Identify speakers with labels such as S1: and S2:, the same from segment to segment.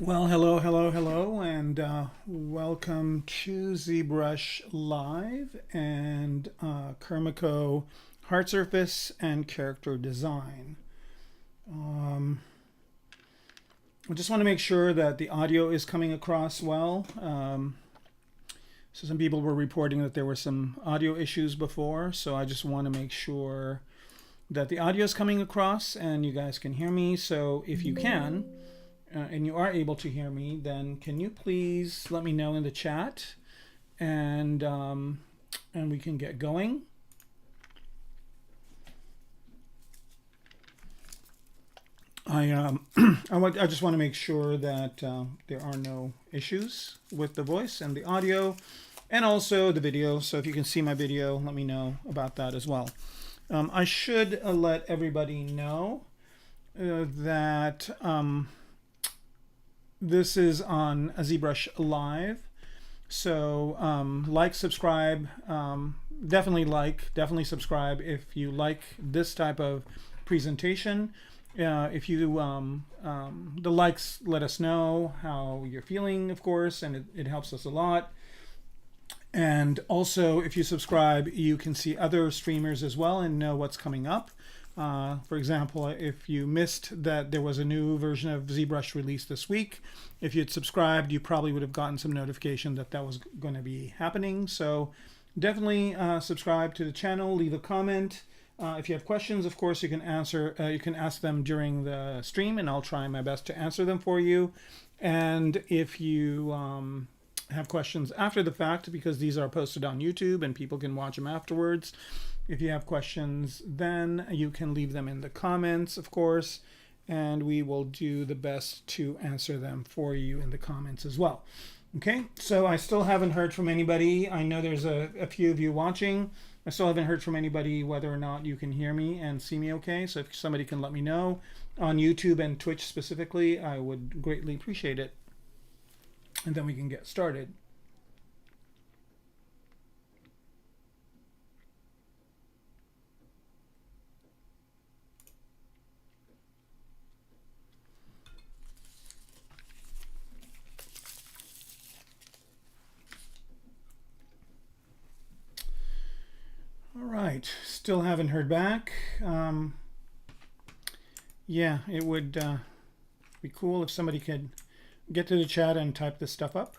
S1: Well, hello, hello, hello, and welcome to ZBrush Live and Kermaco Hard Surface and Character Design. I just want to make sure that the audio is coming across well. So some people were reporting that there were some audio issues before, so I just want to make sure that the audio is coming across and you guys can hear me. So if you can, and you are able to hear me, then can you please let me know in the chat, and we can get going. I just want to make sure that there are no issues with the voice and the audio, and also the video. So if you can see my video, let me know about that as well. I should let everybody know that this is on ZBrush Live. So like, subscribe, definitely subscribe if you like this type of presentation. If you the likes let us know how you're feeling, of course, and it helps us a lot. And also, if you subscribe, you can see other streamers as well and know what's coming up. For example, if you missed that there was a new version of ZBrush released this week, if you'd subscribed, you probably would have gotten some notification that that was going to be happening. So definitely subscribe to the channel, leave a comment. If you have questions, of course, you can ask them during the stream, and I'll try my best to answer them for you. And if you have questions after the fact, because these are posted on YouTube and people can watch them afterwards, if you have questions, then you can leave them in the comments, of course, and we will do the best to answer them for you in the comments as well. Okay, so I still haven't heard from anybody. I know there's a few of you watching. I still haven't heard from anybody whether or not you can hear me and see me okay. So if somebody can let me know on YouTube and Twitch specifically, I would greatly appreciate it. And then we can get started. All right, still haven't heard back. Yeah, it would be cool if somebody could get to the chat and type this stuff up.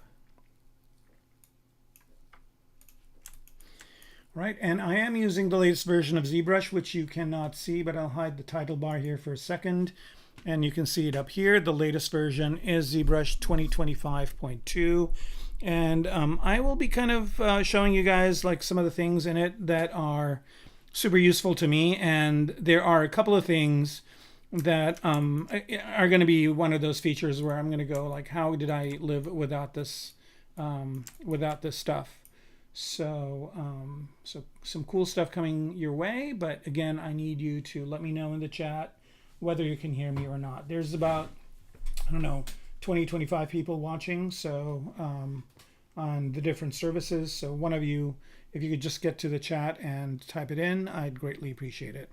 S1: Right, and I am using the latest version of ZBrush, which you cannot see, but I'll hide the title bar here for a second. And you can see it up here. The latest version is ZBrush 2025.2. And I will be kind of showing you guys like some of the things in it that are super useful to me. And there are a couple of things that are going to be one of those features where I'm going to go like, how did I live without this stuff? So so some cool stuff coming your way. But again, I need you to let me know in the chat whether you can hear me or not. There's about, I don't know, 20, 25 people watching, so on the different services. So one of you, if you could just get to the chat and type it in, I'd greatly appreciate it.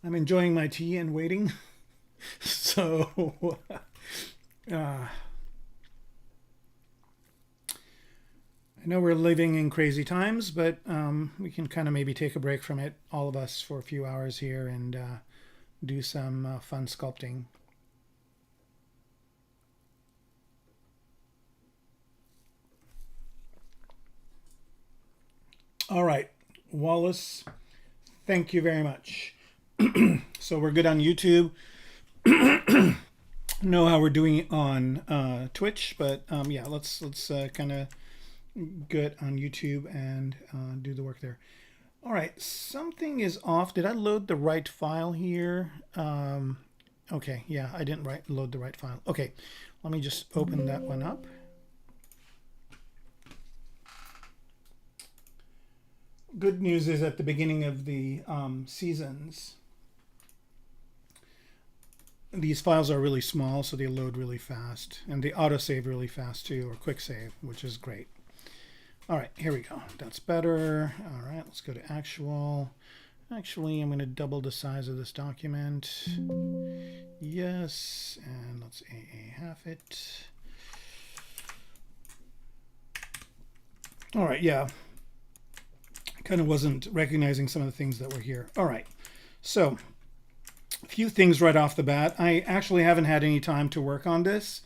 S1: I'm enjoying my tea and waiting. So I know we're living in crazy times, but we can kind of maybe take a break from it, all of us, for a few hours here and do some fun sculpting. All right, Wallace, thank you very much. So we're good on YouTube. Know how we're doing on Twitch, but yeah, let's kind of get on YouTube and do the work there. All right, something is off. Did I load the right file here? Okay, yeah, I didn't load the right file. Okay, let me just open that one up. Good news is at the beginning of the seasons, these files are really small, so they load really fast, and they autosave really fast too, or quick save, which is great. All right, here we go. That's better. All right, let's go to actual. Actually, I'm going to double the size of this document. Yes, and let's AA half it. All right, yeah. Kind of wasn't recognizing some of the things that were here. All right, so a few things right off the bat. I actually haven't had any time to work on this.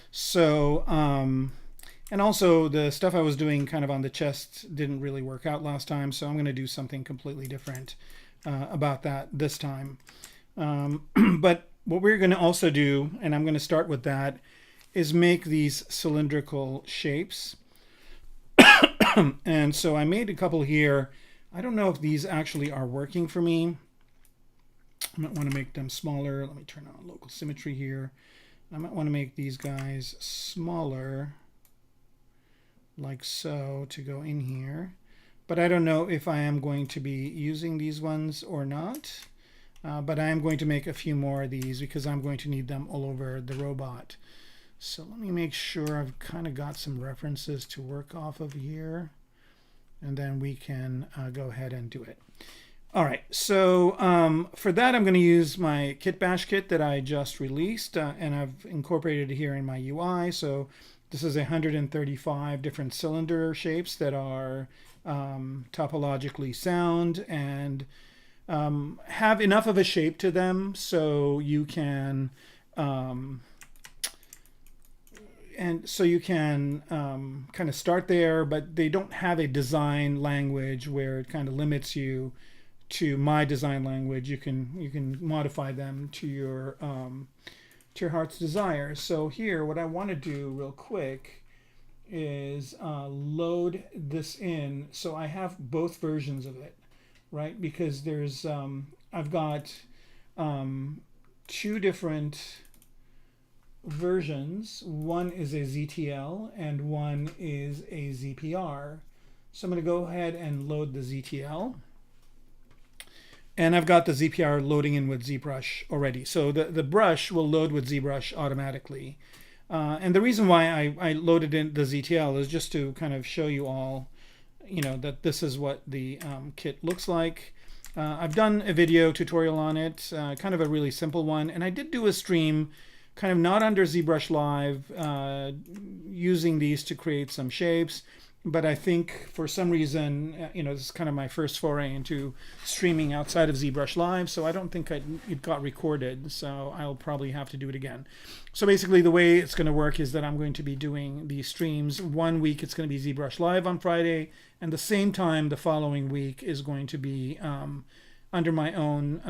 S1: So, and also the stuff I was doing kind of on the chest didn't really work out last time. So I'm going to do something completely different about that this time. But what we're going to also do, and I'm going to start with that, is make these cylindrical shapes. And so I made a couple here. I don't know if these actually are working for me. I might want to make them smaller. Let me turn on local symmetry here. I might want to make these guys smaller. like so, to go in here. But I don't know if I am going to be using these ones or not. But I am going to make a few more of these because I'm going to need them all over the robot. So let me make sure I've kind of got some references to work off of here. And then we can go ahead and do it. All right, so for that, I'm going to use my kitbash kit that I just released, and I've incorporated it here in my UI. So this is 135 different cylinder shapes that are topologically sound and have enough of a shape to them so you can kind of start there, but they don't have a design language where it kind of limits you to my design language. You can modify them to your heart's desire. So here, what I want to do real quick is load this in so I have both versions of it, right? Because there's I've got two different versions. One is a ZTL and one is a ZPR. So I'm going to go ahead and load the ZTL. And I've got the ZPR loading in with ZBrush already. So the brush will load with ZBrush automatically. And the reason why I loaded in the ZTL is just to kind of show you all, that this is what the kit looks like. I've done a video tutorial on it, kind of a really simple one. And I did do a stream kind of not under ZBrush Live, using these to create some shapes. But I think for some reason, this is kind of my first foray into streaming outside of ZBrush Live, so I don't think it got recorded, so I'll probably have to do it again. So basically the way it's going to work is that I'm going to be doing these streams. 1 week it's going to be ZBrush Live on Friday, and the same time the following week is going to be under my own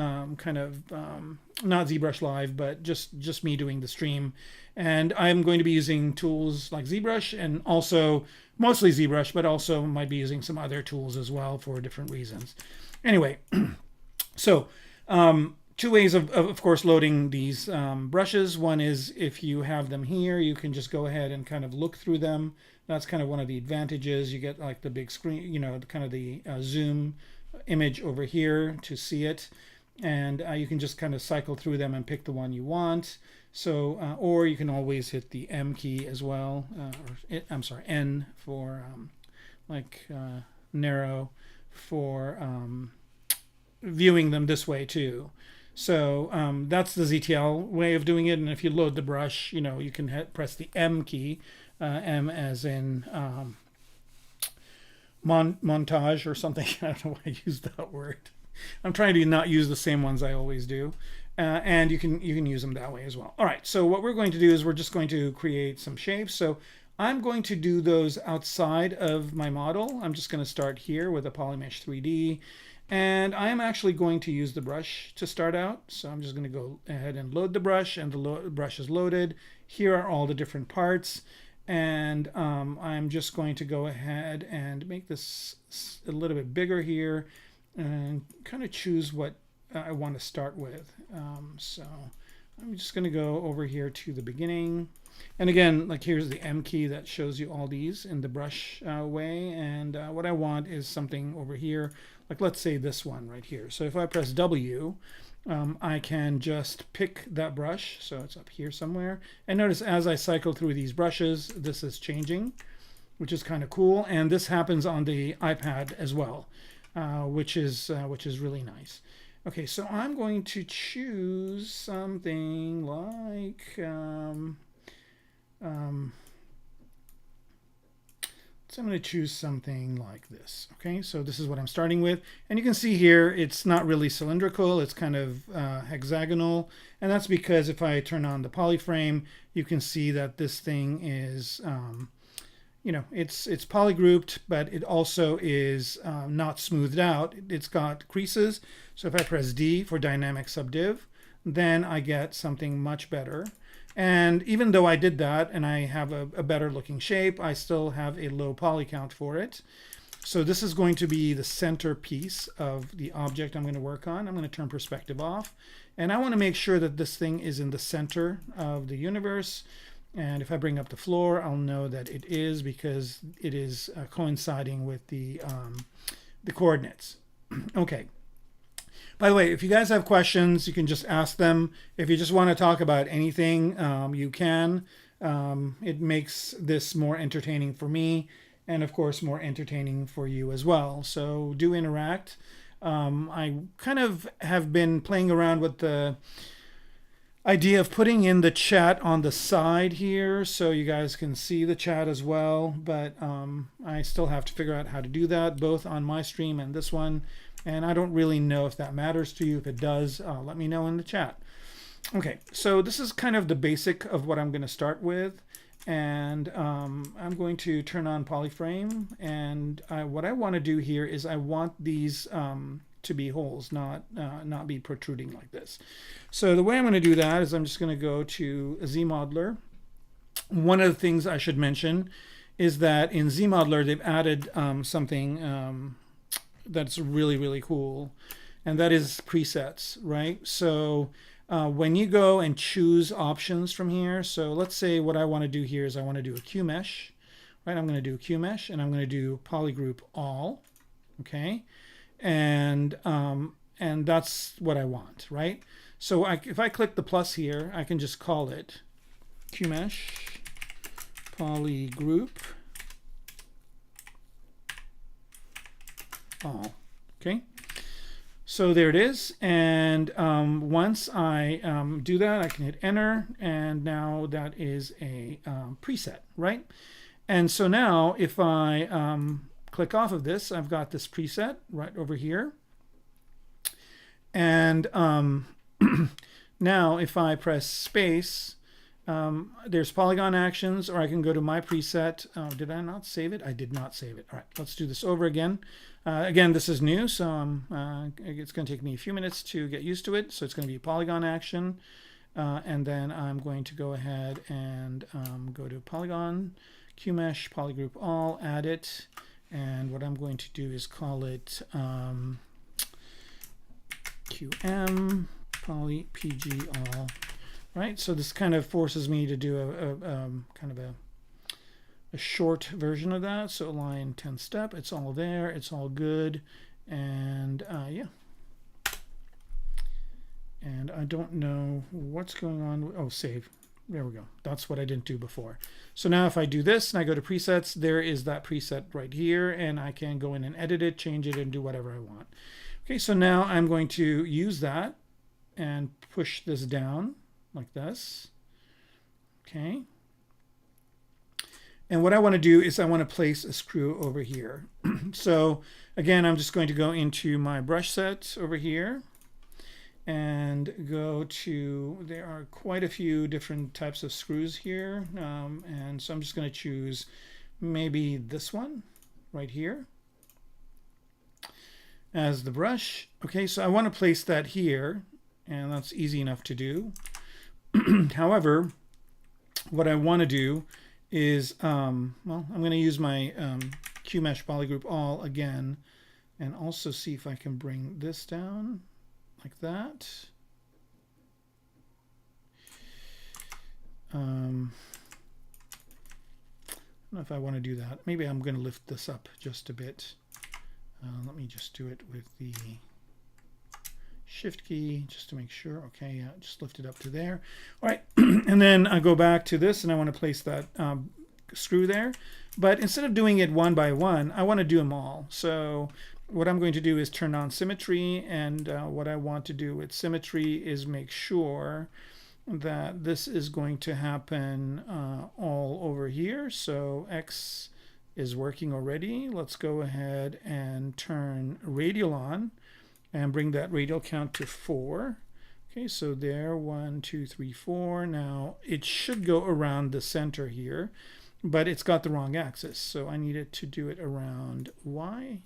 S1: not ZBrush Live, but just me doing the stream. And I'm going to be using tools like ZBrush and also mostly ZBrush, but also might be using some other tools as well for different reasons. Anyway, so two ways of course loading these brushes. One is if you have them here, you can just go ahead and kind of look through them. That's kind of one of the advantages. You get like the big screen, kind of the zoom image over here to see it. And you can just kind of cycle through them and pick the one you want. So, or you can always hit the M key as well. I'm sorry, N for narrow for viewing them this way too. So that's the ZTL way of doing it. And if you load the brush, you can press the M key, M as in montage or something. I don't know why I use that word. I'm trying to not use the same ones I always do. And you can use them that way as well. All right, so what we're going to do is we're just going to create some shapes. So I'm going to do those outside of my model. I'm just going to start here with a Polymesh 3D. And I am actually going to use the brush to start out. So I'm just going to go ahead and load the brush, and the brush is loaded. Here are all the different parts. And I'm just going to go ahead and make this a little bit bigger here and kind of choose what I want to start with. So I'm just going to go over here to the beginning. And again, like here's the M key that shows you all these in the brush way. And what I want is something over here, like let's say this one right here. So if I press W, I can just pick that brush. So it's up here somewhere. And notice as I cycle through these brushes, this is changing, which is kind of cool. And this happens on the iPad as well, which is really nice. Okay, so I'm going to choose something like so I'm going to choose something like this. Okay, so this is what I'm starting with. And you can see here, it's not really cylindrical. It's kind of hexagonal. And that's because if I turn on the polyframe, you can see that this thing is, it's polygrouped, but it also is not smoothed out. It's got creases. So if I press D for dynamic subdiv, then I get something much better. And even though I did that and I have a better looking shape, I still have a low poly count for it. So this is going to be the center piece of the object I'm going to work on. I'm going to turn perspective off. And I want to make sure that this thing is in the center of the universe. And if I bring up the floor, I'll know that it is because it is coinciding with the coordinates. Okay. By the way, if you guys have questions, you can just ask them. If you just want to talk about anything, you can. It makes this more entertaining for me, and of course more entertaining for you as well. So do interact. I kind of have been playing around with the idea of putting in the chat on the side here so you guys can see the chat as well, but I still have to figure out how to do that both on my stream and this one, and I don't really know if that matters to you. If it does, let me know in the chat. Okay, so this is kind of the basic of what I'm going to start with, and I'm going to turn on polyframe, and what I want to do here is I want these to be holes, not be protruding like this. So the way I'm going to do that is I'm just going to go to ZModeler. One of the things I should mention is that in ZModeler they've added something that's really, really cool, and that is presets, right? So when you go and choose options from here, so let's say what I want to do here is I want to do a Q mesh, right? I'm going to do a Q mesh, and I'm going to do polygroup all, okay? And that's what I want, right? So if I click the plus here, I can just call it Q mesh polygroup all, okay? So there it is, and once I do that, I can hit enter, and now that is a preset, right? And so now if I click off of this, I've got this preset right over here, and now if I press space, there's polygon actions, or I can go to my preset. Did I not save it? I did not save it. All right, let's do this over again. Again, this is new, so it's going to take me a few minutes to get used to it. So it's going to be polygon action, and then I'm going to go ahead and go to polygon, QMesh, polygroup all, add it, and what I'm going to do is call it QM poly PG all. Right, so this kind of forces me to do a kind of a short version of that. So line 10 step, it's all there, it's all good, and yeah. And I don't know what's going on. Oh, save. There we go. That's what I didn't do before. So now if I do this and I go to presets, there is that preset right here, and I can go in and edit it, change it, and do whatever I want. Okay, so now I'm going to use that and push this down like this. Okay. And what I want to do is I want to place a screw over here. So again, I'm just going to go into my brush set over here and go to, there are quite a few different types of screws here. And so I'm just going to choose maybe this one right here as the brush. Okay, so I want to place that here, and that's easy enough to do. However, what I want to do is, well, I'm going to use my QMesh polygroup all again, and also see if I can bring this down like that. I don't know if I want to do that. Maybe I'm going to lift this up just a bit. Let me just do it with the Shift key just to make sure. Okay, yeah, just lift it up to there. All right, and then I go back to this and I want to place that screw there. But instead of doing it one by one, I want to do them all. So what I'm going to do is turn on symmetry, and what I want to do with symmetry is make sure that this is going to happen all over here. So X is working already. Let's go ahead and turn radial on and bring that radial count to 4. Okay, so there, 1, 2, 3, 4. Now it should go around the center here, but it's got the wrong axis. So I need it to do it around Y.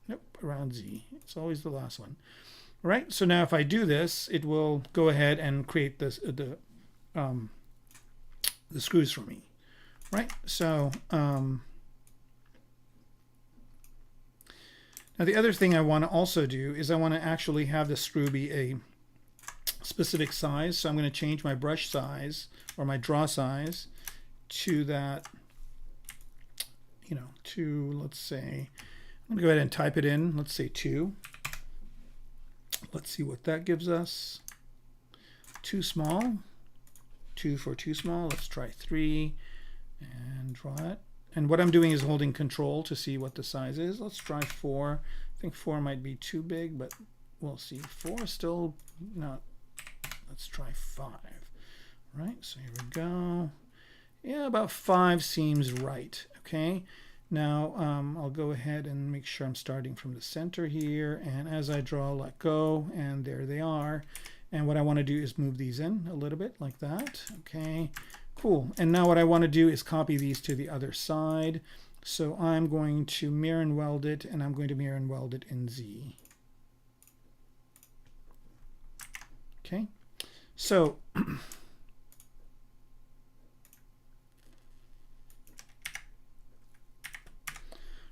S1: Nope, around Z. It's always the last one. All right, so now if I do this, it will go ahead and create this, the screws for me. Right, so now the other thing I want to also do is I want to actually have the screw be a specific size. So I'm going to change my brush size or my draw size, to that, you know, to, let's say, I'm going to go ahead and type it in. Let's say 2. Let's see what that gives us. Too small. 2 for too small. Let's try 3 and draw it. And what I'm doing is holding control to see what the size is. Let's try 4. I think 4 might be too big, but we'll see. 4 is still not. Let's try 5. Right, so here we go. Yeah, about 5 seems right. Okay, now I'll go ahead and make sure I'm starting from the center here. And as I draw, let go, and there they are. And what I want to do is move these in a little bit like that. Okay, cool. And now what I want to do is copy these to the other side. So I'm going to mirror and weld it, and I'm going to mirror and weld it in Z. Okay, so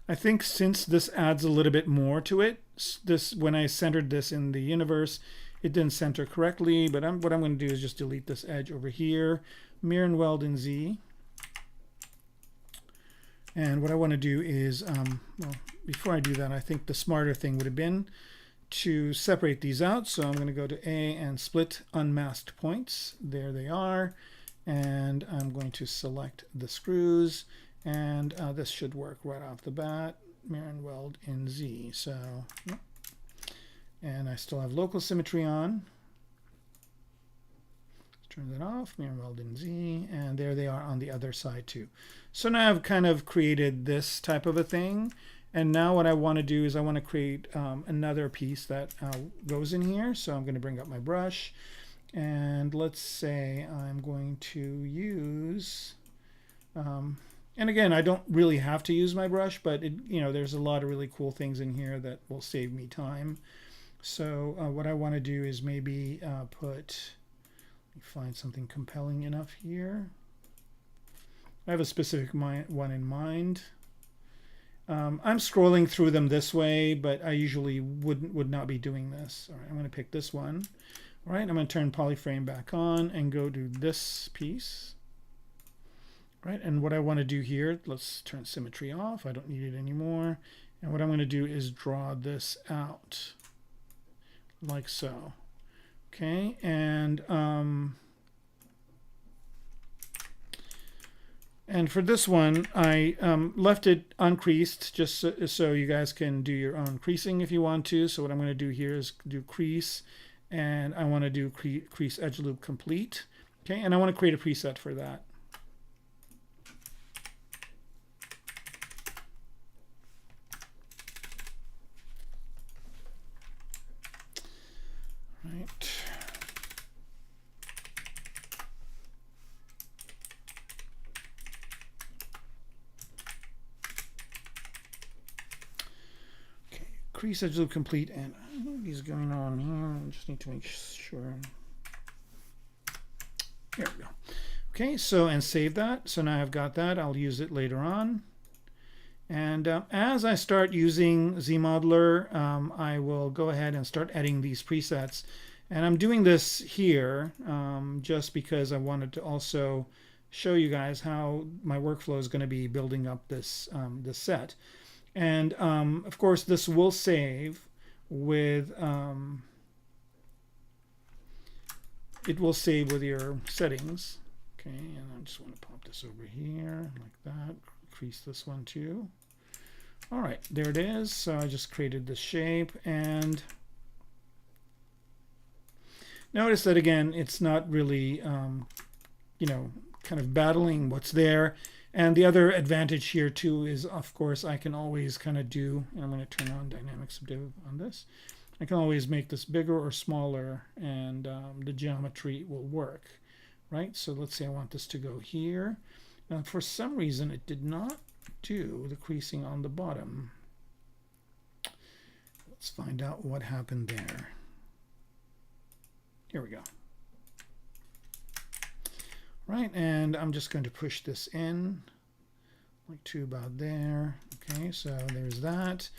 S1: I think since this adds a little bit more to it, when I centered this in the universe, it didn't center correctly, but what I'm going to do is just delete this edge over here, mirror and weld in Z. And what I want to do is, well, before I do that, I think the smarter thing would have been to separate these out. So I'm going to go to A and split unmasked points. There they are. And I'm going to select the screws. And this should work right off the bat. Mirror and weld in Z. So, and I still have local symmetry on. Let's turn that off. Mirror and weld in Z. And there they are on the other side too. So now I've kind of created this type of a thing. And now what I want to do is I want to create another piece that goes in here. So I'm going to bring up my brush. And let's say I'm going to use... and again, I don't really have to use my brush, but there's a lot of really cool things in here that will save me time. So what I want to do is maybe let me find something compelling enough here. I have a specific one in mind. I'm scrolling through them this way, but I usually would not be doing this. All right, I'm going to pick this one. All right, I'm going to turn polyframe back on and go to this piece. Right, and what I want to do here, let's turn symmetry off. I don't need it anymore. And what I'm going to do is draw this out like so. Okay, and for this one, I left it uncreased just so you guys can do your own creasing if you want to. So what I'm going to do here is do crease, and I want to do crease edge loop complete. Okay, and I want to create a preset for that. Right. Okay, crease edge loop complete, and I don't know what is going on here. I just need to make sure. Here we go. Okay, so and save that. So now I've got that. I'll use it later on. And as I start using ZModeler, I will go ahead and start adding these presets. And I'm doing this here just because I wanted to also show you guys how my workflow is going to be building up this, this set. And of course, this will save with, it will save with your settings. Okay, and I just want to pop this over here like that. Crease this one too. All right, there it is. So I just created this shape, and notice that again, it's not really, kind of battling what's there. And the other advantage here too is, of course, I can always kind of do, and I'm going to turn on dynamic subdiv on this. I can always make this bigger or smaller, and the geometry will work, right? So let's say I want this to go here. Now, for some reason, it did not do the creasing on the bottom. Let's find out what happened there. Here we go. Right, and I'm just going to push this in like to about there. Okay, so there's that.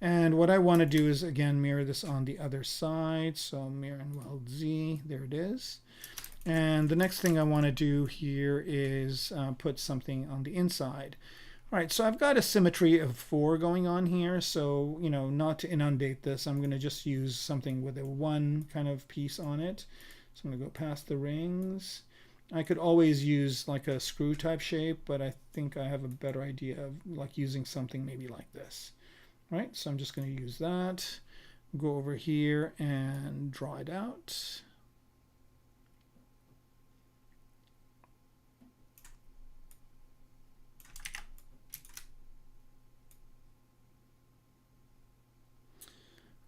S1: And what I want to do is again mirror this on the other side. So mirror and weld Z, there it is. And the next thing I want to do here is put something on the inside. All right, so I've got a symmetry of 4 going on here. So, you know, not to inundate this, I'm going to just use something with a 1 kind of piece on it. So I'm going to go past the rings. I could always use like a screw type shape, but I think I have a better idea of like using something maybe like this. All right, so I'm just going to use that. Go over here and draw it out.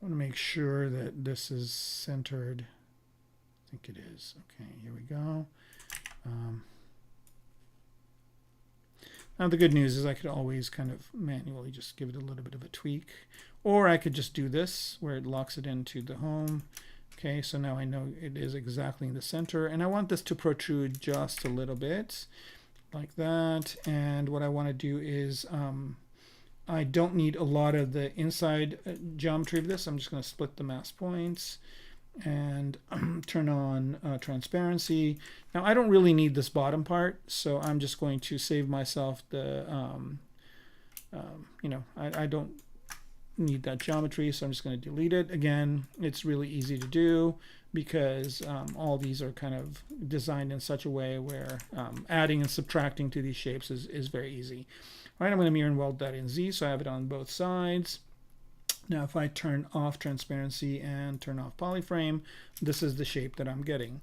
S1: I want to make sure that this is centered. I think it is. Okay, here we go. Now the good news is I could always kind of manually just give it a little bit of a tweak, or I could just do this where it locks it into the home. Okay, so now I know it is exactly in the center, and I want this to protrude just a little bit like that. And what I want to do is I don't need a lot of the inside geometry of this. I'm just going to split the mask points and turn on transparency. Now I don't really need this bottom part, so I'm just going to save myself the, you know, I don't need that geometry, so I'm just going to delete it. Again, it's really easy to do because all these are kind of designed in such a way where adding and subtracting to these shapes is very easy. All right, I'm going to mirror and weld that in Z, so I have it on both sides. Now if I turn off transparency and turn off polyframe, this is the shape that I'm getting.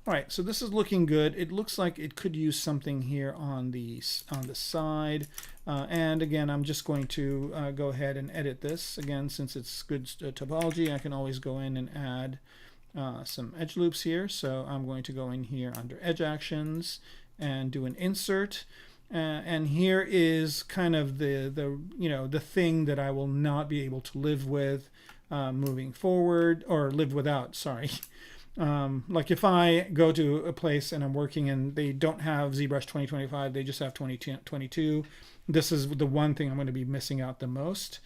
S1: All right, so this is looking good. It looks like it could use something here on the side. And again, I'm just going to go ahead and edit this. Again, since it's good topology, I can always go in and add some edge loops here. So I'm going to go in here under edge actions and do an insert. And here is kind of the thing that I will not be able to live with moving forward, or live without, sorry. Like if I go to a place and I'm working and they don't have ZBrush 2025, they just have 2022, this is the one thing I'm going to be missing out the most,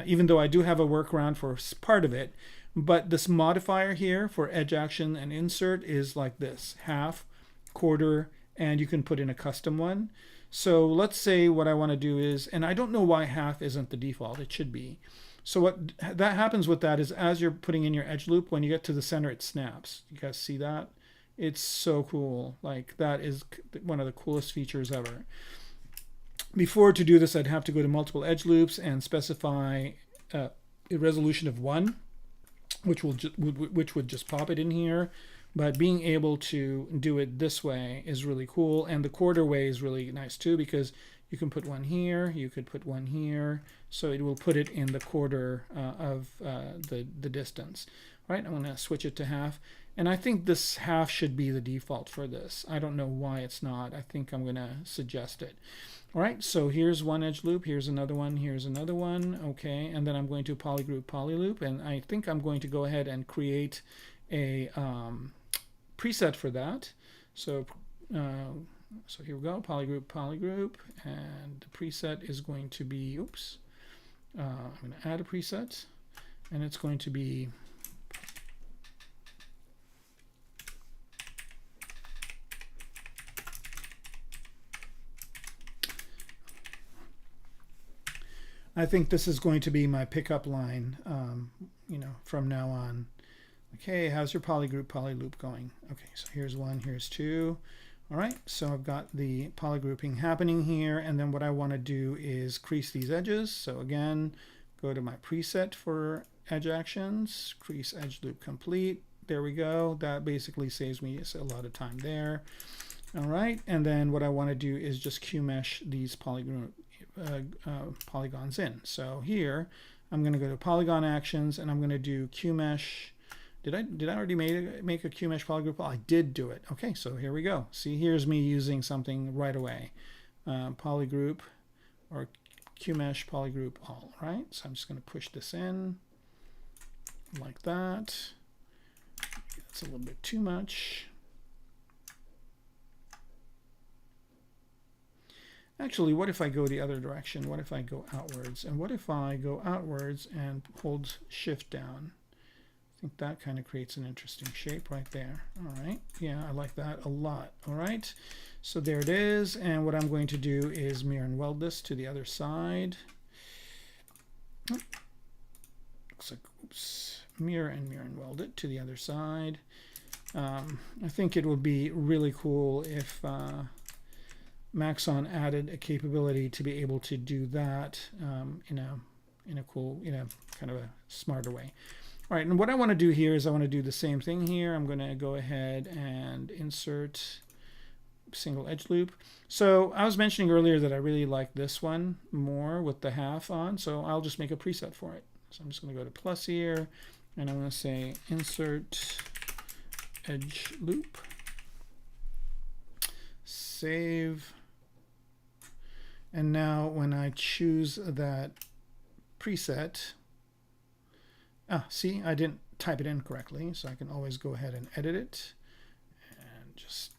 S1: even though I do have a workaround for part of it. But this modifier here for edge action and insert is like this: half, quarter, and you can put in a custom one. So let's say what I want to do is, and I don't know why half isn't the default, it should be. So what that happens with that is, as you're putting in your edge loop, when you get to the center, it snaps. You guys see that? It's so cool. Like, that is one of the coolest features ever. Before, to do this, I'd have to go to multiple edge loops and specify a resolution of 1, which would just pop it in here. But being able to do it this way is really cool. And the quarter way is really nice too, because you can put one here, you could put one here, so it will put it in the quarter of the distance. All right, I'm going to switch it to half. And I think this half should be the default for this. I don't know why it's not. I think I'm going to suggest it. All right, so here's one edge loop, here's another one, here's another one. Okay, and then I'm going to polygroup polyloop, and I think I'm going to go ahead and create a preset for that. So so here we go, polygroup, and the preset is going to be, oops, I'm going to add a preset, and it's going to be I think this is going to be my pickup line, you know, from now on. Okay, how's your polygroup polyloop going? Okay, so here's 1, here's 2. All right, so I've got the polygrouping happening here, and then what I want to do is crease these edges. So again, go to my preset for edge actions, crease edge loop complete. There we go. That basically saves me a lot of time there. All right, and then what I want to do is just Q-mesh these polygons in. So here, I'm going to go to polygon actions, and I'm going to do Q-mesh. Did I already make a Q-mesh polygroup? Oh, I did do it. Okay, so here we go. See, here's me using something right away. Polygroup or Q-mesh polygroup all, right? So I'm just going to push this in like that. That's a little bit too much. Actually, what if I go the other direction? What if I go outwards? And what if I go outwards and hold shift down? think that kind of creates an interesting shape right there. All right, yeah, I like that a lot. All right, so there it is, and what I'm going to do is mirror and weld this to the other side. Looks like, oops, mirror and weld it to the other side. I think it would be really cool if Maxon added a capability to be able to do that in a cool, kind of a smarter way. All right, and what I want to do here is I want to do the same thing here. I'm going to go ahead and insert single edge loop. So I was mentioning earlier that I really like this one more with the half on, so I'll just make a preset for it. So I'm just going to go to plus here, and I'm going to say insert edge loop, save, and now when I choose that preset, see, I didn't type it in correctly, so I can always go ahead and edit it and just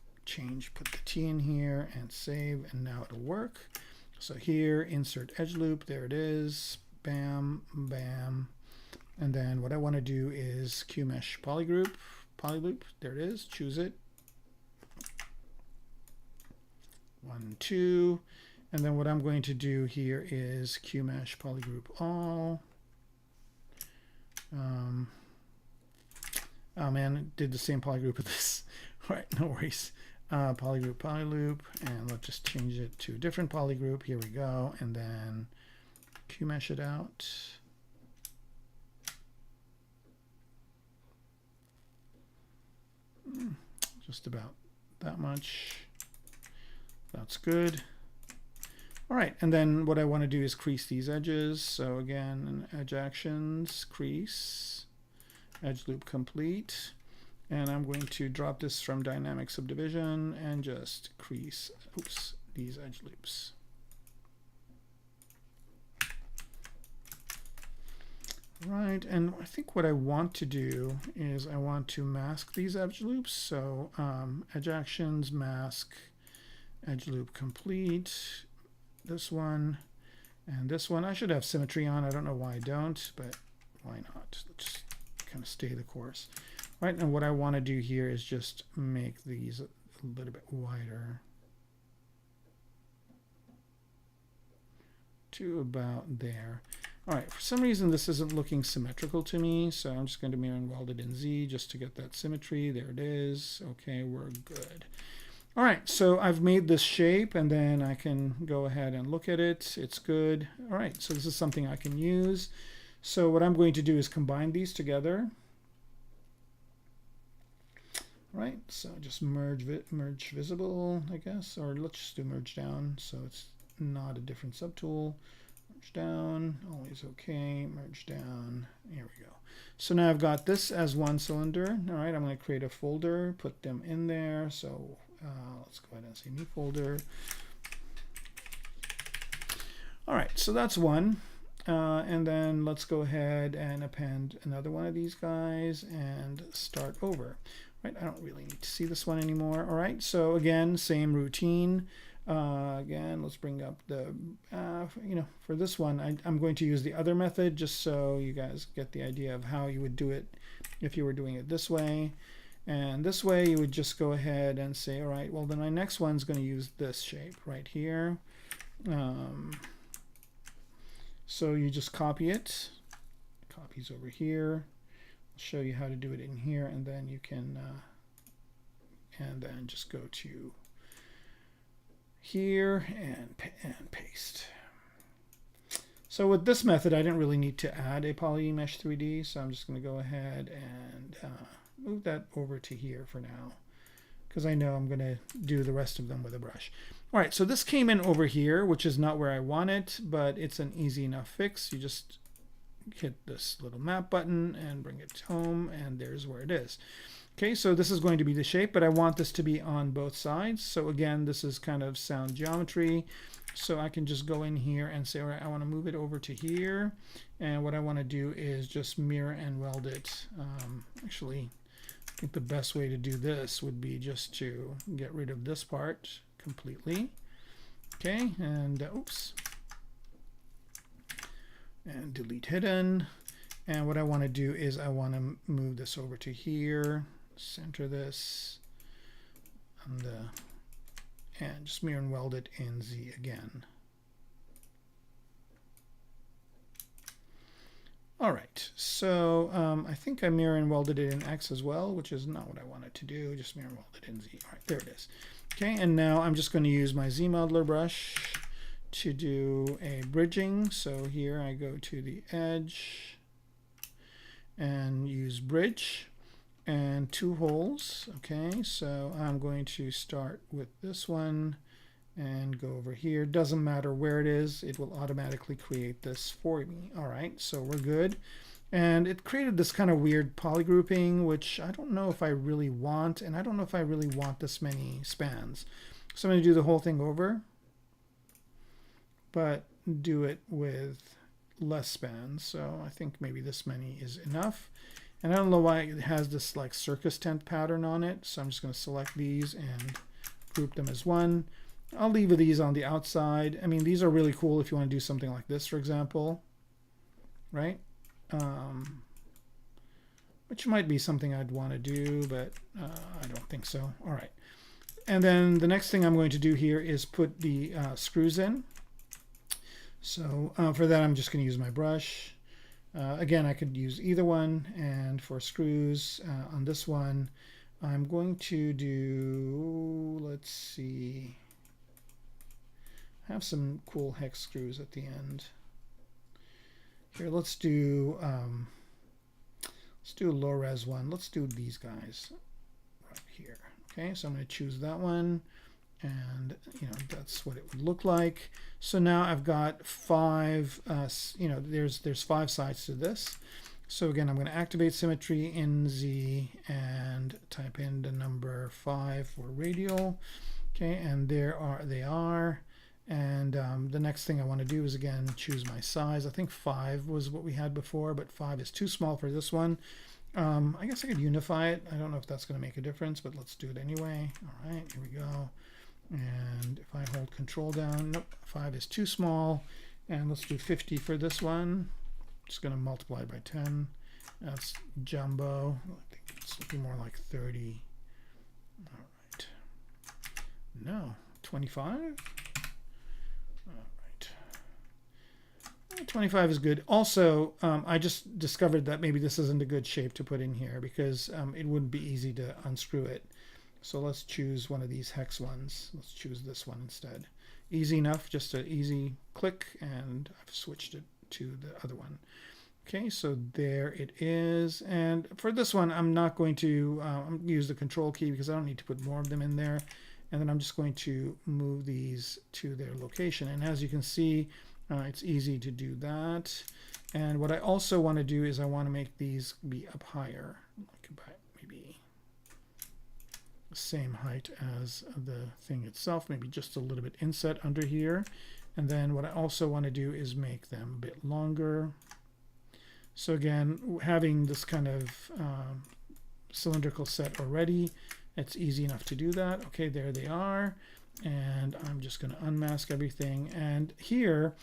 S1: put the T in here and save, and now it'll work. So here, insert edge loop, there it is, bam, bam, and then what I want to do is QMesh polyloop, there it is, choose it, 1, 2, and then what I'm going to do here is QMesh polygroup all. Oh man, it did the same polygroup with this. All right, no worries. Polygroup polyloop, and let's just change it to a different polygroup. Here we go, and then QMesh it out. Just about that much. That's good. All right, and then what I want to do is crease these edges. So again, edge actions, crease, edge loop complete. And I'm going to drop this from dynamic subdivision and just crease, oops, these edge loops. Right, and I think what I want to do is I want to mask these edge loops. So edge actions, mask, edge loop complete, this one, and this one. I should have symmetry on. I don't know why I don't, but why not? Let's kind of stay the course. Right, and what I want to do here is just make these a little bit wider to about there. All right, for some reason this isn't looking symmetrical to me, so I'm just going to mirror and weld it in Z just to get that symmetry. There it is. Okay, we're good. All right, so I've made this shape, and then I can go ahead and look at it. It's good. All right, so this is something I can use. So what I'm going to do is combine these together. Right, so just merge visible, I guess, or let's just do merge down so it's not a different subtool. Merge down, always okay, merge down, here we go. So now I've got this as one cylinder. All right, I'm going to create a folder, put them in there. So let's go ahead and say new folder. All right, so that's one. And then let's go ahead and append another one of these guys and start over. Right, I don't really need to see this one anymore. All right, so again, same routine. Again, let's bring up the, for this one, I'm going to use the other method just so you guys get the idea of how you would do it if you were doing it this way. And this way, you would just go ahead and say, all right, well, then my next one's going to use this shape right here. So you just copy it. Copies over here. Show you how to do it in here, and then you can and then just go to here and paste. So with this method, I didn't really need to add a poly mesh 3D, so I'm just going to go ahead and move that over to here for now, because I know I'm going to do the rest of them with a brush. All right, so this came in over here, which is not where I want it, but it's an easy enough fix. You just hit this little map button and bring it home, and there's where it is. Okay, so this is going to be the shape, but I want this to be on both sides. So again, this is kind of sound geometry. So I can just go in here and say, all right, I want to move it over to here. And what I want to do is just mirror and weld it. Actually, I think the best way to do this would be just to get rid of this part completely. Okay, and oops. And delete hidden. And what I want to do is I want to move this over to here, center this, and just mirror and weld it in Z again. All right, so I think I mirror and welded it in X as well, which is not what I wanted to do. Just mirror and weld it in Z. All right, there it is. Okay, and now I'm just going to use my ZModeler brush to do a bridging. So here I go to the edge and use bridge and 2 holes. Okay, so I'm going to start with this one and go over here. Doesn't matter where it is, it will automatically create this for me. All right, so we're good. And it created this kind of weird polygrouping, which I don't know if I really want, and I don't know if I really want this many spans. So I'm going to do the whole thing over, but do it with less spans. So I think maybe this many is enough. And I don't know why it has this like circus tent pattern on it. So I'm just going to select these and group them as one. I'll leave these on the outside. I mean, these are really cool if you want to do something like this, for example, right? Which might be something I'd want to do, but I don't think so. All right. And then the next thing I'm going to do here is put the screws in. So for that, I'm just going to use my brush. Again, I could use either one. And for screws on this one, I'm going to do, let's see, have some cool hex screws at the end. Here, let's do a low res one. Let's do these guys right here. Okay, so I'm going to choose that one, and that's what it would look like. So now I've got 5. There's 5 sides to this. So again, I'm going to activate symmetry in Z and type in the number 5 for radial. Okay, and they are. And the next thing I want to do is, again, choose my size. I think 5 was what we had before, but 5 is too small for this one. I guess I could unify it. I don't know if that's going to make a difference, but let's do it anyway. All right, here we go. And if I hold Control down, nope, 5 is too small. And let's do 50 for this one. Just going to multiply by 10. That's jumbo. I think it's looking more like 30. All right. No, 25? 25 is good. Also, I just discovered that maybe this isn't a good shape to put in here because it wouldn't be easy to unscrew it. So let's choose one of these hex ones. Let's choose this one instead. Easy enough, just an easy click, and I've switched it to the other one. Okay, so there it is. And for this one, I'm not going to use the Control key because I don't need to put more of them in there. And then I'm just going to move these to their location. And as you can see, it's easy to do that. And what I also want to do is I want to make these be up higher, like about maybe the same height as the thing itself, maybe just a little bit inset under here. And then what I also want to do is make them a bit longer. So again, having this kind of cylindrical set already, it's easy enough to do that. Okay, there they are. And I'm just going to unmask everything. And here,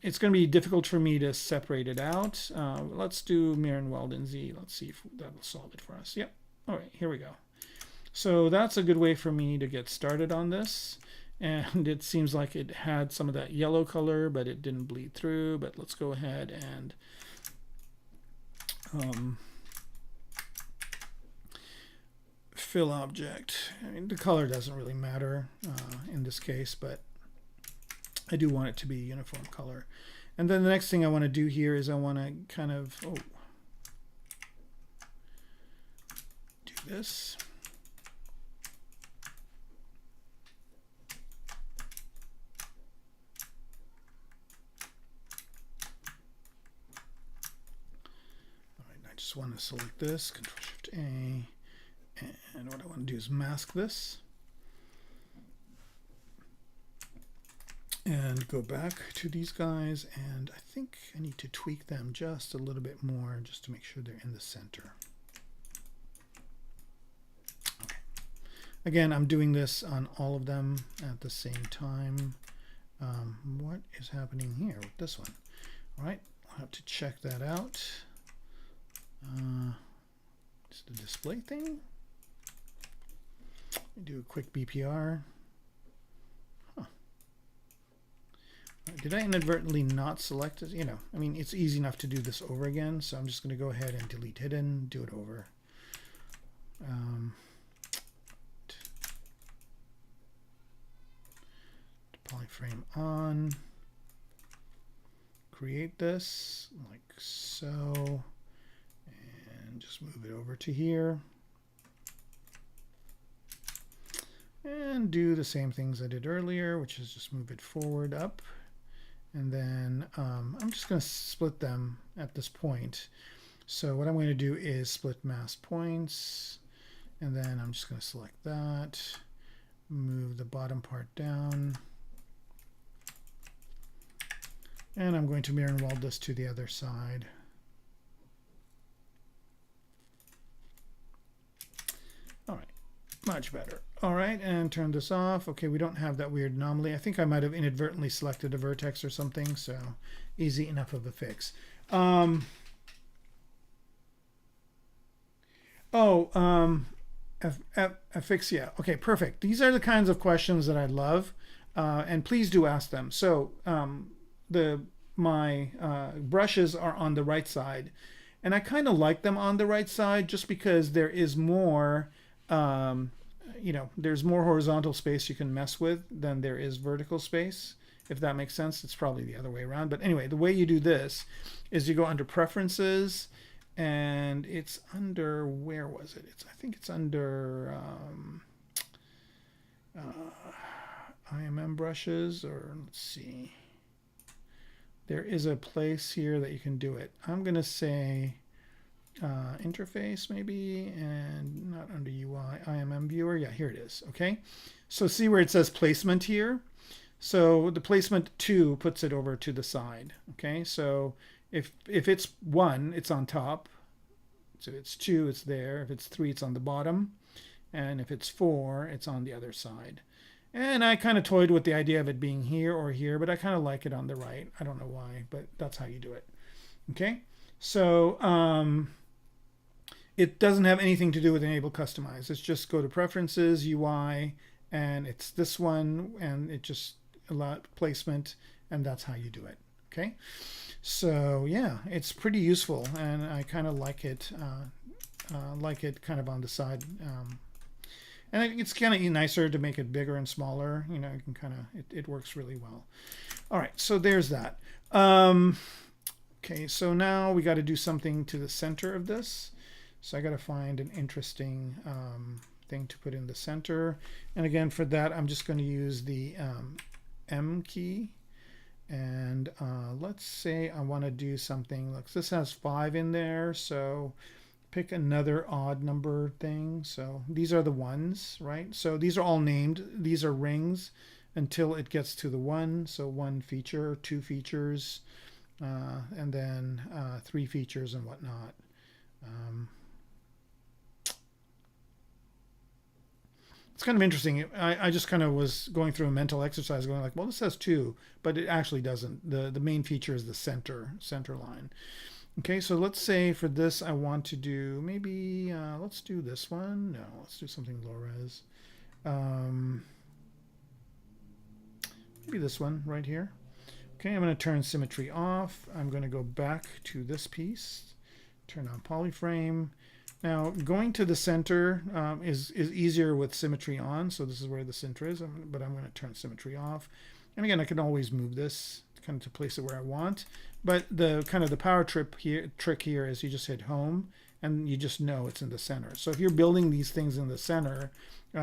S1: it's going to be difficult for me to separate it out. Let's do mirror and weld in Z. Let's see if that will solve it for us. Yep. All right, here we go. So that's a good way for me to get started on this. And it seems like it had some of that yellow color, but it didn't bleed through. But let's go ahead and fill object. I mean, the color doesn't really matter in this case, but I do want it to be a uniform color. And then the next thing I want to do here is I want to kind of do this. All right, I just want to select this, Control-Shift-A. And what I want to do is mask this and go back to these guys, and I think I need to tweak them just a little bit more just to make sure they're in the center. Okay. Again, I'm doing this on all of them at the same time. What is happening here with this one? All right, I'll have to check that out. Just the display thing. Do a quick BPR. Huh. Did I inadvertently not select it? You know, I mean, it's easy enough to do this over again, so I'm just going to go ahead and delete hidden, do it over. Polyframe on. Create this like so, and just move it over to here. And do the same things I did earlier, which is just move it forward up. And then I'm just going to split them at this point. So what I'm going to do is split mask points. And then I'm just going to select that. Move the bottom part down. And I'm going to mirror and weld this to the other side. All right, much better. All right, and turn this off. Okay, we don't have that weird anomaly. I think I might have inadvertently selected a vertex or something, so easy enough of a fix. Affixia. Okay, perfect. These are the kinds of questions that I love, and please do ask them. So my brushes are on the right side, and I kind of like them on the right side just because there is more you know, there's more horizontal space you can mess with than there is vertical space, if that makes sense. It's probably the other way around, but anyway, the way you do this is you go under preferences, and it's under, where was it? I think it's under IMM brushes, or let's see. There is a place here that you can do it. I'm going to say interface maybe, and not under UI, IMM viewer. Yeah, here it is. Okay. So see where it says placement here? So the placement 2 puts it over to the side. Okay. So if it's 1, it's on top. So if it's 2, it's there. If it's 3, it's on the bottom. And if it's 4, it's on the other side. And I kind of toyed with the idea of it being here or here, but I kind of like it on the right. I don't know why, but that's how you do it. Okay. So it doesn't have anything to do with enable customize. It's just go to preferences, UI, and it's this one, and it just allow placement, and that's how you do it. Okay. So yeah, it's pretty useful, and I kind of like it kind of on the side. And I think it's kind of nicer to make it bigger and smaller. You know, you can kind of, it works really well. All right, so there's that. Okay, so now we got to do something to the center of this. So I got to find an interesting thing to put in the center. And again, for that, I'm just going to use the M key. And let's say I want to do something. Look, this has 5 in there, so pick another odd number thing. So these are the ones, right? So these are all named. These are rings until it gets to the 1. So 1 feature, 2 features, and then 3 features and whatnot. It's kind of interesting. I just kind of was going through a mental exercise going like, well, this has 2, but it actually doesn't. The main feature is the center line. Okay, so let's say for this I want to do maybe, let's do this one. No, let's do something low res. Maybe this one right here. Okay, I'm going to turn symmetry off. I'm going to go back to this piece, turn on polyframe. Now, going to the center is easier with symmetry on, so this is where the center is, but I'm going to turn symmetry off. And again, I can always move this kind of to place it where I want. But the kind of the power trick here is you just hit home, and you just know it's in the center. So if you're building these things in the center,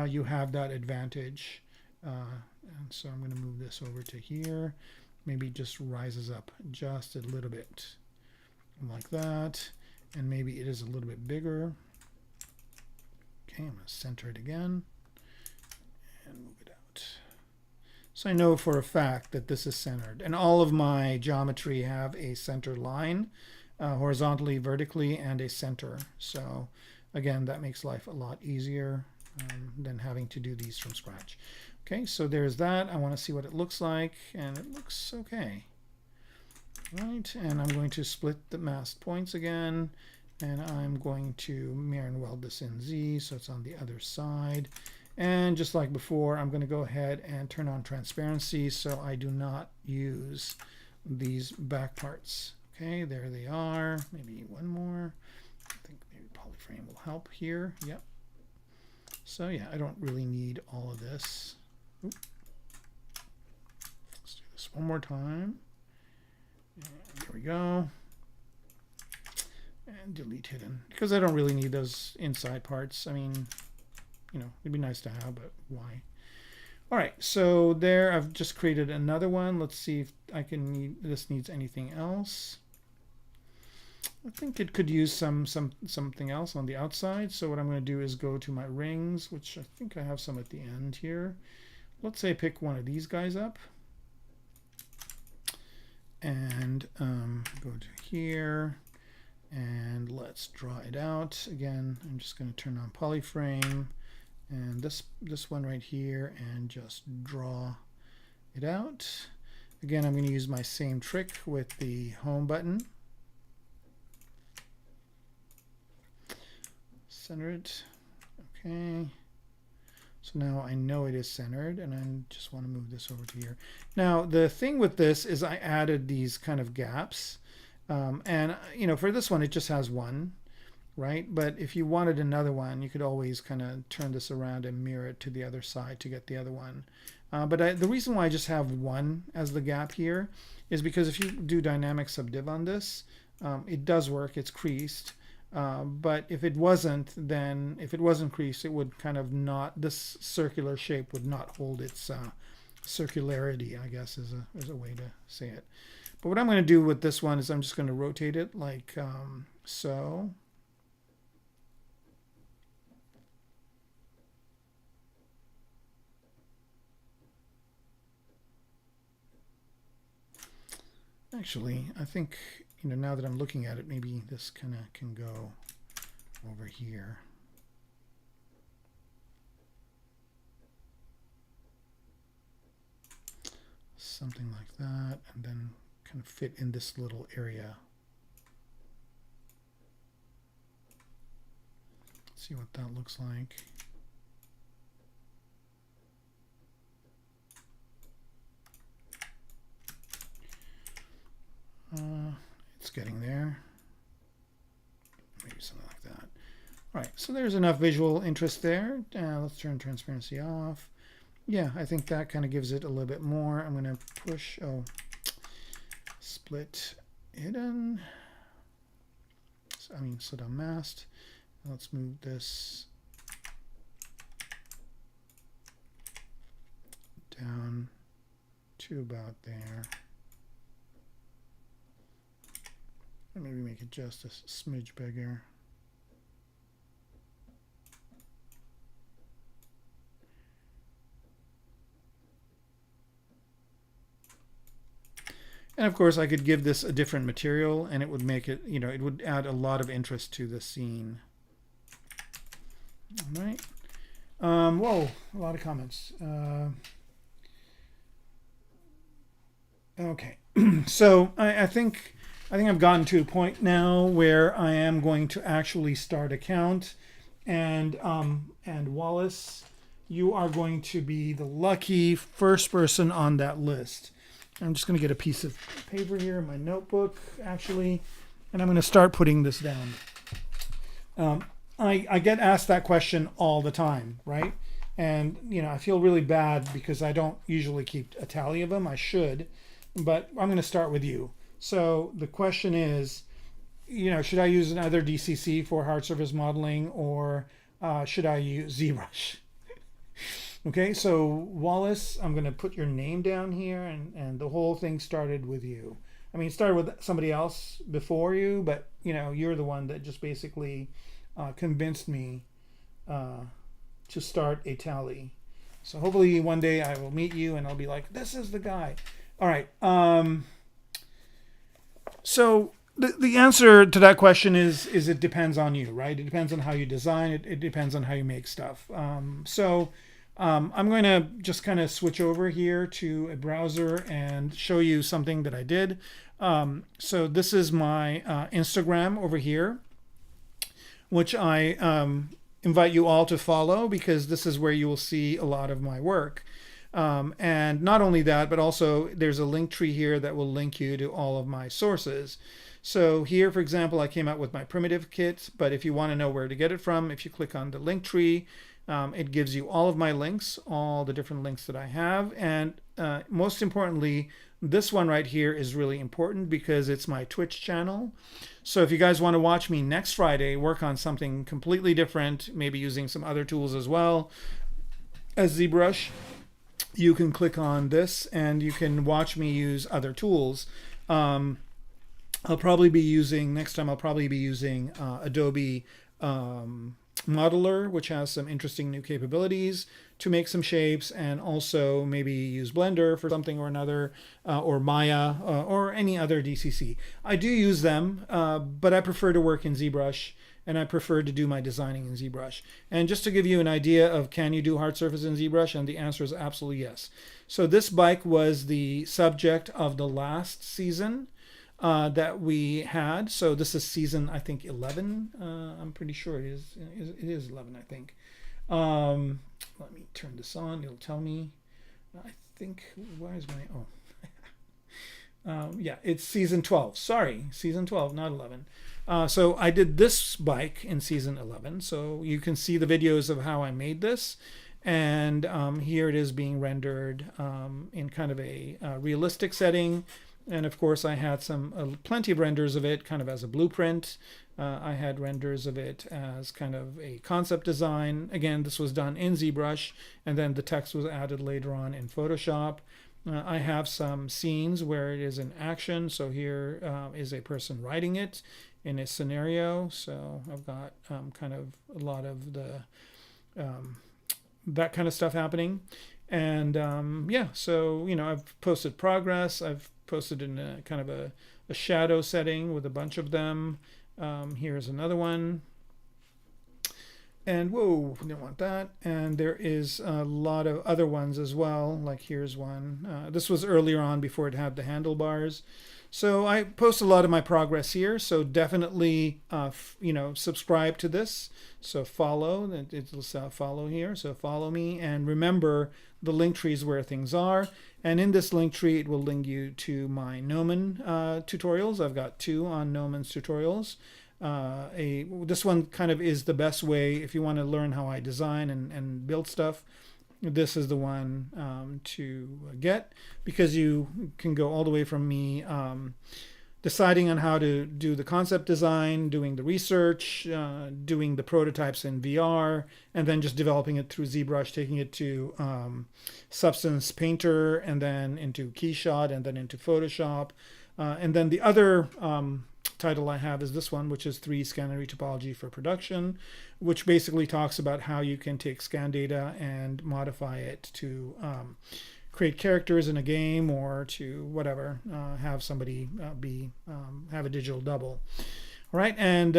S1: you have that advantage. And so I'm going to move this over to here. Maybe it just rises up just a little bit like that. And maybe it is a little bit bigger. Okay, I'm going to center it again and move it out. So I know for a fact that this is centered. And all of my geometry have a center line, horizontally, vertically, and a center. So again, that makes life a lot easier than having to do these from scratch. Okay, so there's that. I want to see what it looks like, and it looks okay. Right, and I'm going to split the mask points again, And I'm going to mirror and weld this in Z so it's on the other side. And just like before, I'm going to go ahead and turn on transparency so I do not use these back parts. Okay, there they are. Maybe one more. I think maybe polyframe will help here. Yep. So yeah, I don't really need all of this. Oop. Let's do this one more time. And there we go. And delete hidden, because I don't really need those inside parts. I mean, you know, it'd be nice to have, but why? All right, so there I've just created another one. Let's see if I can need, this needs anything else. I think it could use something else on the outside. So what I'm going to do is go to my rings, which I think I have some at the end here. Let's say pick one of these guys up and go to here. And let's draw it out. Again, I'm just going to turn on polyframe and this one right here and just draw it out. Again, I'm going to use my same trick with the home button. Center it. Okay. So now I know it is centered, and I just want to move this over to here. Now, the thing with this is I added these kind of gaps. And you know, for this one it just has one, right? But if you wanted another one, you could always kind of turn this around and mirror it to the other side to get the other one. The reason why I just have one as the gap here is because if you do dynamic subdiv on this, it does work, it's creased. But if it wasn't, then if it wasn't creased, it would kind of not, this circular shape would not hold its circularity, I guess is a way to say it. But what I'm going to do with this one is I'm just going to rotate it like so. Actually, I think, you know, now that I'm looking at it, maybe this kind of can go over here. Something like that, and then kind of fit in this little area. Let's see what that looks like. It's getting there. Maybe something like that. All right, so there's enough visual interest there. Let's turn transparency off. Yeah, I think that kind of gives it a little bit more. I'm going to push, split hidden. I mean, so down masked. Let's move this down to about there. And maybe make it just a smidge bigger. And of course, I could give this a different material and it would make it, you know, it would add a lot of interest to the scene. All right. Whoa, a lot of comments. Okay. So I think I've gotten to a point now where I am going to actually start a count. And Wallace, you are going to be the lucky first person on that list. I'm just going to get a piece of paper here in my notebook, actually, and I'm going to start putting this down. I get asked that question all the time, right? And, you know, I feel really bad because I don't usually keep a tally of them. I should, but I'm going to start with you. So the question is, you know, should I use another DCC for hard surface modeling, or should I use ZBrush? Okay, so Wallace, I'm going to put your name down here, and the whole thing started with you. I mean, it started with somebody else before you, but, you know, you're the one that just basically convinced me to start a tally. So hopefully one day I will meet you and I'll be like, this is the guy. All right. So the answer to that question is it depends on you, right? It depends on how you design it. It depends on how you make stuff. I'm going to just kind of switch over here to a browser and show you something that I did. So this is my Instagram over here. which I invite you all to follow, because this is where you will see a lot of my work. And not only that, but also there's a link tree here that will link you to all of my sources. So here, for example, I came out with my primitive kit, but if you want to know where to get it from, if you click on the link tree, it gives you all of my links, all the different links that I have. And most importantly, this one right here is really important because it's my Twitch channel. So if you guys want to watch me next Friday work on something completely different, maybe using some other tools as well as ZBrush, you can click on this and you can watch me use other tools. I'll probably be using, next time I'll probably be using Adobe Modeler, which has some interesting new capabilities to make some shapes, and also maybe use Blender for something or another, or Maya, or any other DCC. I do use them, but I prefer to work in ZBrush, and I prefer to do my designing in ZBrush. And just to give you an idea of can you do hard surface in ZBrush, and the answer is absolutely yes. So this bike was the subject of the last season that we had. So this is season, I think, 11. I'm pretty sure it is 11, I think. Let me turn this on. It'll tell me. I think, why is my, yeah, it's season 12. Sorry, season 12, not 11. So I did this bike in season 11. So you can see the videos of how I made this. And here it is being rendered in kind of a realistic setting. And of course, I had plenty of renders of it kind of as a blueprint. I had renders of it as kind of a concept design. Again, this was done in ZBrush, and then the text was added later on in Photoshop. I have some scenes where it is in action. So here is a person writing it in a scenario. So I've got kind of a lot of the that kind of stuff happening. And yeah, so, you know, I've posted progress. I've posted in a kind of a shadow setting with a bunch of them. Here's another one. And whoa, didn't want that. And there is a lot of other ones as well. Like here's one. This was earlier on before it had the handlebars. So I post a lot of my progress here. So definitely, you know, subscribe to this. So follow. It'll follow here. So follow me. And remember, the link tree is where things are. And in this link tree, it will link you to my Gnomon tutorials. I've got 2 on Gnomon's tutorials. This one kind of is the best way if you want to learn how I design and build stuff. This is the one to get, because you can go all the way from me deciding on how to do the concept design, doing the research, doing the prototypes in VR, and then just developing it through ZBrush, taking it to Substance Painter, and then into Keyshot, and then into Photoshop. And then the other title I have is this one, which is 3 Scanner Topology for Production, which basically talks about how you can take scan data and modify it to create characters in a game, or to whatever, have somebody have a digital double. All right, and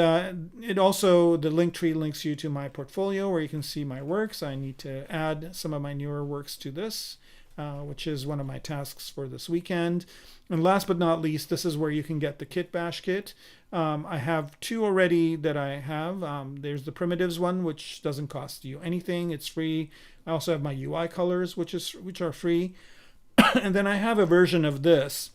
S1: it also, the link tree links you to my portfolio where you can see my works. I need to add some of my newer works to this, which is one of my tasks for this weekend. And last but not least, this is where you can get the kitbash kit. I have 2 already that I have. There's the primitives one, which doesn't cost you anything. It's free. I also have my UI colors, which are free. And then I have a version of this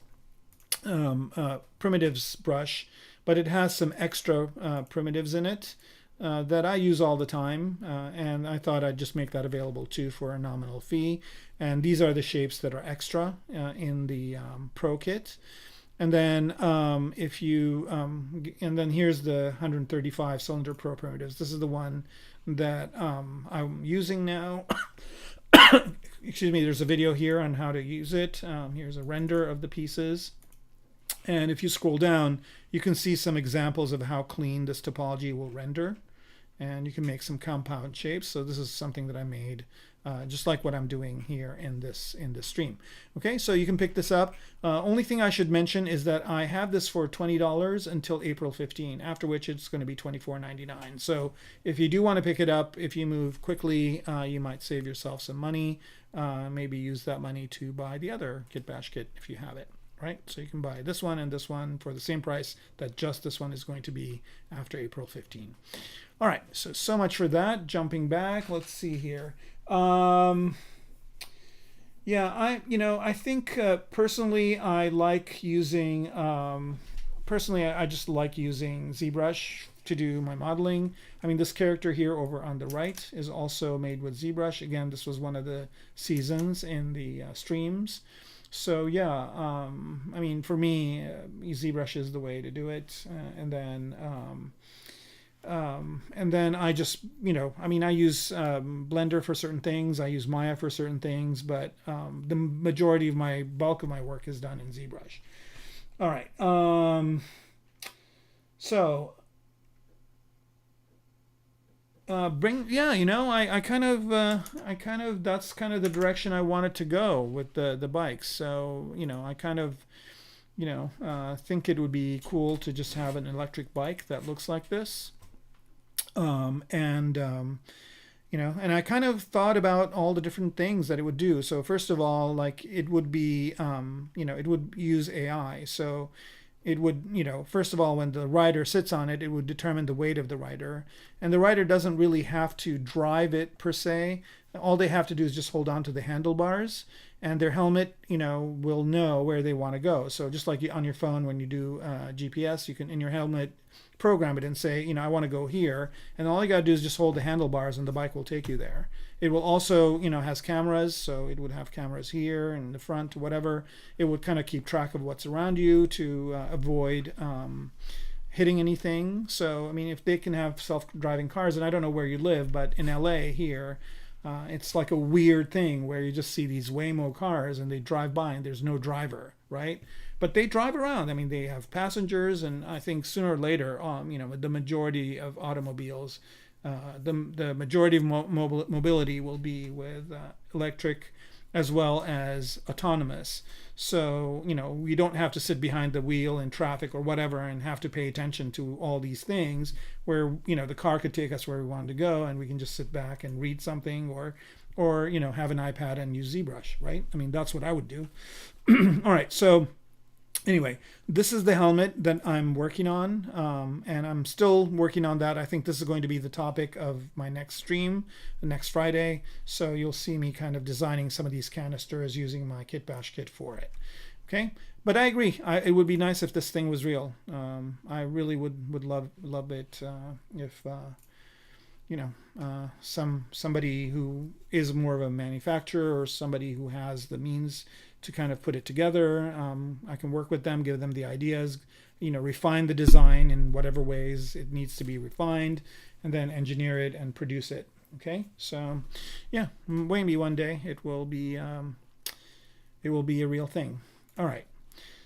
S1: primitives brush, but it has some extra primitives in it that I use all the time, and I thought I'd just make that available too for a nominal fee. And these are the shapes that are extra in the Pro kit. And then if you and then here's the 135 cylinder Pro primitives. This is the one that I'm using now. Excuse me. There's a video here on how to use it. Here's a render of the pieces. And if you scroll down, you can see some examples of how clean this topology will render. And you can make some compound shapes. So this is something that I made just like what I'm doing here in this stream. Okay, so you can pick this up. Only thing I should mention is that I have this for $20 until April 15, after which it's going to be $24.99. So if you do want to pick it up, if you move quickly, you might save yourself some money. Maybe use that money to buy the other kitbash kit if you have it. right? So you can buy this one and this one for the same price that just this one is going to be after April 15. All right, so much for that. Jumping back, let's see here. Yeah, I think personally I like using I just like using ZBrush to do my modeling. I mean, this character here over on the right is also made with ZBrush. Again, this was one of the seasons in the streams. So yeah, I mean, for me, ZBrush is the way to do it. And then I just, I mean, I use Blender for certain things. I use Maya for certain things, but the majority of my bulk of my work is done in ZBrush. All right. So I kind of that's kind of the direction I wanted to go with the bikes. So I kind of think it would be cool to just have an electric bike that looks like this. And I kind of thought about all the different things that it would do. So first of all, like it would be, it would use AI. So it would, first of all, when the rider sits on it, it would determine the weight of the rider. And the rider doesn't really have to drive it per se. All they have to do is just hold on to the handlebars, and their helmet, will know where they want to go. So just like on your phone, when you do GPS, you can, in your helmet, program it and say, I want to go here. And all you got to do is just hold the handlebars and the bike will take you there. It will also, has cameras. So it would have cameras here and in the front, whatever. It would kind of keep track of what's around you to avoid hitting anything. So, I mean, if they can have self-driving cars, and I don't know where you live, but in LA here, it's like a weird thing where you just see these Waymo cars and they drive by and there's no driver, right? But they drive around. I mean, they have passengers, and I think sooner or later, the majority of automobiles, the majority of mobility will be with electric as well as autonomous. So, we don't have to sit behind the wheel in traffic or whatever and have to pay attention to all these things where, the car could take us where we wanted to go and we can just sit back and read something or have an iPad and use ZBrush, right? I mean, that's what I would do. All right, so anyway, this is the helmet that I'm working on, and I'm still working on that. I think this is going to be the topic of my next stream, next Friday. So you'll see me kind of designing some of these canisters using my kitbash kit for it. Okay, but I agree. It would be nice if this thing was real. I really would love it if somebody who is more of a manufacturer or somebody who has the means to kind of put it together. I can work with them, give them the ideas, refine the design in whatever ways it needs to be refined, and then engineer it and produce it. Okay, so yeah, maybe one day it will be a real thing. All right,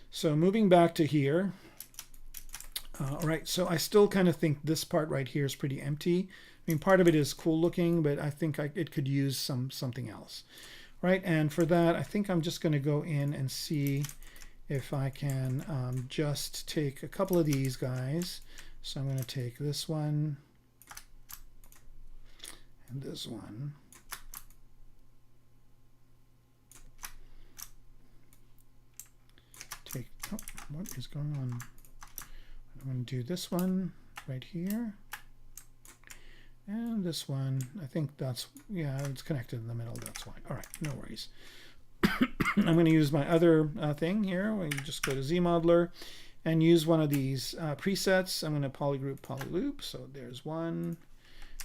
S1: so moving back to here. All right, so I still kind of think this part right here is pretty empty. I mean, part of it is cool looking, but I think it could use something else. Right, and for that, I think I'm just going to go in and see if I can just take a couple of these guys. So I'm going to take this one and this one. What is going on? I'm going to do this one right here. And this one, I think that's, yeah, it's connected in the middle. That's fine. All right, no worries. I'm going to use my other thing here. We just go to ZModeler and use one of these presets. I'm going to polygroup polyloop. So there's one,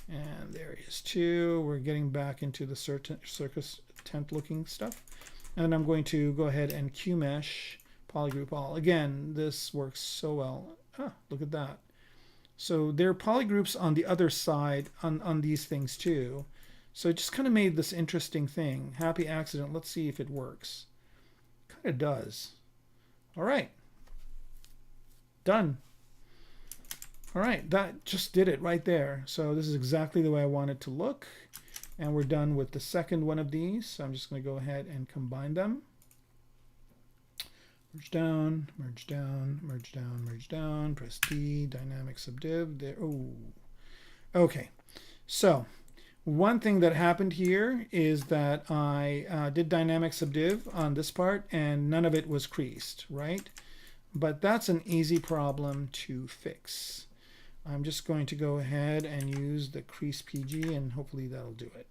S1: and there is two. We're getting back into the circus tent looking stuff. And I'm going to go ahead and QMesh polygroup all. Again, this works so well. Ah, look at that. So there are polygroups on the other side on these things too. So it just kind of made this interesting thing. Happy accident. Let's see if it works. Kind of does. All right. Done. All right. That just did it right there. So this is exactly the way I want it to look. And we're done with the second one of these. So I'm just going to go ahead and combine them. Merge down, merge down, merge down, merge down, press D, dynamic subdiv, there, oh. Okay, so One thing that happened here is that I did dynamic subdiv on this part and none of it was creased, right? But that's an easy problem to fix. I'm just going to go ahead and use the crease PG and hopefully that'll do it.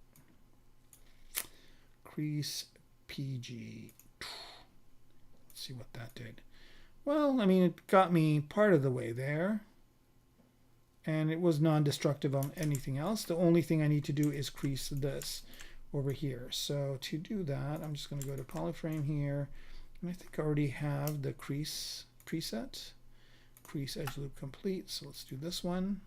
S1: Crease PG. Let's see what that did. Well, I mean, it got me part of the way there. And it was non-destructive on anything else. The only thing I need to do is crease this over here. So to do that, I'm just going to go to polyframe here. And I think I already have the crease preset. Crease edge loop complete. So let's do this one.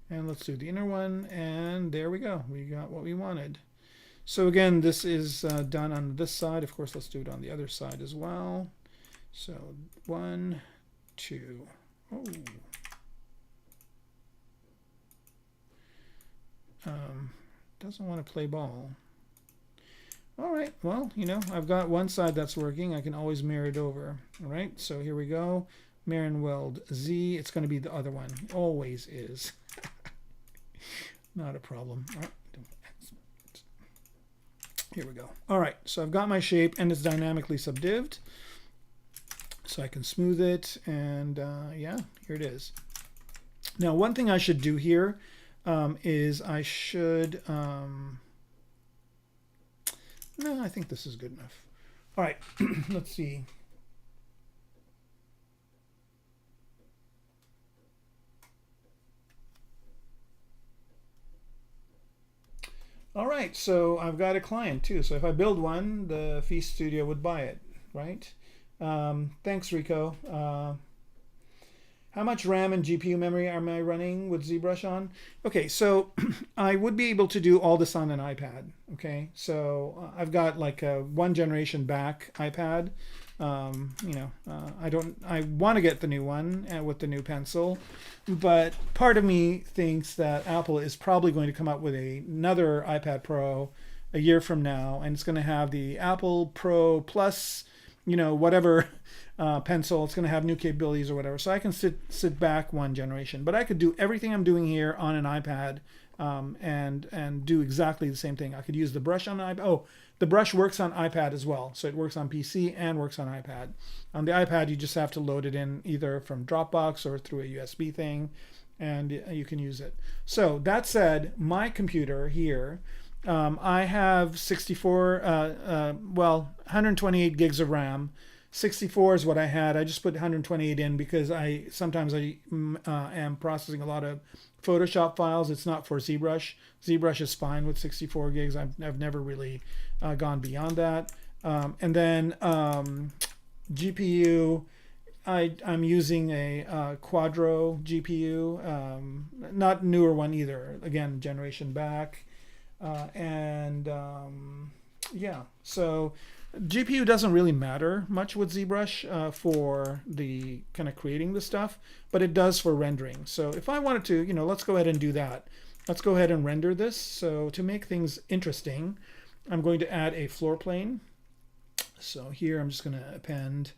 S1: And let's do the inner one. And there we go. We got what we wanted. So again, this is done on this side. Of course, let's do it on the other side as well. So 1, 2. Oh. Doesn't want to play ball. All right, well, you know, I've got one side that's working. I can always mirror it over. All right, so here we go. Mirror and weld Z. It's going to be the other one. Always is. Not a problem. All right. Here we go. All right, so I've got my shape and it's dynamically subdived. So I can smooth it, and yeah, here it is. Now, one thing I should do here is I should, no, I think this is good enough. All right, let's see. All right, so I've got a client too. So if I build one, the Feast Studio would buy it, right? Thanks, Rico. How much RAM and GPU memory am I running with ZBrush on? Okay, so I would be able to do all this on an iPad. Okay, so I've got like a 1 generation back iPad. You know, I want to get the new one with the new pencil, but part of me thinks that Apple is probably going to come up with another iPad Pro a year from now, and it's going to have the Apple Pro Plus, you know, whatever pencil. It's going to have new capabilities or whatever. So I can sit back 1 generation, but I could do everything I'm doing here on an iPad and do exactly the same thing. I could use the brush on an iPad. Oh, the brush works on iPad as well. So it works on PC and works on iPad. On the iPad, you just have to load it in either from Dropbox or through a USB thing, and you can use it. So that said, my computer here, I have 128 gigs of RAM. 64 is what I had. I just put 128 in because sometimes I am processing a lot of Photoshop files. It's not for ZBrush. ZBrush is fine with 64 gigs. I've never really gone beyond that. And then GPU, I'm using a Quadro GPU, not newer one either. Again, generation back. Yeah, so GPU doesn't really matter much with ZBrush for the kind of creating the stuff, but it does for rendering. So if I wanted to, you know, let's go ahead and do that. Let's go ahead and render this. So to make things interesting, I'm going to add a floor plane. So here I'm just going to append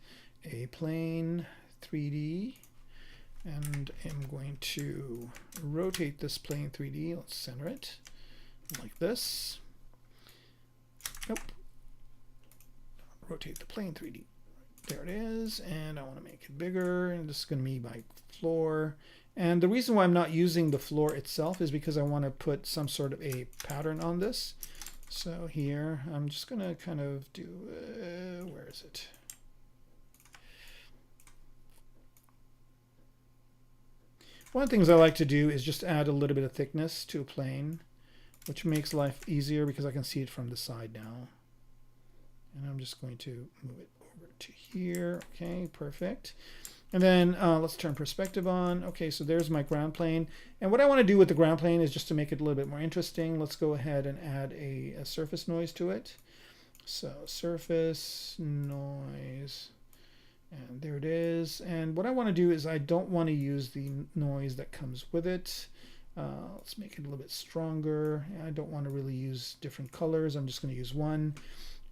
S1: a plane 3D, and I'm going to rotate this plane 3D. Let's center it like this. Nope. Rotate the plane 3D. There it is, and I want to make it bigger, and this is going to be my floor. And the reason why I'm not using the floor itself is because I want to put some sort of a pattern on this. So here, I'm just going to kind of do, where is it? One of the things I like to do is just add a little bit of thickness to a plane, which makes life easier because I can see it from the side now. And I'm just going to move it over to here. Okay, perfect. And then let's turn perspective on. Okay, so there's my ground plane. And what I want to do with the ground plane is just to make it a little bit more interesting. Let's go ahead and add a surface noise to it. So surface noise. And there it is. And what I want to do is I don't want to use the noise that comes with it. Let's make it a little bit stronger. I don't want to really use different colors. I'm just going to use one.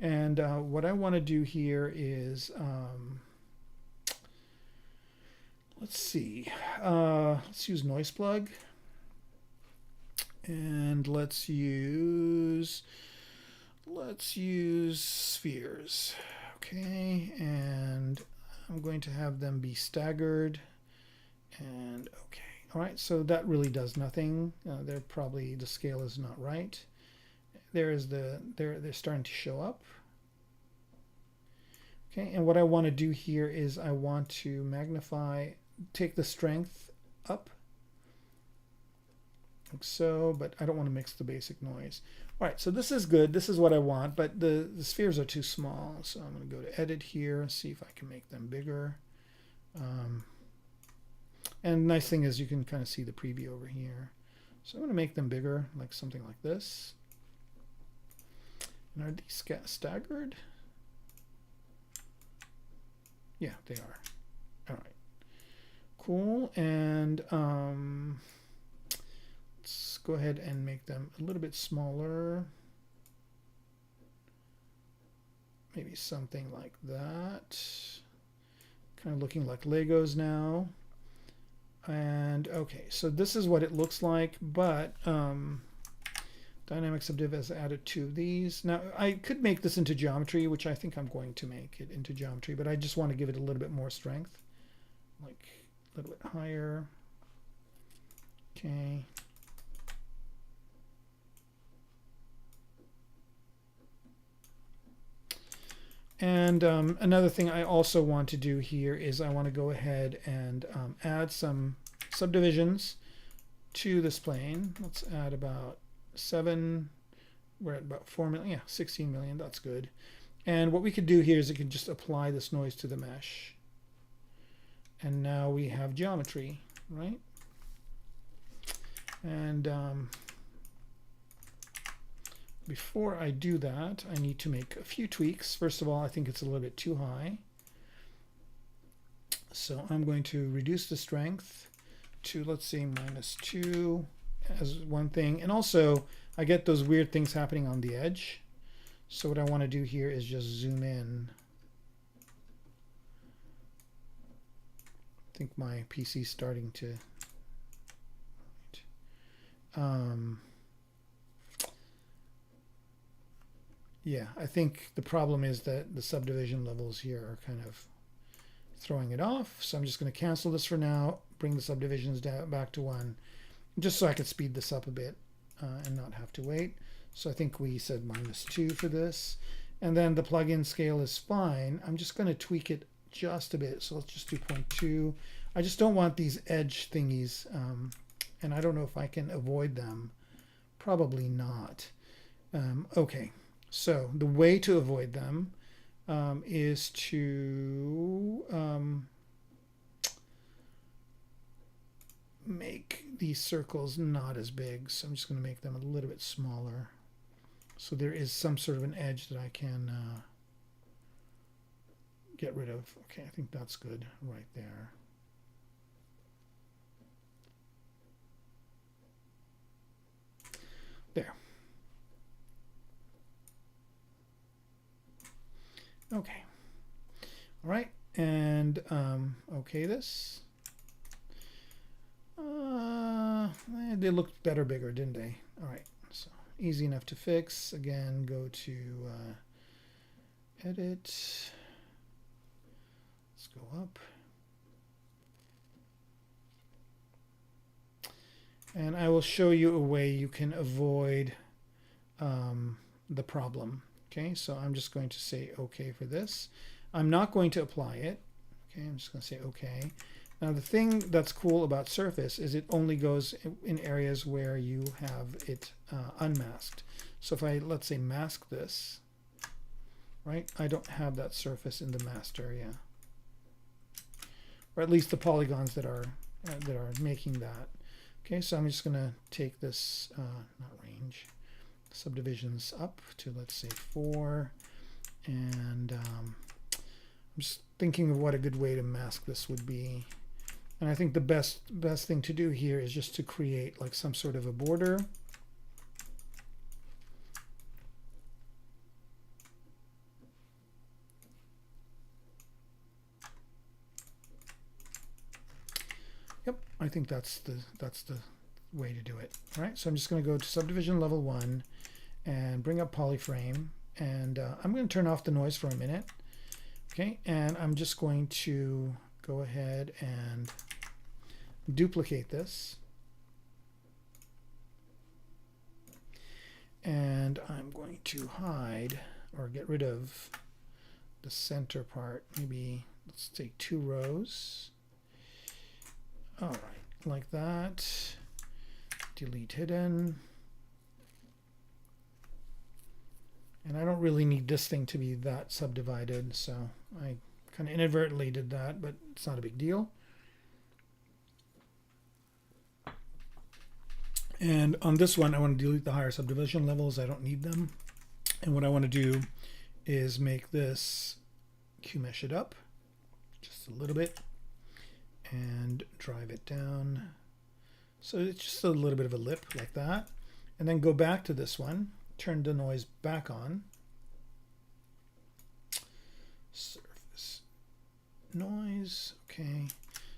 S1: And what I want to do here is, let's see, let's use noise plug. And let's use spheres. Okay, and I'm going to have them be staggered. And okay, all right, so that really does nothing. They're probably, the scale is not right. There is they're starting to show up. Okay, and what I want to do here is I want to magnify, take the strength up, like so, but I don't want to mix the basic noise. All right, so this is good. This is what I want, but the spheres are too small. So I'm going to go to edit here, see if I can make them bigger. And the nice thing is you can kind of see the preview over here. So I'm going to make them bigger, like something like this. And are these staggered? Yeah, they are. All right, cool. And let's go ahead and make them a little bit smaller. Maybe something like that. Kind of looking like Legos now. And okay, so this is what it looks like, but Dynamic Subdiv has added 2 of these. Now I could make this into geometry, which I think I'm going to make it into geometry, but I just want to give it a little bit more strength, like a little bit higher. Okay. And another thing I also want to do here is I want to go ahead and add some subdivisions to this plane. Let's add about 7. We're at about 4 million. Yeah, 16 million. That's good. And what we could do here is we can just apply this noise to the mesh. And now we have geometry, right? And before I do that, I need to make a few tweaks. First of all, I think it's a little bit too high. So I'm going to reduce the strength to, let's say, -2 as one thing. And also, I get those weird things happening on the edge. So what I want to do here is just zoom in. I think my PC is starting to... yeah, I think the problem is that the subdivision levels here are kind of throwing it off. So I'm just going to cancel this for now, bring the subdivisions down back to 1, just so I could speed this up a bit and not have to wait. So I think we said -2 for this. And then the plugin scale is fine. I'm just going to tweak it just a bit. So let's just do 0.2. I just don't want these edge thingies. And I don't know if I can avoid them. Probably not. Okay. So the way to avoid them is to make these circles not as big. So I'm just going to make them a little bit smaller. So there is some sort of an edge that I can get rid of. Okay, I think that's good right there. There. Okay. All right. And okay this. They looked better bigger, didn't they? All right. So easy enough to fix. Again, go to edit. Let's go up. And I will show you a way you can avoid the problem. Okay, so I'm just going to say OK for this. I'm not going to apply it. Okay, I'm just going to say OK. Now the thing that's cool about Surface is it only goes in areas where you have it unmasked. So if I, let's say, mask this, right, I don't have that surface in the masked area. Or at least the polygons that are making that. Okay, so I'm just going to take this, not range, subdivisions up to, let's say, 4. And I'm just thinking of what a good way to mask this would be. And I think the best thing to do here is just to create like some sort of a border. Yep, I think that's the way to do it. All right, so I'm just going to go to subdivision level 1 and bring up polyframe, and I'm going to turn off the noise for a minute. Okay, and I'm just going to go ahead and duplicate this. And I'm going to hide or get rid of the center part. Maybe let's take 2 rows. All right, like that. Delete hidden. And I don't really need this thing to be that subdivided, so I kind of inadvertently did that, but it's not a big deal. And on this one, I want to delete the higher subdivision levels. I don't need them. And what I want to do is make this Q-mesh it up just a little bit and drive it down. So it's just a little bit of a lip like that. And then go back to this one, turn the noise back on. Surface noise, okay.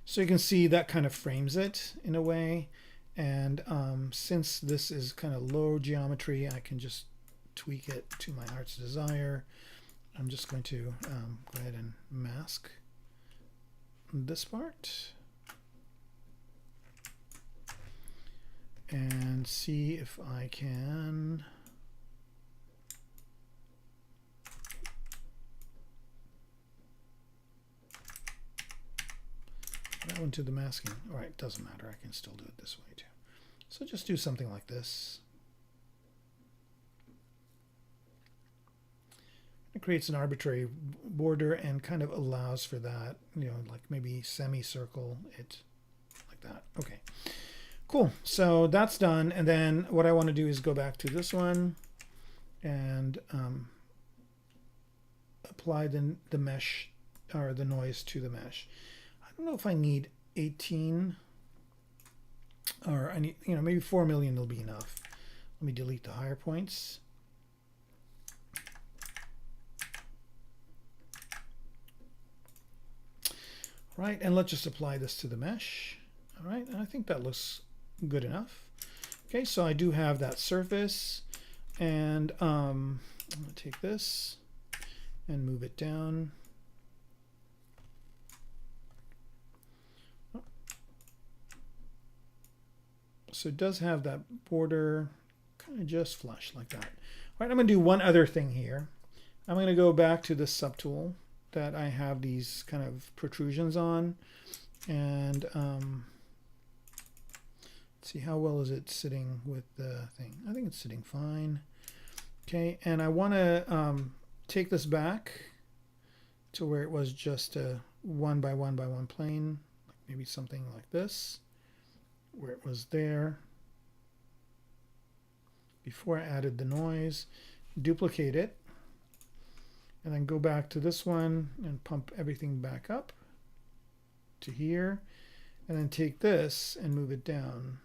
S1: So you can see that kind of frames it in a way. And since this is kind of low geometry, I can just tweak it to my heart's desire. I'm just going to go ahead and mask this part and see if I can that one to the masking. All right, doesn't matter. I can still do it this way too. So just do something like this. It creates an arbitrary border and kind of allows for that, you know, like maybe semicircle it like that. Okay, cool. So that's done. And then what I want to do is go back to this one and apply the mesh or the noise to the mesh. I don't know if I need 18 or I need, you know, maybe 4 million will be enough. Let me delete the higher points. Right, and let's just apply this to the mesh. All right, and I think that looks good enough. Okay, so I do have that surface, and I'm gonna take this and move it down. So it does have that border kind of just flush like that. All right, I'm gonna do one other thing here. I'm gonna go back to this subtool that I have these kind of protrusions on, and see how well is it sitting with the thing. I think it's sitting fine. Okay, and I want to take this back to where it was just a 1 by 1 by 1 plane, maybe something like this, where it was there before I added the noise. Duplicate it, and then go back to this one and pump everything back up to here, and then take this and move it down.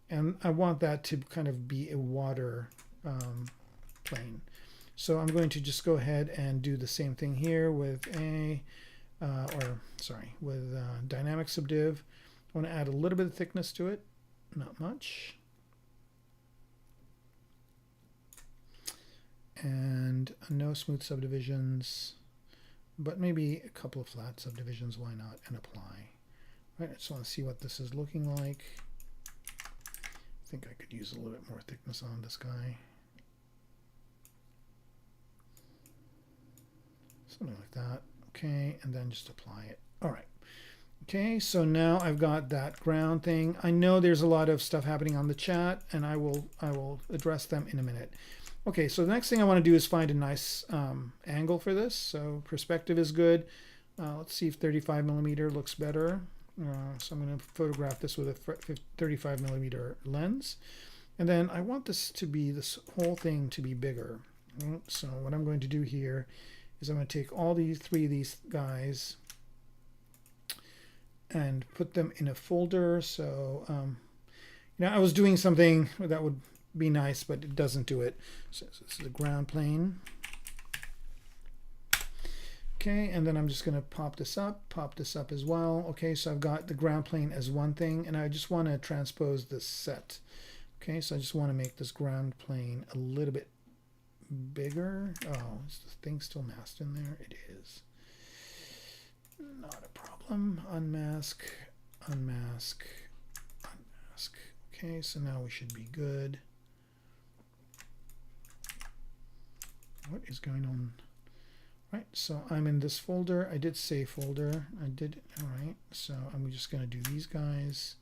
S1: And I want that to kind of be a water plane. So I'm going to just go ahead and do the same thing here with dynamic subdiv. I want to add a little bit of thickness to it, not much. And no smooth subdivisions, but maybe a couple of flat subdivisions, why not, and apply. Right, I just want to see what this is looking like. I think I could use a little bit more thickness on this guy. Something like that. Okay, and then just apply it. All right. Okay, so now I've got that ground thing. I know there's a lot of stuff happening on the chat, and I will address them in a minute. Okay, so the next thing I want to do is find a nice angle for this. So perspective is good. Let's see if 35 millimeter looks better. So I'm going to photograph this with a 35 millimeter lens. And then I want this whole thing to be bigger. So what I'm going to do here is I'm going to take all these 3 of these guys and put them in a folder. So I was doing something that would be nice, but it doesn't do it. So this is the ground plane. Okay, and then I'm just going to pop this up as well. Okay, so I've got the ground plane as one thing, and I just want to transpose this set. Okay, so I just want to make this ground plane a little bit bigger. Oh, is the thing still masked in there? It is. Not a problem. Unmask, unmask, unmask. Okay, so now we should be good. What is going on? Right, so I'm in this folder. I did save folder. I did, all right. So I'm just going to do these guys.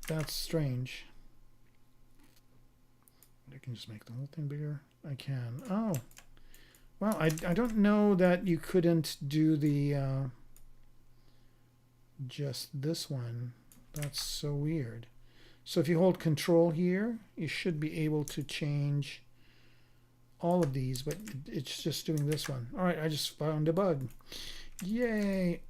S1: That's strange. I can just make the whole thing bigger. I can. Oh, well, I don't know that you couldn't do the just this one. That's so weird. So if you hold Control here, you should be able to change all of these, but it's just doing this one. All right, I just found a bug. Yay.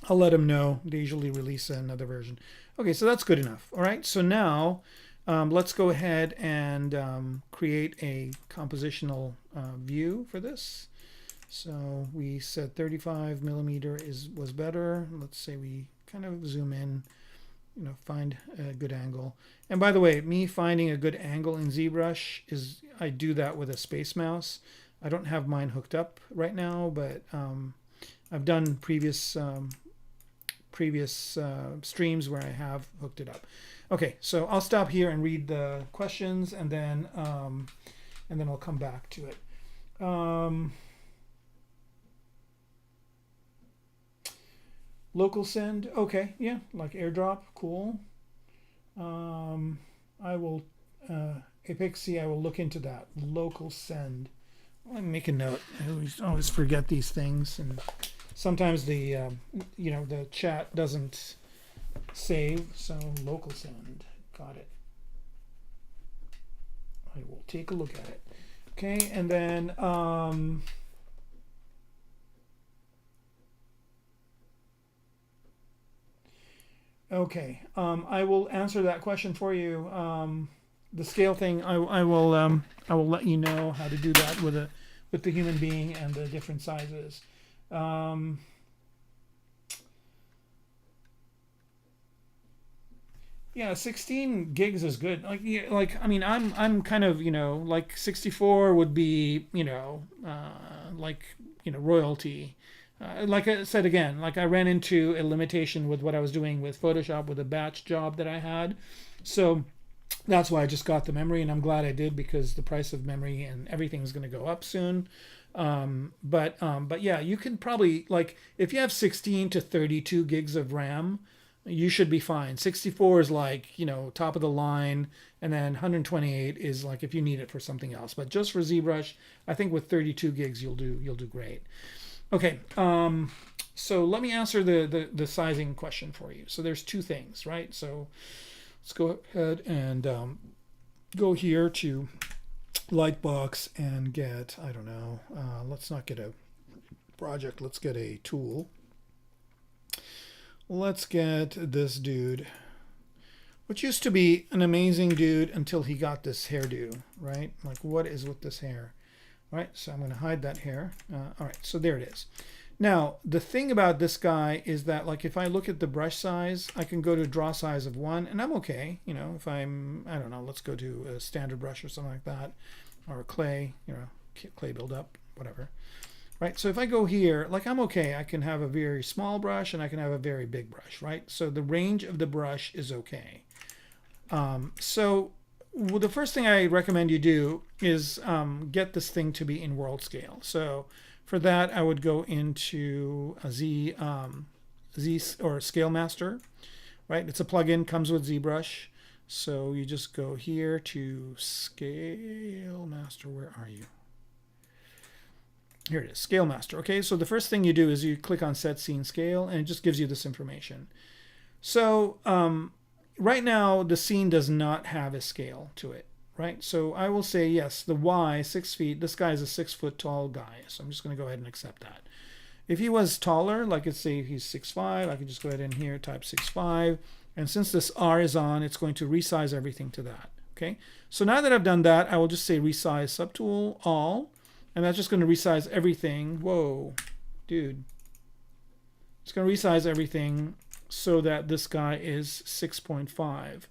S1: I'll let them know. They usually release another version. Okay, so that's good enough. All right, so now let's go ahead and create a compositional view for this. So we said 35 millimeter was better. Let's say we kind of zoom in, you know, find a good angle. And by the way, me finding a good angle in ZBrush is, I do that with a space mouse. I don't have mine hooked up right now, but I've done previous streams where I have hooked it up. Okay, so I'll stop here and read the questions, and then I'll come back to it. Local send, okay, yeah, like airdrop, cool. I will, Apexy, I will look into that. Local send. Let me make a note. I always forget these things, and sometimes the you know, the chat doesn't save, so local send. Got it. I will take a look at it. Okay, and then okay, I will answer that question for you. The scale thing, I will let you know how to do that with the human being and the different sizes. Yeah, 16 gigs is good. Like, yeah, like I mean, I'm kind of, you know, like 64 would be, you know, like, you know, royalty. Like I said again, like I ran into a limitation with what I was doing with Photoshop with a batch job that I had. So that's why I just got the memory, and I'm glad I did, because the price of memory and everything's going to go up soon. But yeah, you can probably, like, if you have 16 to 32 gigs of RAM, you should be fine. 64 is like, you know, top of the line, and then 128 is like if you need it for something else. But just for ZBrush, I think with 32 gigs you'll do great. Okay, so let me answer the sizing question for you. So there's two things, right? So let's go ahead and go here to Lightbox and get, I don't know, let's not get a project, let's get a tool. Let's get this dude, which used to be an amazing dude until he got this hairdo, right? Like, what is with this hair? All right, so I'm going to hide that hair. All right, so there it is. Now, the thing about this guy is that, like, if I look at the brush size, I can go to draw size of 1, and I'm okay. You know, if I'm, I don't know, let's go to a standard brush or something like that, or a clay, you know, clay buildup, whatever. Right, so if I go here, like, I'm okay. I can have a very small brush and I can have a very big brush, right? So the range of the brush is okay. So well, the first thing I recommend you do is get this thing to be in world scale. So for that, I would go into a Z or Scale Master, right? It's a plugin, comes with ZBrush. So you just go here to Scale Master. Where are you? Here it is, Scale Master. Okay, so the first thing you do is you click on Set Scene Scale, and it just gives you this information. So right now, the scene does not have a scale to it, right? So I will say, yes, the Y, 6 feet, this guy is a 6 foot tall guy. So I'm just going to go ahead and accept that. If he was taller, like let's say he's 6'5", I could just go ahead in here, type 6'5", And since this R is on, it's going to resize everything to that. Okay, so now that I've done that, I will just say resize subtool all, and that's just going to resize everything. Whoa, dude. It's going to resize everything so that this guy is 6.5.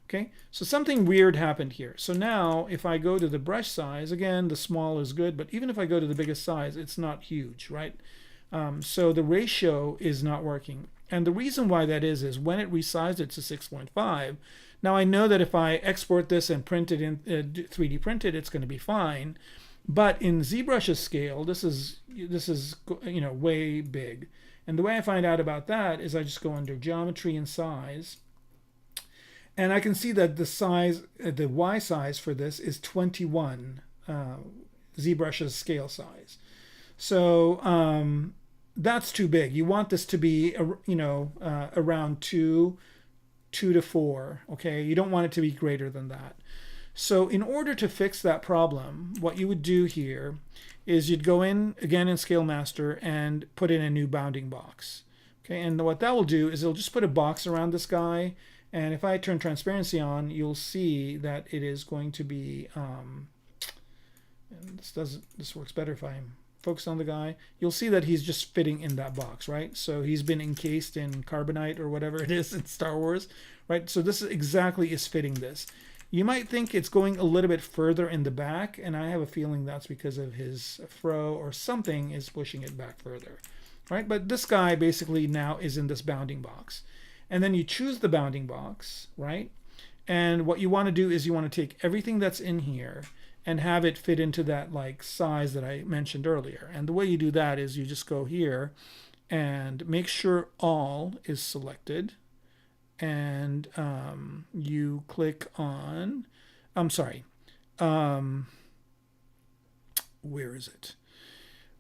S1: Okay, so something weird happened here. So now if I go to the brush size, again, the small is good, but even if I go to the biggest size, it's not huge, right? So the ratio is not working. And the reason why that is when it resized it to 6.5, now I know that if I export this and print it in 3D print it, it's going to be fine. But in ZBrush's scale, this is way big. And the way I find out about that is I just go under geometry and size. And I can see that the size, the Y size for this is 21, ZBrush's scale size. So that's too big. You want this to be, around 2 to 4. Okay, you don't want it to be greater than that. So in order to fix that problem, what you would do here is you'd go in again in Scale Master and put in a new bounding box. Okay, and what that will do is it'll just put a box around this guy. And if I turn transparency on, you'll see that it is going to be, and this works better if I'm focused on the guy. You'll see that he's just fitting in that box, right? So he's been encased in carbonite or whatever it is in Star Wars, right? So this exactly is fitting this. You might think it's going a little bit further in the back, and I have a feeling that's because of his fro or something is pushing it back further, right? But this guy basically now is in this bounding box. And then you choose the bounding box, right? And what you want to do is you want to take everything that's in here and have it fit into that like size that I mentioned earlier. And the way you do that is you just go here and make sure all is selected. And you click on, where is it?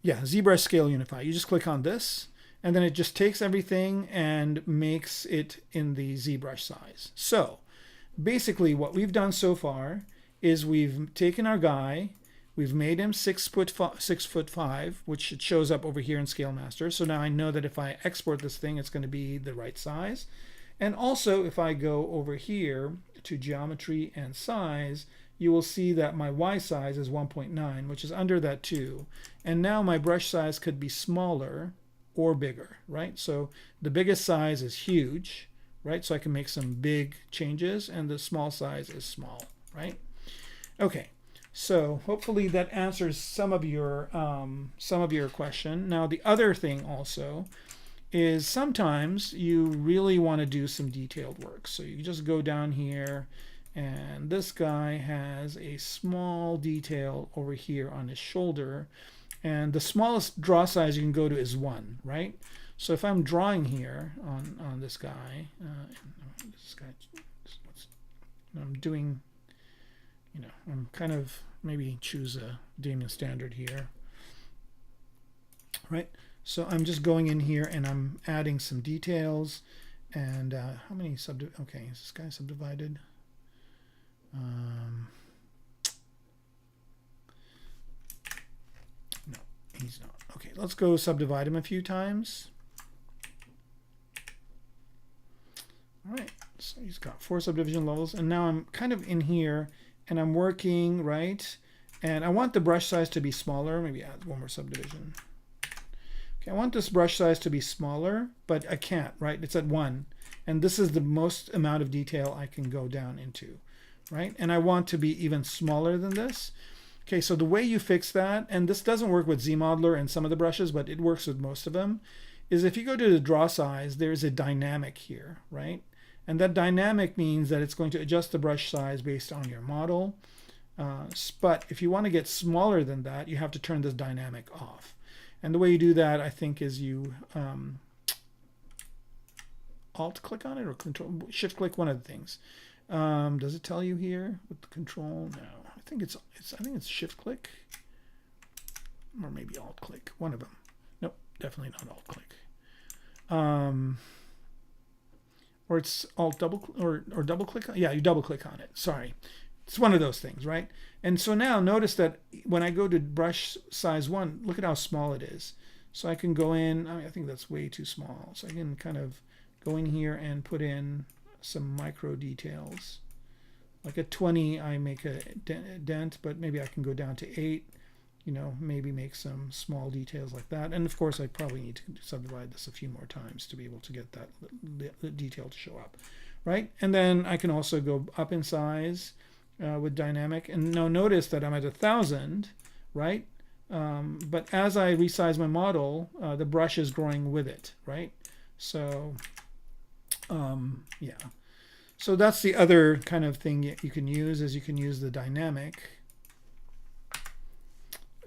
S1: Yeah, ZBrush Scale Unify. You just click on this. And then it just takes everything and makes it in the ZBrush size. So basically what we've done so far is we've taken our guy, we've made him 6'5", which it shows up over here in Scale Master. So now I know that if I export this thing, it's going to be the right size. And also if I go over here to geometry and size, you will see that my Y size is 1.9, which is under that 2. And now my brush size could be smaller or bigger, right? So the biggest size is huge, right? So I can make some big changes, and the small size is small, right? Okay, so hopefully that answers some of your question. Now the other thing also is sometimes you really want to do some detailed work. So you just go down here, and this guy has a small detail over here on his shoulder. And the smallest draw size you can go to is 1, right? So if I'm drawing here on this guy, I'm doing, I'm kind of maybe choose a Damien standard here, right? So I'm just going in here and I'm adding some details. And how many okay, is this guy subdivided? He's not. Okay, let's go subdivide him a few times. All right, so he's got 4 subdivision levels, and now I'm kind of in here, and I'm working, right? And I want the brush size to be smaller. Maybe add one more subdivision. Okay, I want this brush size to be smaller, but I can't, right? It's at 1, and this is the most amount of detail I can go down into, right? And I want to be even smaller than this. Okay, so the way you fix that, and this doesn't work with ZModeler and some of the brushes, but it works with most of them, is if you go to the draw size, there's a dynamic here, right? And that dynamic means that it's going to adjust the brush size based on your model. But if you want to get smaller than that, you have to turn this dynamic off. And the way you do that, I think, is you Alt-click on it or Control Shift-click, one of the things. Does it tell you here with the Control? No. I think it's Shift click, or maybe Alt click. One of them. Nope, definitely not Alt click. Or it's Alt double or double click. Yeah, you double click on it. Sorry, it's one of those things, right? And so now notice that when I go to brush size 1, look at how small it is. So I can go in. I think that's way too small. So I can kind of go in here and put in some micro details. Like at 20, I make a dent, but maybe I can go down to 8, you know, maybe make some small details like that. And of course, I probably need to subdivide this a few more times to be able to get that detail to show up, right? And then I can also go up in size with dynamic. And now notice that I'm at 1,000, right? But as I resize my model, the brush is growing with it, right? So, yeah. So that's the other kind of thing you can use, is you can use the dynamic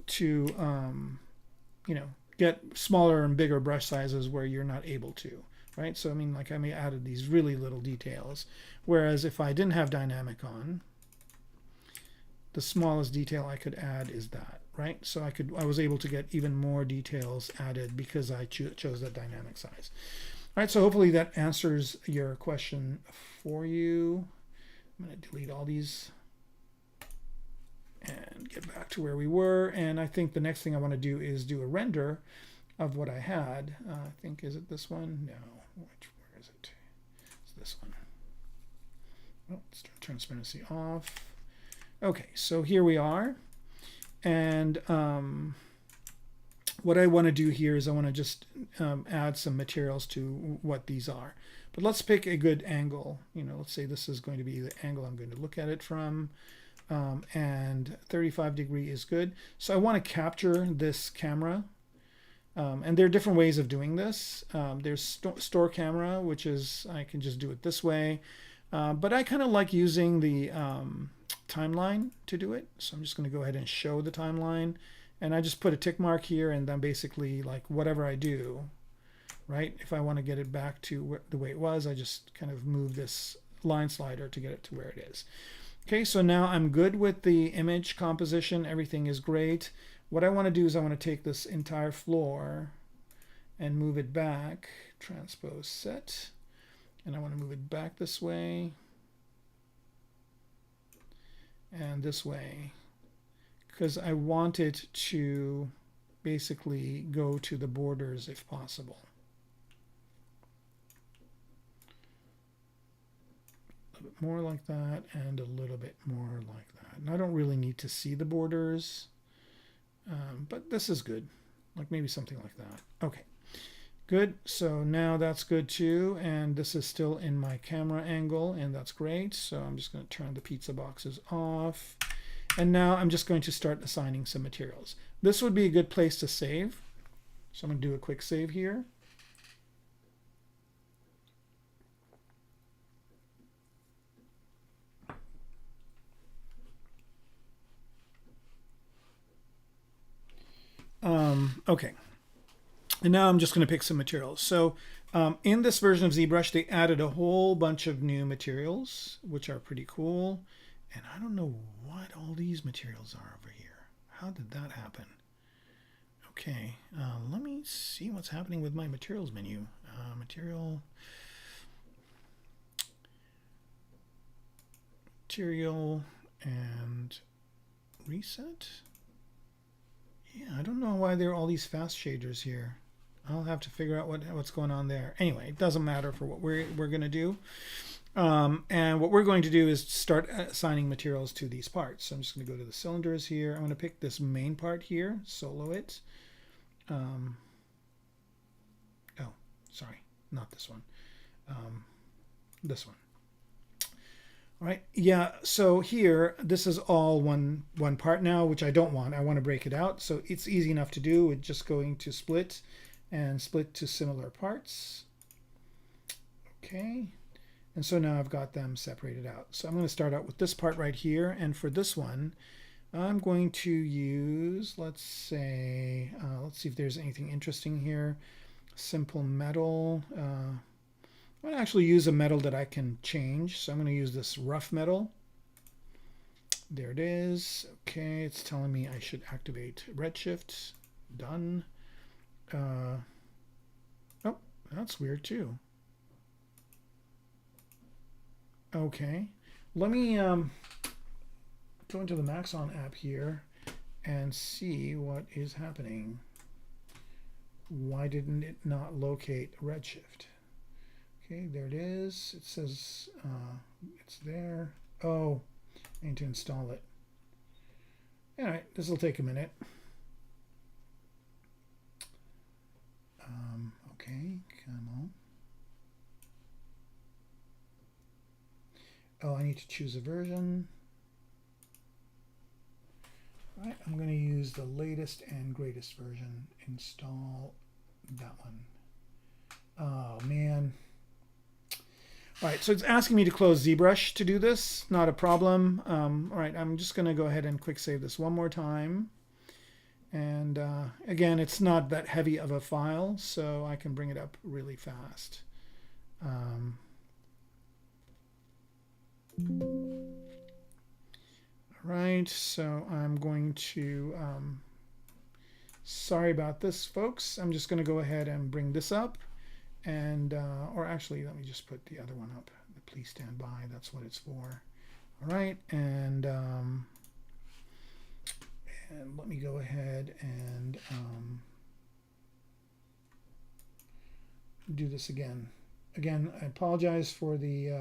S1: to, you know, get smaller and bigger brush sizes where you're not able to, right? So, I mean, like I may added these really little details, whereas if I didn't have dynamic on, the smallest detail I could add is that, right? So I was able to get even more details added because I chose that dynamic size. All right, so hopefully that answers your question for you. I'm going to delete all these and get back to where we were. And I think the next thing I want to do is do a render of what I had. I think, is it this one? No. Where is it? It's this one. Oh, let's turn transparency off. Okay, so here we are. And what I want to do here is I want to just add some materials to what these are. But let's pick a good angle. You know, let's say this is going to be the angle I'm going to look at it from. And 35 degree is good. So I want to capture this camera. And there are different ways of doing this. There's store camera, which is, I can just do it this way. But I kind of like using the timeline to do it. So I'm just going to go ahead and show the timeline. And I just put a tick mark here, and then basically, like, whatever I do, right? If I want to get it back to the way it was, I just kind of move this line slider to get it to where it is. Okay, so now I'm good with the image composition. Everything is great. What I want to do is I want to take this entire floor and move it back, transpose set, and I want to move it back this way and this way, because I want it to basically go to the borders if possible. A little bit more like that and a little bit more like that. And I don't really need to see the borders, but this is good. Like maybe something like that. Okay, good. So now that's good too. And this is still in my camera angle, and that's great. So I'm just going to turn the pizza boxes off. And now I'm just going to start assigning some materials. This would be a good place to save. So I'm going to do a quick save here. Okay. And now I'm just going to pick some materials. So in this version of ZBrush, they added a whole bunch of new materials, which are pretty cool. And I don't know what all these materials are over here. How did that happen? Okay, let me see what's happening with my materials menu. Material and reset. Yeah, I don't know why there are all these fast shaders here. I'll have to figure out what's going on there. Anyway, it doesn't matter for what we're going to do. And what we're going to do is start assigning materials to these parts. So I'm just going to go to the cylinders here. I'm going to pick this main part here, solo it. Oh, sorry, not this one. This one. All right, yeah, so here, this is all one part now, which I don't want. I want to break it out. So it's easy enough to do. It's just going to split and split to similar parts. Okay. And so now I've got them separated out. So I'm going to start out with this part right here. And for this one, I'm going to use, let's see if there's anything interesting here. Simple metal. I'm going to actually use a metal that I can change. So I'm going to use this rough metal. There it is. Okay, it's telling me I should activate Redshift. Done. Oh, that's weird too. Okay, let me go into the Maxon app here and see what is happening. Why didn't it not locate Redshift? Okay, there it is. It says it's there. Oh, I need to install it. All right, this will take a minute. Okay, come on. Oh, I need to choose a version. All right, I'm going to use the latest and greatest version. Install that one. Oh, man. All right, so it's asking me to close ZBrush to do this. Not a problem. All right, I'm just going to go ahead and quick save this one more time. And again, it's not that heavy of a file, so I can bring it up really fast. All right, so I'm going to, sorry about this, folks. I'm just going to go ahead and bring this up. And, or actually, let me just put the other one up. The please stand by, that's what it's for. All right, and let me go ahead and do this again. Again, I apologize for the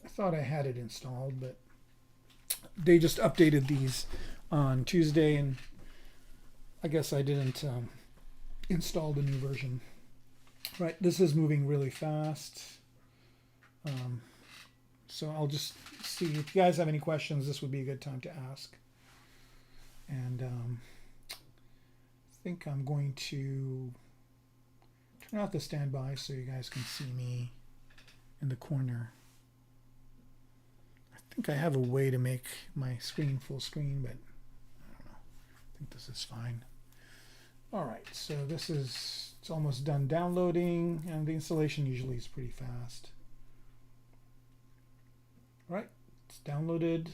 S1: I thought I had it installed, but they just updated these on Tuesday, and I guess I didn't install the new version. Right, this is moving really fast. So I'll just see if you guys have any questions. This would be a good time to ask. And I think I'm going to turn off the standby so you guys can see me in the corner. I think I have a way to make my screen full screen, but I don't know. I think this is fine. All right, so this is, it's almost done downloading, and the installation usually is pretty fast. All right, it's downloaded,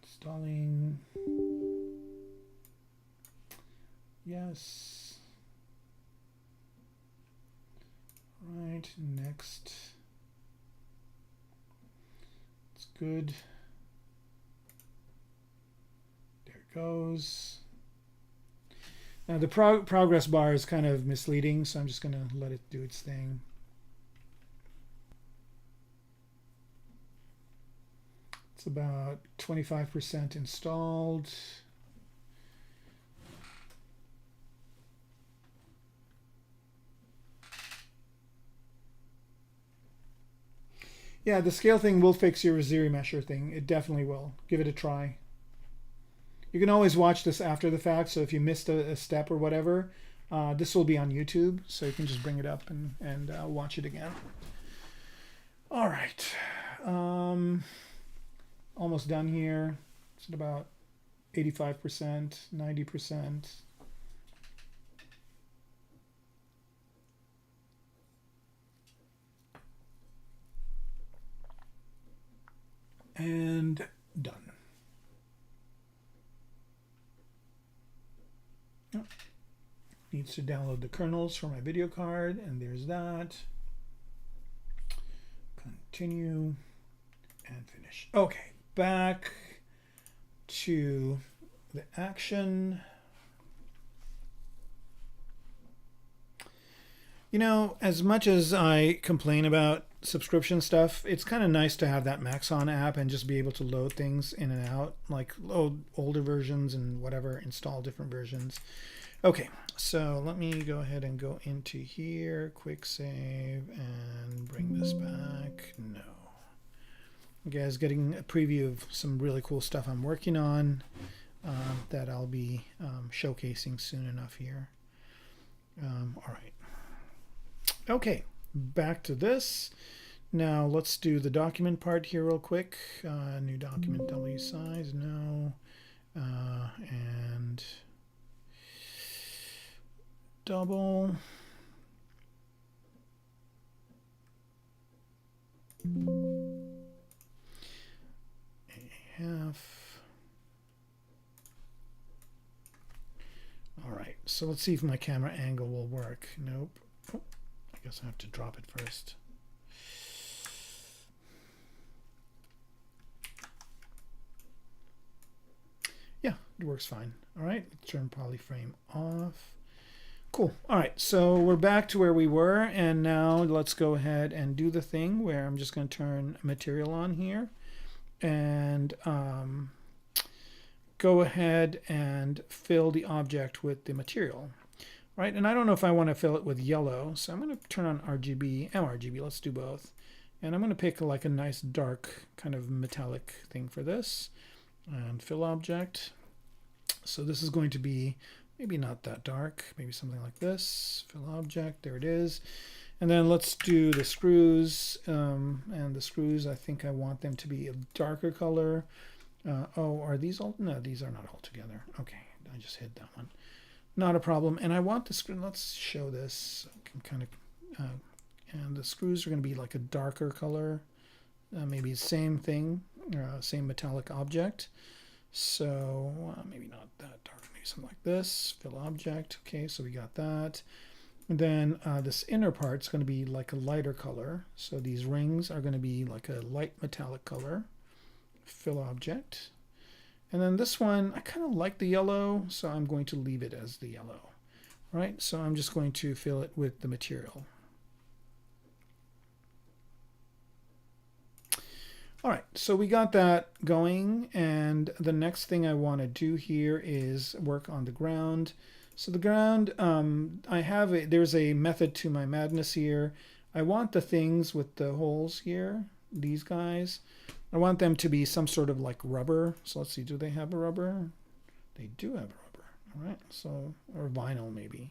S1: installing, yes. All right, next. It's good. There it goes. Now the progress bar is kind of misleading, so I'm just going to let it do its thing. It's about 25% installed. Yeah, the scale thing will fix your ZBrush thing. It definitely will. Give it a try. You can always watch this after the fact, so if you missed a step or whatever, this will be on YouTube, so you can just bring it up and watch it again. All right. Almost done here. It's at about 85%, 90%. And done. Oh, needs to download the kernels for my video card, and there's that. Continue and finish. Okay, back to the action. You know, as much as I complain about subscription stuff, it's kind of nice to have that Maxon app and just be able to load things in and out, like load older versions and whatever, install different versions. Okay, so let me go ahead and go into here, quick save, and bring this back. No. You guys getting a preview of some really cool stuff I'm working on that I'll be showcasing soon enough here. All right. Okay, back to this. Now let's do the document part here real quick. New document, W size, no. And double. A half. All right, so let's see if my camera angle will work. Nope. Oh, I guess I have to drop it first. Yeah, it works fine. All right, turn polyframe off. Cool. All right, so we're back to where we were, and now let's go ahead and do the thing where I'm just going to turn material on here and go ahead and fill the object with the material. Right, and I don't know if I want to fill it with yellow, so I'm going to turn on RGB and RGB. Let's do both. And I'm going to pick like a nice dark kind of metallic thing for this. And fill object. So this is going to be maybe not that dark, maybe something like this. Fill object, there it is. And then let's do the screws. And the screws, I think I want them to be a darker color. Oh, are these all? No, these are not all together. Okay, I just hid that one. Not a problem. And I want the screw, let's show this. So I can kind of, and the screws are going to be like a darker color. Maybe same thing, same metallic object. So maybe not that dark, maybe something like this. Fill object. Okay, so we got that. And then this inner part's going to be like a lighter color. So these rings are going to be like a light metallic color. Fill object. And then this one, I kind of like the yellow, so I'm going to leave it as the yellow. Right, so I'm just going to fill it with the material. All right, so we got that going, and the next thing I want to do here is work on the ground. So the ground, there's a method to my madness here. I want the things with the holes here, these guys, I want them to be some sort of like rubber. So let's see, do they have a rubber? They do have a rubber. All right, so, or vinyl maybe.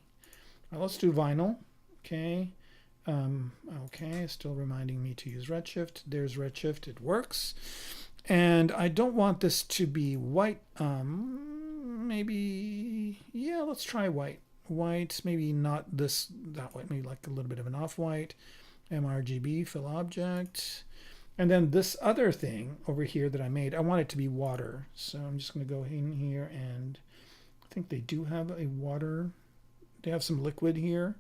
S1: All right, let's do vinyl. Okay. Okay, still reminding me to use Redshift. There's Redshift, it works. And I don't want this to be white. Maybe, yeah, let's try white. White, maybe not this, that white, maybe like a little bit of an off-white. MRGB, fill object. And then this other thing over here that I made, I want it to be water. So I'm just going to go in here, and I think they do have a water. They have some liquid here.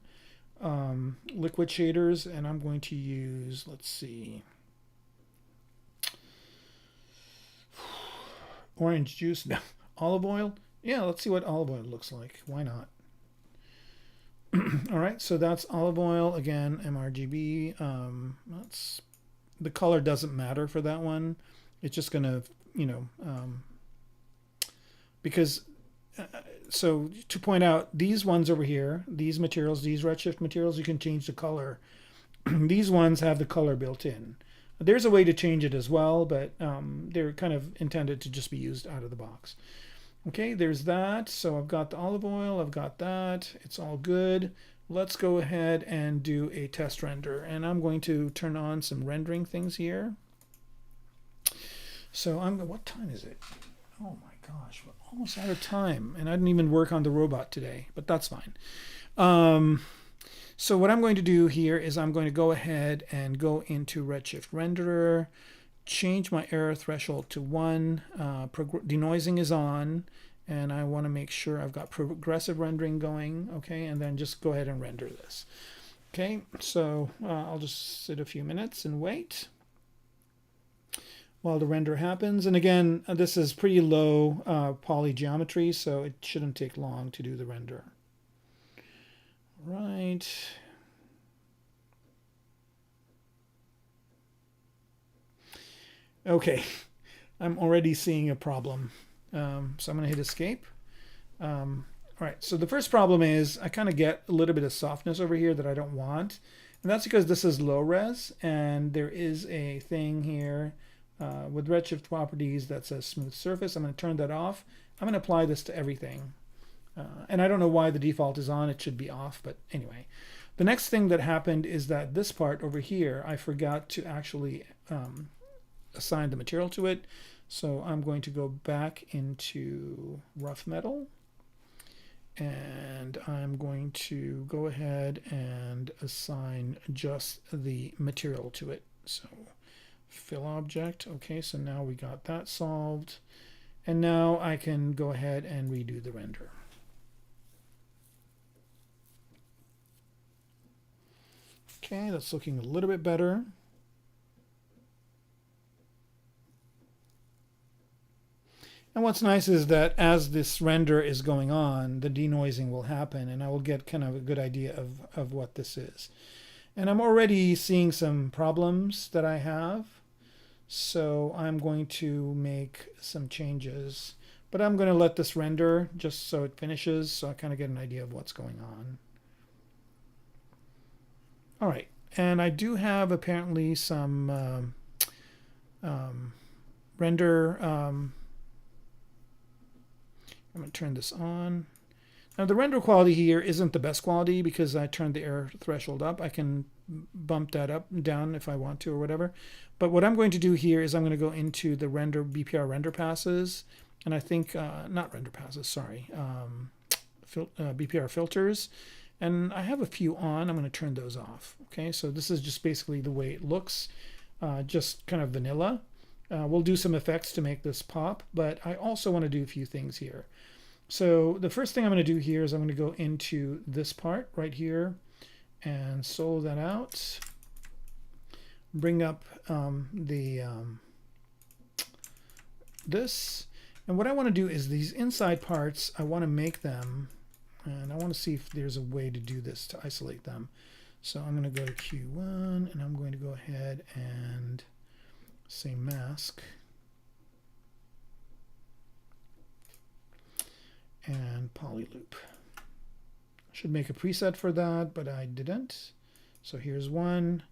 S1: Liquid shaders, and I'm going to use, let's see, orange juice, no, olive oil. Yeah, let's see what olive oil looks like. Why not? All right, so that's olive oil again, MRGB. That's, the color doesn't matter for that one. It's just gonna, you know, because so to point out, these ones over here, these materials, these Redshift materials, you can change the color. These ones have the color built in. There's a way to change it as well, but they're kind of intended to just be used out of the box. Okay, there's that. So I've got the olive oil, I've got that. It's all good. Let's go ahead and do a test render. And I'm going to turn on some rendering things here. So what time is it? Oh my gosh, we're almost out of time, and I didn't even work on the robot today, but that's fine. So what I'm going to do here is I'm going to go ahead and go into Redshift Renderer, change my error threshold to 1, denoising is on, and I want to make sure I've got progressive rendering going, okay, and then just go ahead and render this. Okay, so I'll just sit a few minutes and wait while the render happens. And again, this is pretty low poly geometry, so it shouldn't take long to do the render. Right. Okay, I'm already seeing a problem. So I'm going to hit escape. All right, so the first problem is I kind of get a little bit of softness over here that I don't want. And that's because this is low res, and there is a thing here with Redshift properties that says smooth surface. I'm going to turn that off. I'm going to apply this to everything. And I don't know why the default is on. It should be off, but anyway. The next thing that happened is that this part over here, I forgot to actually assign the material to it. So I'm going to go back into rough metal, and I'm going to go ahead and assign just the material to it. So fill object. Okay, so now we got that solved. And now I can go ahead and redo the render. Okay, that's looking a little bit better. And what's nice is that as this render is going on, the denoising will happen, and I will get kind of a good idea of what this is. And I'm already seeing some problems that I have, so I'm going to make some changes. But I'm going to let this render just so it finishes, so I kind of get an idea of what's going on. All right, and I do have apparently some render. I'm going to turn this on. Now the render quality here isn't the best quality because I turned the error threshold up. I can bump that up and down if I want to or whatever. But what I'm going to do here is I'm going to go into the render BPR render passes, and I think not render passes, sorry, BPR filters, and I have a few on. I'm going to turn those off. Okay, so this is just basically the way it looks, just kind of vanilla. We'll do some effects to make this pop, but I also want to do a few things here. So the first thing I'm going to do here is I'm going to go into this part right here and solo that out. Bring up this. And what I want to do is these inside parts, I want to make them, and I want to see if there's a way to do this to isolate them. So I'm going to go to Q1 and I'm going to go ahead and say mask. And polyloop. Should make a preset for that, but I didn't. So here's one.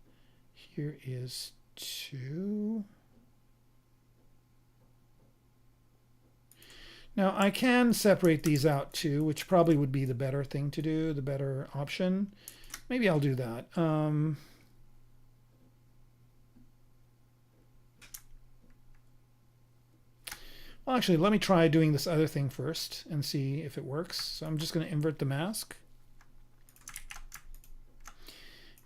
S1: Here is two. Now I can separate these out too, which probably would be the better thing to do, the better option. Maybe I'll do that. Well, actually, let me try doing this other thing first and see if it works. So I'm just going to invert the mask.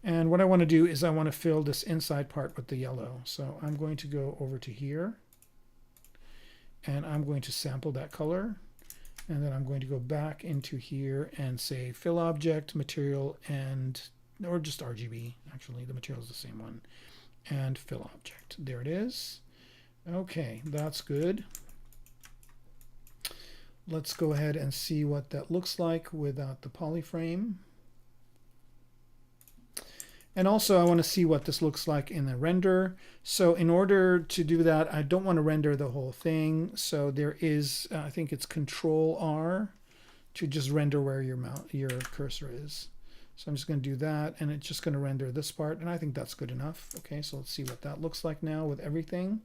S1: And what I want to do is I want to fill this inside part with the yellow. So I'm going to go over to here. And I'm going to sample that color. And then I'm going to go back into here and say fill object, material, and, or just RGB. Actually, the material is the same one. And fill object. There it is. Okay, that's good. Let's go ahead and see what that looks like without the polyframe. And also I want to see what this looks like in the render. So in order to do that, I don't want to render the whole thing. So there is, I think it's Control R to just render where your cursor is. So I'm just going to do that, and it's just going to render this part, and I think that's good enough. Okay, so let's see what that looks like now with everything.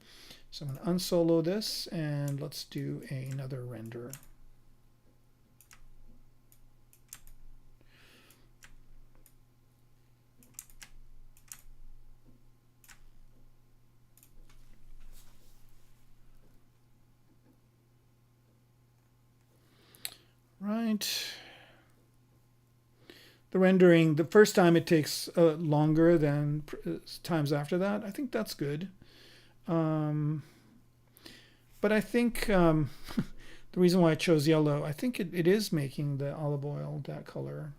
S1: So I'm going to unsolo this, and let's do another render. Right. The rendering, the first time it takes longer than times after that. I think that's good. But I think the reason why I chose yellow, I think it is making the olive oil that color.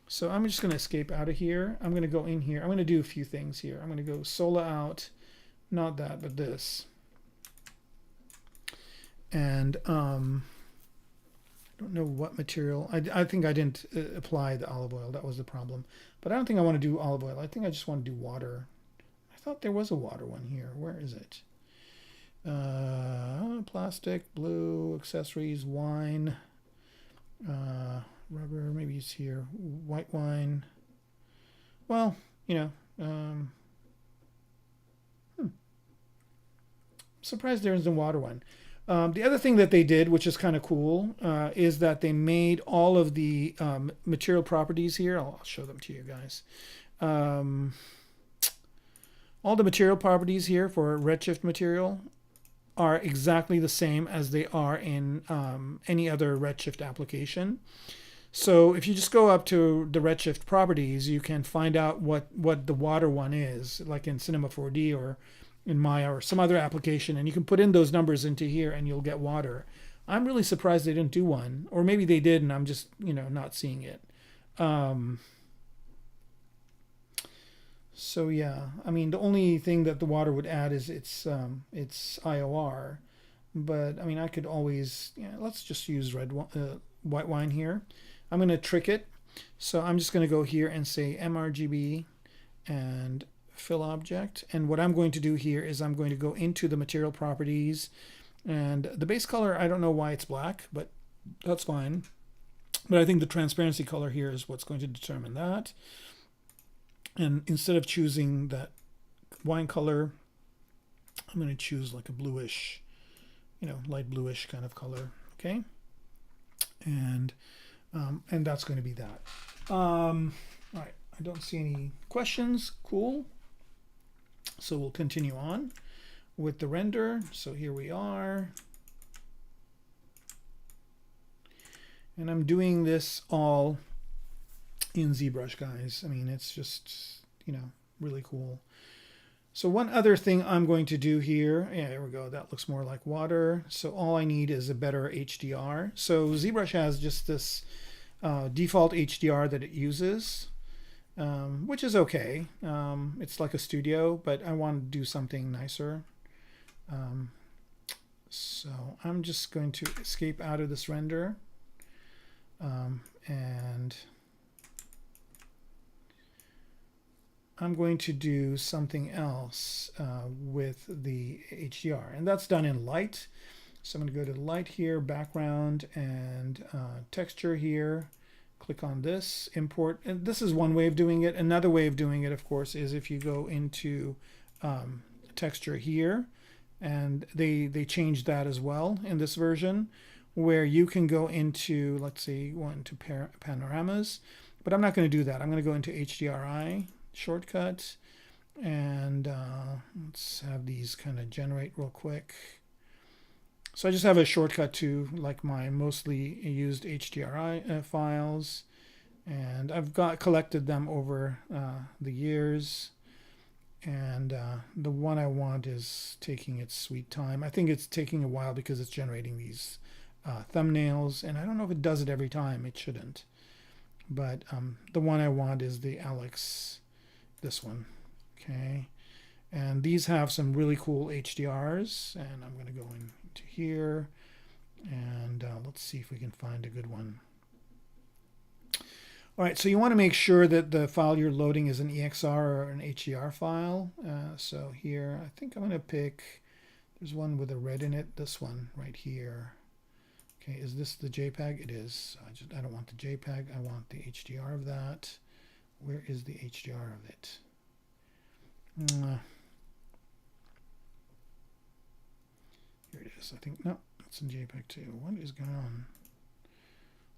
S1: So I'm just going to escape out of here. I'm going to go in here. I'm going to do a few things here. I'm going to go solo out, not that, but this. And I don't know what material. I think I didn't apply the olive oil. That was the problem. But I don't think I want to do olive oil. I think I just want to do water. I thought there was a water one here. Where is it? Plastic, blue, accessories, wine, rubber. Maybe it's here. White wine. Well, you know. Surprised there isn't a water one. The other thing that they did, which is kind of cool, is that they made all of the material properties here. I'll show them to you guys. All the material properties here for Redshift material are exactly the same as they are in any other Redshift application. So if you just go up to the Redshift properties, you can find out what the water one is, like in Cinema 4D or in Maya or some other application, and you can put in those numbers into here and you'll get water. I'm really surprised they didn't do one, or maybe they did and I'm just, not seeing it. So yeah, I mean, the only thing that the water would add is its IOR, but I mean, I could always, let's just use white wine here. I'm going to trick it. So I'm just going to go here and say mRGB and fill object. And what I'm going to do here is I'm going to go into the material properties, and the base color, I don't know why it's black, but that's fine. But I think the transparency color here is what's going to determine that. And instead of choosing that wine color, I'm going to choose like a bluish, light bluish kind of color. Okay. And that's going to be that. All right. I don't see any questions. Cool. So we'll continue on with the render. So here we are. And I'm doing this all in ZBrush, guys. I mean, it's just, really cool. So one other thing I'm going to do here, there we go. That looks more like water. So all I need is a better HDR. So ZBrush has just this default HDR that it uses, which is okay. It's like a studio, but I want to do something nicer. So I'm just going to escape out of this render. And I'm going to do something else with the HDR, and that's done in light. So I'm going to go to light here, background, and texture here. Click on this, import, and this is one way of doing it. Another way of doing it, of course, is if you go into texture here, and they changed that as well in this version, where you can go into, let's see, panoramas, but I'm not going to do that. I'm going to go into HDRI shortcut, and let's have these kind of generate real quick. So I just have a shortcut to like my mostly used HDRI files, and I've collected them over the years, and the one I want is taking its sweet time. I think it's taking a while because it's generating these thumbnails, and I don't know if it does it every time. It shouldn't, but the one I want is the Alex, this one. Okay, and these have some really cool HDRs, and I'm going to go into here, and let's see if we can find a good one. All right, so you want to make sure that the file you're loading is an EXR or an HDR file. So here, I think I'm going to pick, there's one with a red in it, this one right here. Okay, is this the JPEG? It is. I don't want the JPEG. I want the HDR of that. Where is the HDR of it? Here it is. I think, no, it's in JPEG too. What is going on?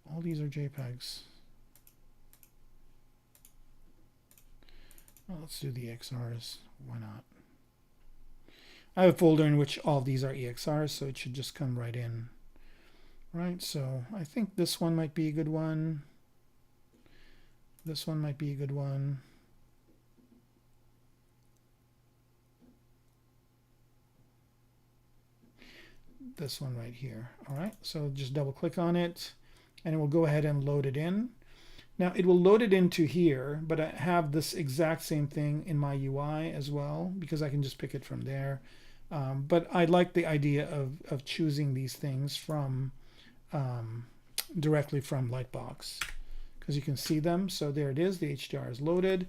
S1: All these are JPEGs. Well, let's do the EXRs. Why not? I have a folder in which all of these are EXRs, so it should just come right in. Right, so I think this one might be a good one. This one might be a good one. This one right here. All right, so just double click on it, and it will go ahead and load it in. Now it will load it into here, but I have this exact same thing in my UI as well, because I can just pick it from there. But I like the idea of choosing these things from directly from Lightbox, because you can see them. So there it is, the HDR is loaded.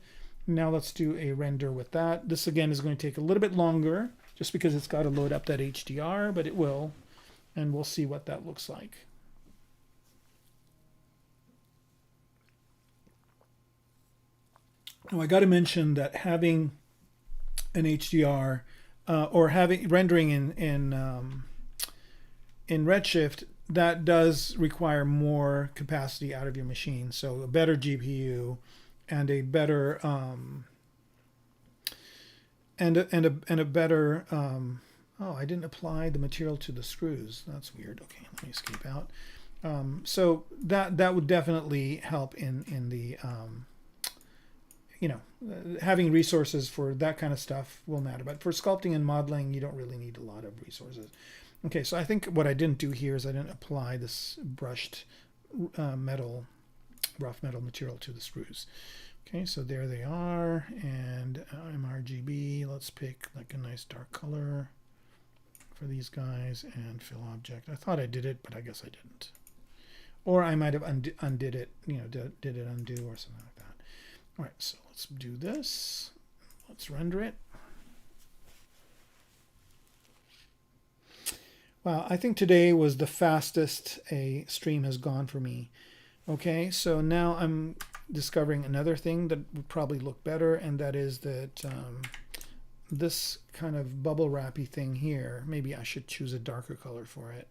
S1: Now let's do a render with that. This again is going to take a little bit longer just because it's got to load up that HDR, but it will, and we'll see what that looks like. Now I got to mention that having an HDR or having rendering in Redshift, that does require more capacity out of your machine. So a better GPU and a better and a better oh, I didn't apply the material to the screws. That's weird. Okay, let me escape out. So that would definitely help in the having resources for that kind of stuff will matter. But for sculpting and modeling, you don't really need a lot of resources. Okay, so I think what I didn't do here is I didn't apply this brushed rough metal material to the screws. Okay, so there they are, and mRGB, let's pick like a nice dark color, for these guys and fill object. I thought I did it, but I guess I didn't. Or I might have undid it, did it undo or something like that. All right, so let's do this. Let's render it. Wow, I think today was the fastest a stream has gone for me. Okay, so now I'm discovering another thing that would probably look better, and that is that this kind of bubble wrappy thing here, maybe I should choose a darker color for it.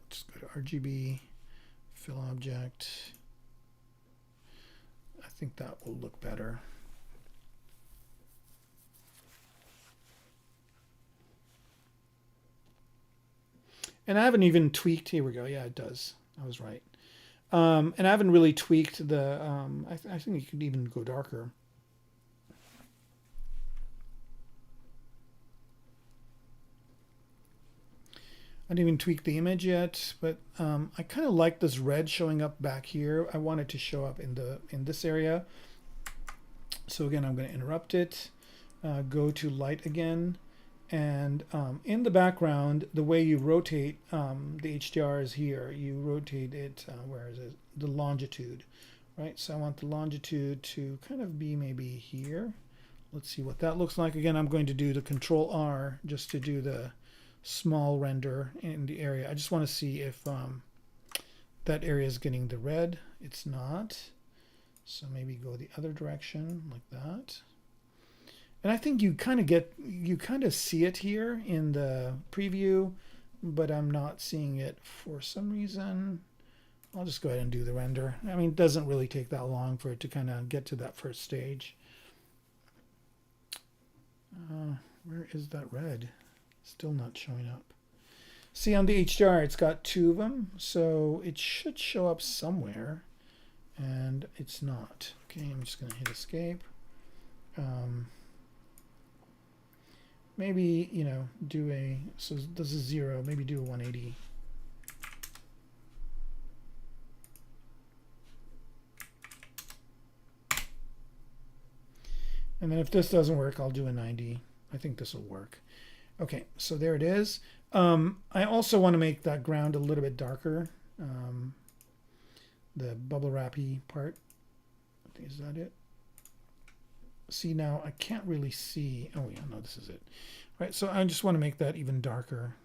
S1: Let's go to RGB, fill object. I think that will look better. And I haven't even tweaked, here we go, yeah, it does. I was right. And I haven't really tweaked the, I think you could even go darker. I didn't even tweak the image yet, but I kind of like this red showing up back here. I want it to show up in this area. So again, I'm going to interrupt it, go to light again, and in the background, the way you rotate the HDR is here. You rotate it, where is it? The longitude, right? So I want the longitude to kind of be maybe here. Let's see what that looks like. Again, I'm going to do the Control R just to do the small render in the area. I just want to see if that area is getting the red. It's not. So maybe go the other direction like that. And I think you kind of see it here in the preview, but I'm not seeing it for some reason. I'll just go ahead and do the render. I mean, it doesn't really take that long for it to kind of get to that first stage. Where is that red? Still not showing up. See, on the HDR, it's got two of them, so it should show up somewhere, and it's not. Okay, I'm just going to hit escape. Maybe, do a, so this is 0, maybe do a 180. And then if this doesn't work, I'll do a 90. I think this will work. Okay, so there it is. I also want to make that ground a little bit darker. The bubble wrappy part. I think, is that it? See, now I can't really see. Oh yeah, no, this is it. Right, so I just want to make that even darker.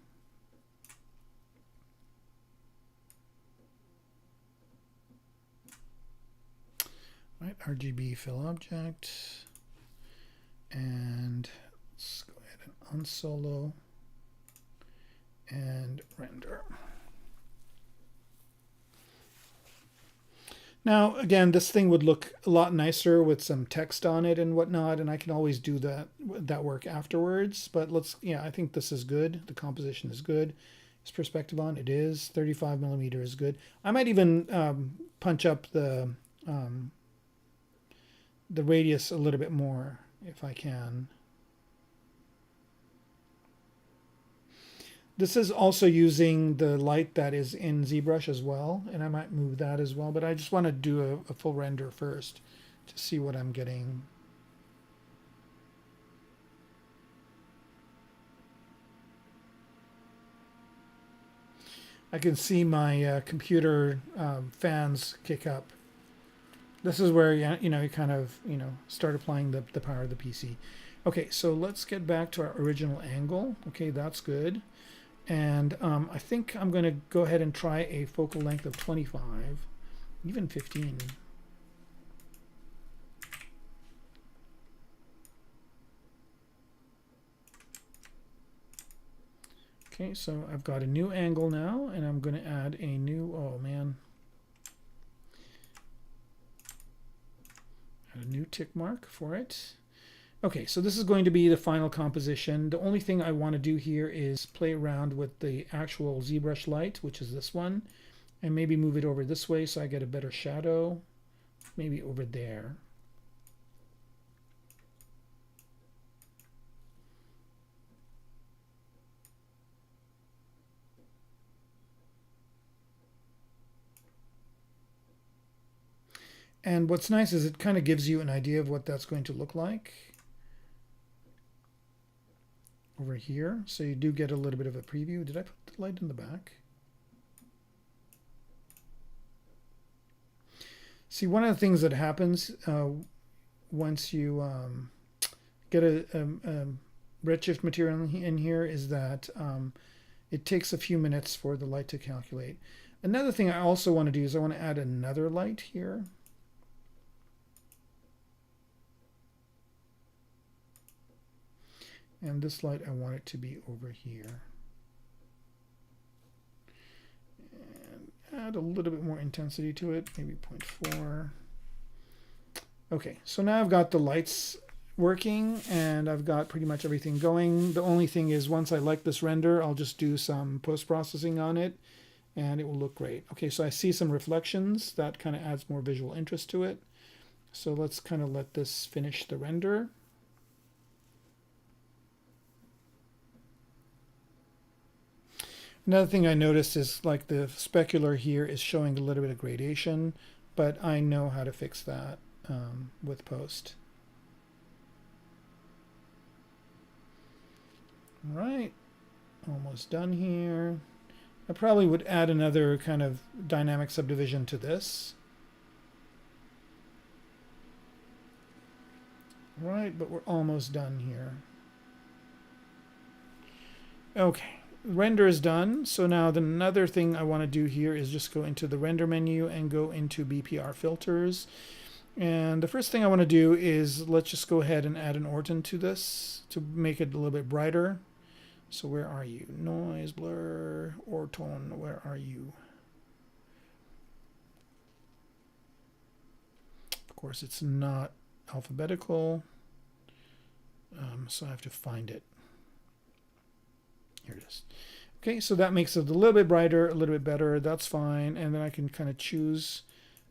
S1: Right, RGB fill object. And let's go ahead and unsolo and render. Now, again, this thing would look a lot nicer with some text on it and whatnot, and I can always do that work afterwards. But I think this is good. The composition is good. This perspective on it is 35 millimeter is good. I might even punch up the radius a little bit more if I can. This is also using the light that is in ZBrush as well, and I might move that as well, but I just want to do a full render first to see what I'm getting. I can see my computer fans kick up. This is where you kind of start applying the power of the PC. Okay, so let's get back to our original angle. Okay, that's good. And I think I'm going to go ahead and try a focal length of 25, even 15. Okay, so I've got a new angle now, and I'm going to add a new, oh man, add a new tick mark for it. Okay, so this is going to be the final composition. The only thing I want to do here is play around with the actual ZBrush light, which is this one, and maybe move it over this way so I get a better shadow, maybe over there. And what's nice is it kind of gives you an idea of what that's going to look like. over here, so you do get a little bit of a preview. Did I put the light in the back? See, one of the things that happens once you get a redshift material in here is that it takes a few minutes for the light to calculate. Another thing I also want to do is I want to add another light here. And this light, I want it to be over here. And add a little bit more intensity to it, maybe 0.4. Okay, so now I've got the lights working and I've got pretty much everything going. The only thing is once I like this render, I'll just do some post-processing on it and it will look great. Okay, so I see some reflections. That kind of adds more visual interest to it. So let's kind of let this finish the render. Another thing I noticed is like the specular here is showing a little bit of gradation, but I know how to fix that with post. All right, almost done here. I probably would add another kind of dynamic subdivision to this. All right, but we're almost done here. Okay. Render is done. So now another thing I want to do here is just go into the render menu and go into BPR filters. And the first thing I want to do is let's just go ahead and add an Orton to this to make it a little bit brighter. So where are you? Noise, blur, Orton, where are you? Of course, it's not alphabetical, so I have to find it. Here it is. Okay, so that makes it a little bit brighter, a little bit better. That's fine. And then I can kind of choose,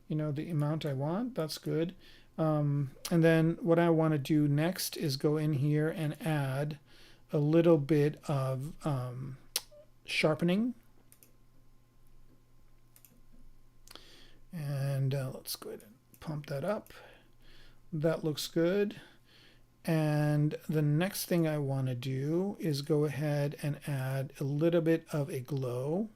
S1: you know, the amount I want. That's good. And then what I want to do next is go in here and add a little bit of sharpening. And let's go ahead and pump that up. That looks good. And the next thing I want to do is go ahead and add a little bit of a glow.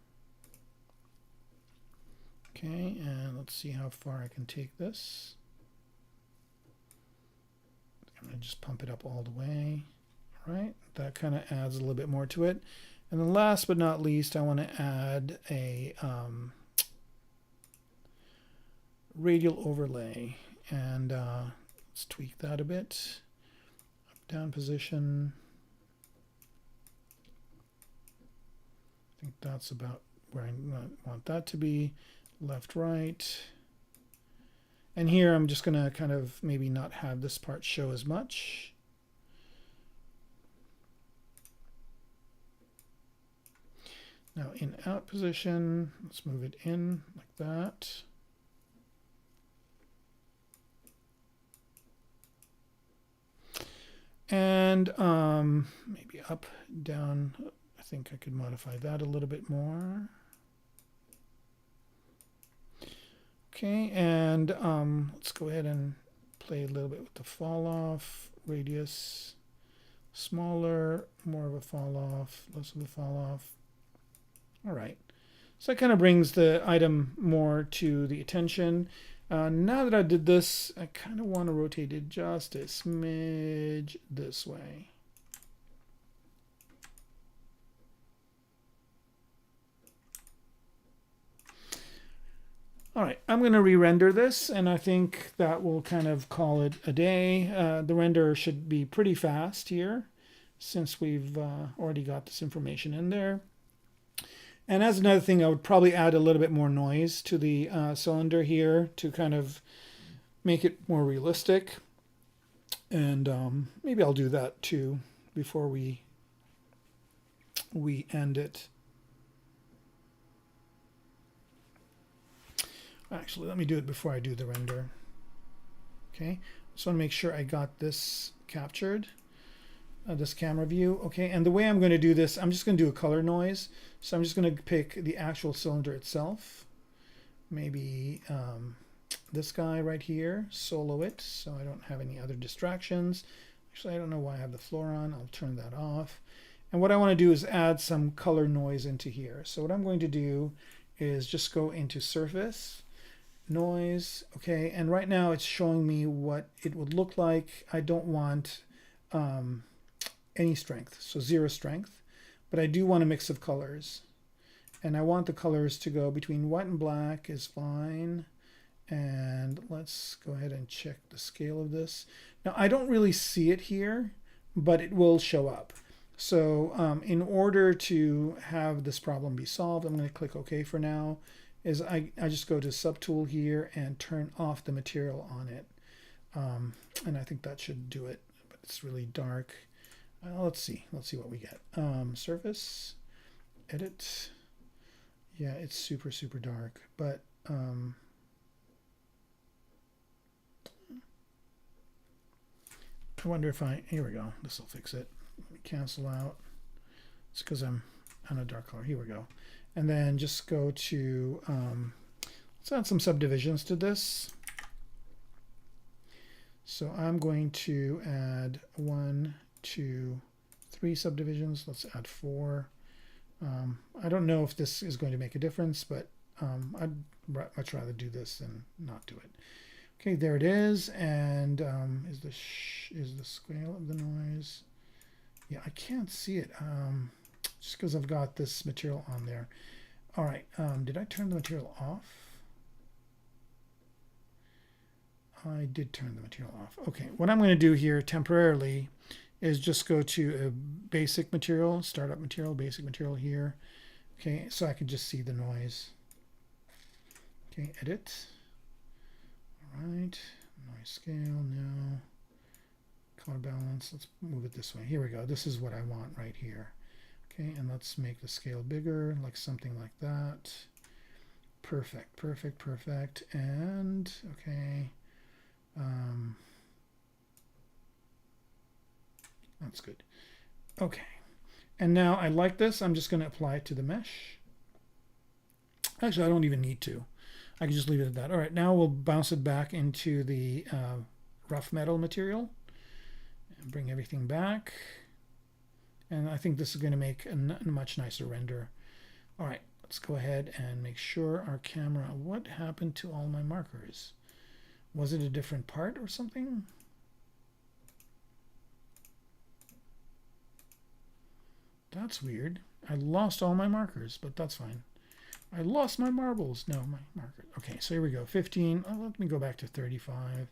S1: Okay, and let's see how far I can take this. I'm going to just pump it up all the way. All right, that kind of adds a little bit more to it. And then last but not least, I want to add a radial overlay. And let's tweak that a bit. Down position. I think that's about where I want that to be. Left, right. And here I'm just going to kind of maybe not have this part show as much. Now in out position, let's move it in like that. And maybe up, down. I think I could modify that a little bit more. Okay, and let's go ahead and play a little bit with the fall off, radius, smaller, more of a fall off, less of a fall off. All right, so that kind of brings the item more to the attention. Now that I did this, I kind of want to rotate it just a smidge this way. All right, I'm going to re-render this, and I think that will kind of call it a day. The render should be pretty fast here, since we've already got this information in there. And as another thing, I would probably add a little bit more noise to the cylinder here to kind of make it more realistic. And maybe I'll do that too before we end it. Actually, let me do it before I do the render. Okay, just want to make sure I got this captured. This camera view. Okay, and the way I'm going to do this, I'm just going to do a color noise. So I'm just going to pick the actual cylinder itself. Maybe this guy right here, solo it, so I don't have any other distractions. Actually, I don't know why I have the floor on. I'll turn that off. And what I want to do is add some color noise into here. So what I'm going to do is just go into Surface, Noise, okay, and right now it's showing me what it would look like. I don't want any strength, so 0 strength, but I do want a mix of colors. And I want the colors to go between white and black is fine. And let's go ahead and check the scale of this. Now, I don't really see it here, but it will show up. So in order to have this problem be solved, I'm going to click OK for now. I just go to Subtool here and turn off the material on it. And I think that should do it, but it's really dark. Let's see what we get. Surface, Edit. Yeah, it's super, super dark, but I wonder if here we go. This will fix it. Let me cancel out. It's because I'm on a dark color. Here we go. And then just go to, let's add some subdivisions to this. So I'm going to add 1, 2, 3 subdivisions. Let's add 4. I don't know if this is going to make a difference, but I'd much rather do this than not do it. Okay, there it is. And is the scale of the noise? Yeah, I can't see it just because I've got this material on there. All right, did I turn the material off? I did turn the material off. Okay, what I'm going to do here temporarily is just go to a basic material, startup material, basic material here. Okay, so I can just see the noise. Okay, edit. All right, noise scale, no. Color balance, let's move it this way. Here we go. This is what I want right here. Okay, and let's make the scale bigger, like something like that. Perfect, perfect, perfect. And, okay. That's good. Okay. And now I like this. I'm just going to apply it to the mesh. Actually, I don't even need to. I can just leave it at that. All right, now we'll bounce it back into the rough metal material. And bring everything back. And I think this is going to make a much nicer render. All right, let's go ahead and make sure our camera, what happened to all my markers? Was it a different part or something? That's weird. I lost all my markers, but that's fine. I lost my marbles. No, my marker. Okay, so here we go. 15. Oh, let me go back to 35. All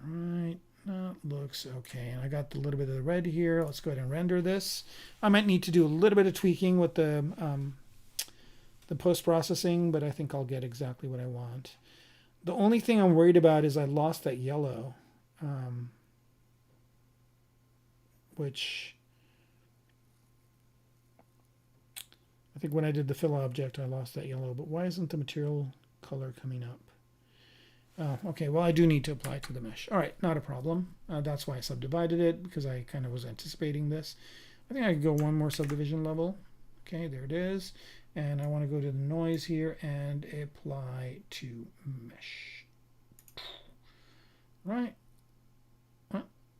S1: right. That looks okay. And I got a little bit of the red here. Let's go ahead and render this. I might need to do a little bit of tweaking with the post-processing, but I think I'll get exactly what I want. The only thing I'm worried about is I lost that yellow, which I think when I did the fill object, I lost that yellow. But why isn't the material color coming up? Okay, well, I do need to apply it to the mesh. All right, not a problem. That's why I subdivided it, because I kind of was anticipating this. I think I could go one more subdivision level. Okay, there it is. And I want to go to the noise here and apply to mesh. Right.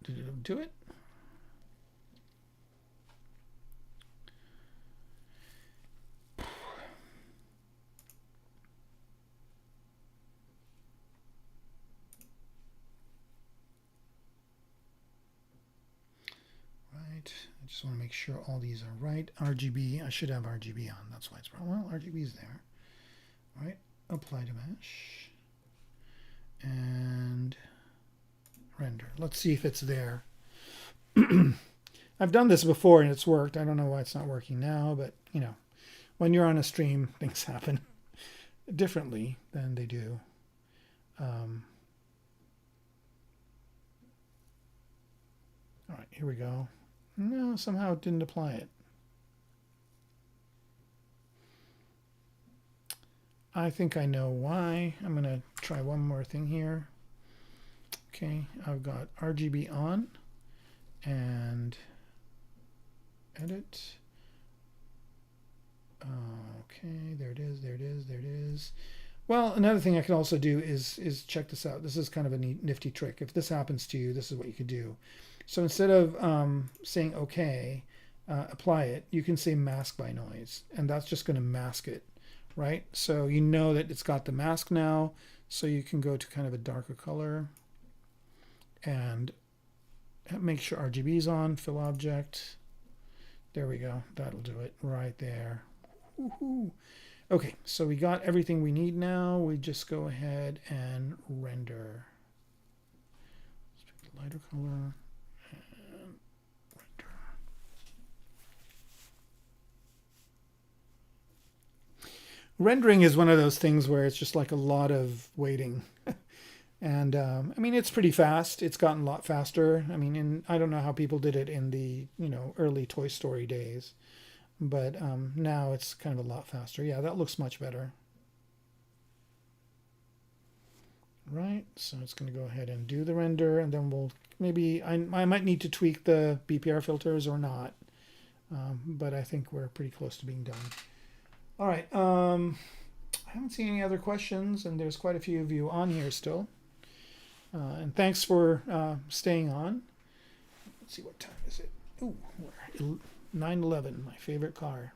S1: Did it do it? I just want to make sure all these are right. RGB, I should have RGB on. That's why it's wrong. Well, RGB is there. All right, apply to mesh. And render. Let's see if it's there. I've done this before and it's worked. I don't know why it's not working now, but you know, when you're on a stream, things happen differently than they do. All right, here we go. No, somehow it didn't apply it. I think I know why. I'm going to try one more thing here. Okay, I've got RGB on and edit. Okay, there it is, there it is, there it is. Well, another thing I could also do is check this out. This is kind of a nifty trick. If this happens to you, this is what you could do. So instead of saying OK, apply it, you can say mask by noise, and that's just going to mask it, right? So you know that it's got the mask now, so you can go to kind of a darker color and make sure RGB is on, fill object. There we go. That'll do it right there. Woohoo. Okay, so we got everything we need now. We just go ahead and render. Let's pick a lighter color and render. Rendering is one of those things where it's just like a lot of waiting. And I mean, it's pretty fast. It's gotten a lot faster. I mean, I don't know how people did it in the early Toy Story days, but now it's kind of a lot faster. Yeah, that looks much better. Right, so it's going to go ahead and do the render, and then we'll maybe I might need to tweak the BPR filters or not, but I think we're pretty close to being done. All right, I haven't seen any other questions, and there's quite a few of you on here still. And thanks for staying on. Let's see, what time is it? Ooh, we're 9:11, my favorite car.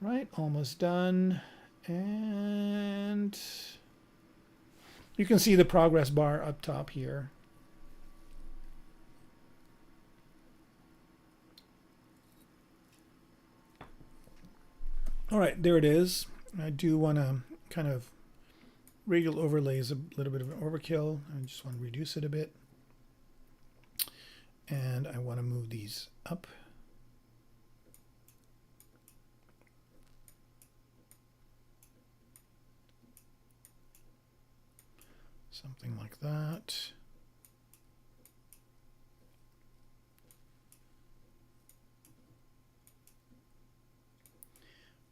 S1: Right, almost done. And you can see the progress bar up top here. All right, there it is. I do want to kind of radial overlay is a little bit of an overkill. I just want to reduce it a bit. And I want to move these up. Something like that.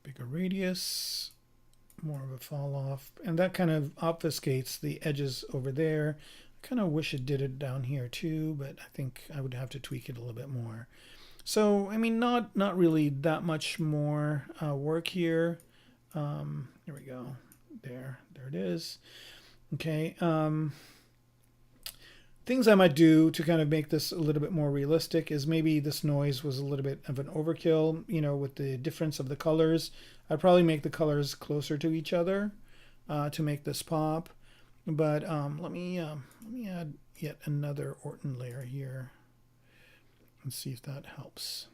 S1: Bigger radius. More of a fall off, and that kind of obfuscates the edges over there. I kind of wish it did it down here too, but I think I would have to tweak it a little bit more. So I mean, not really that much more work here. Here we go. There it is. Okay. Things I might do to kind of make this a little bit more realistic is maybe this noise was a little bit of an overkill, with the difference of the colors. I'd probably make the colors closer to each other to make this pop. But let me add yet another Orton layer here and see if that helps.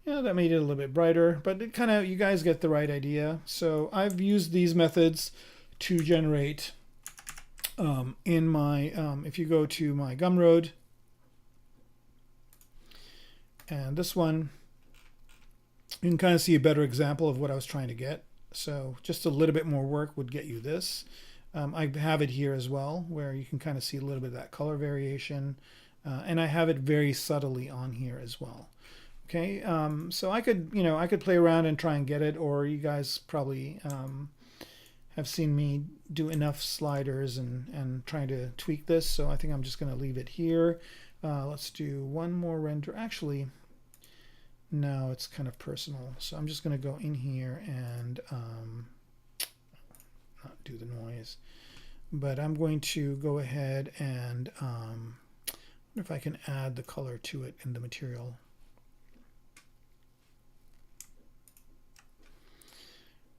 S1: Yeah, that made it a little bit brighter, but it kind of, you guys get the right idea. So I've used these methods to generate in my, if you go to my Gumroad, and this one, you can kind of see a better example of what I was trying to get. So just a little bit more work would get you this. I have it here as well, where you can kind of see a little bit of that color variation, and I have it very subtly on here as well. Okay, so I could, I could play around and try and get it, or you guys probably have seen me do enough sliders and trying to tweak this. So I think I'm just going to leave it here. Let's do one more render. Actually, no, it's kind of personal. So I'm just going to go in here and not do the noise. But I'm going to go ahead and wonder if I can add the color to it in the material.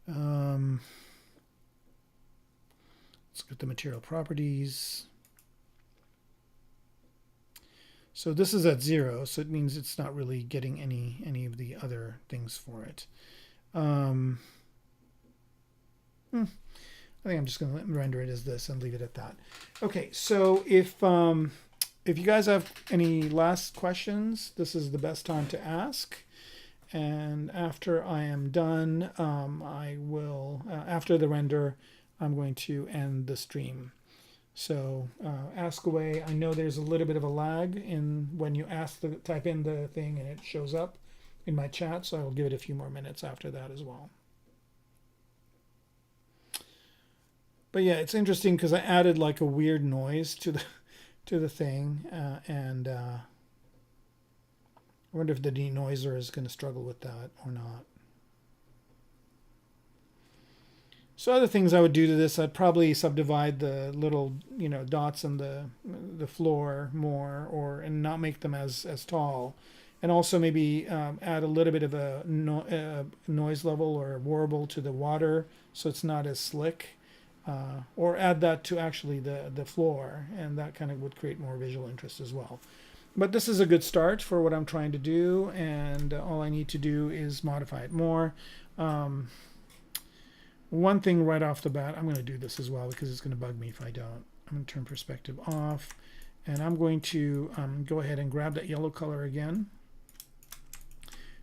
S1: Let's get the material properties. So this is at 0, so it means it's not really getting any of the other things for it. I think I'm just going to render it as this and leave it at that. Okay, so if you guys have any last questions, this is the best time to ask. And after I am done, I will, after the render, I'm going to end the stream. So ask away. I know there's a little bit of a lag in when you type in the thing and it shows up in my chat, so I will give it a few more minutes after that as well. But yeah, it's interesting because I added like a weird noise to the thing, and I wonder if the denoiser is going to struggle with that or not. So other things I would do to this, I'd probably subdivide the little, dots on the floor more, and not make them as tall, and also maybe add a little bit of a noise level or a warble to the water, so it's not as slick, or add that to actually the floor, and that kind of would create more visual interest as well. But this is a good start for what I'm trying to do, and all I need to do is modify it more. One thing right off the bat, I'm going to do this as well because it's going to bug me if I don't. I'm going to turn perspective off, and I'm going to go ahead and grab that yellow color again.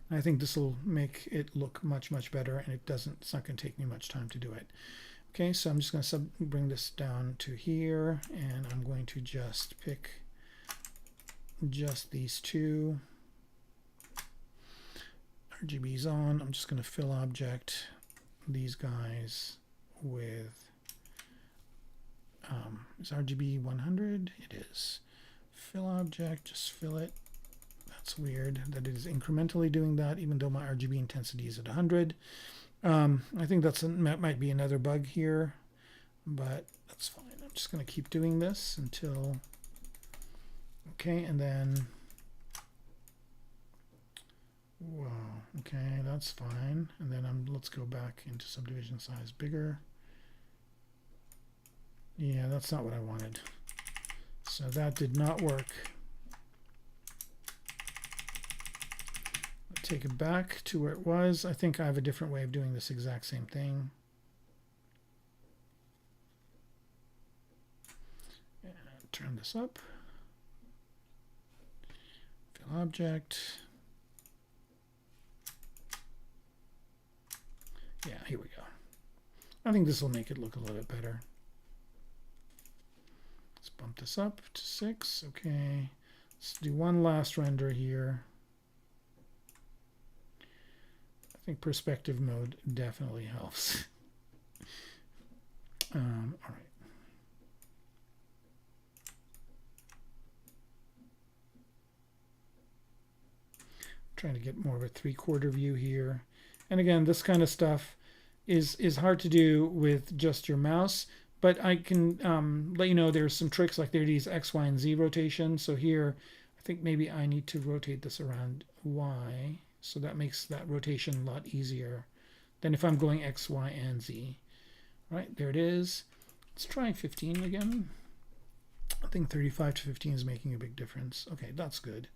S1: And I think this will make it look much, much better, and it's not going to take me much time to do it. Okay, so I'm just going to bring this down to here, and I'm going to just pick just these two. RGB's on. I'm just going to fill object these guys with is RGB 100? It is. Fill object, just fill it. That's weird that it is incrementally doing that, even though my RGB intensity is at 100. I think that might be another bug here, but that's fine. I'm just going to keep doing this until, okay, and then, wow, okay, that's fine. And then let's go back into subdivision size bigger. Yeah, that's not what I wanted. So that did not work. Take it back to where it was. I think I have a different way of doing this exact same thing. And turn this up. Fill object. Yeah, here we go. I think this will make it look a little bit better. Let's bump this up to 6. Okay. Let's do one last render here. I think perspective mode definitely helps. All right. Trying to get more of a 3/4 view here. And again, this kind of stuff is hard to do with just your mouse, but I can let you know there's some tricks, like there are these X, Y, and Z rotation. So here, I think maybe I need to rotate this around Y. So that makes that rotation a lot easier than if I'm going X, Y, and Z. All right, there it is. Let's try 15 again. I think 35 to 15 is making a big difference. Okay, that's good.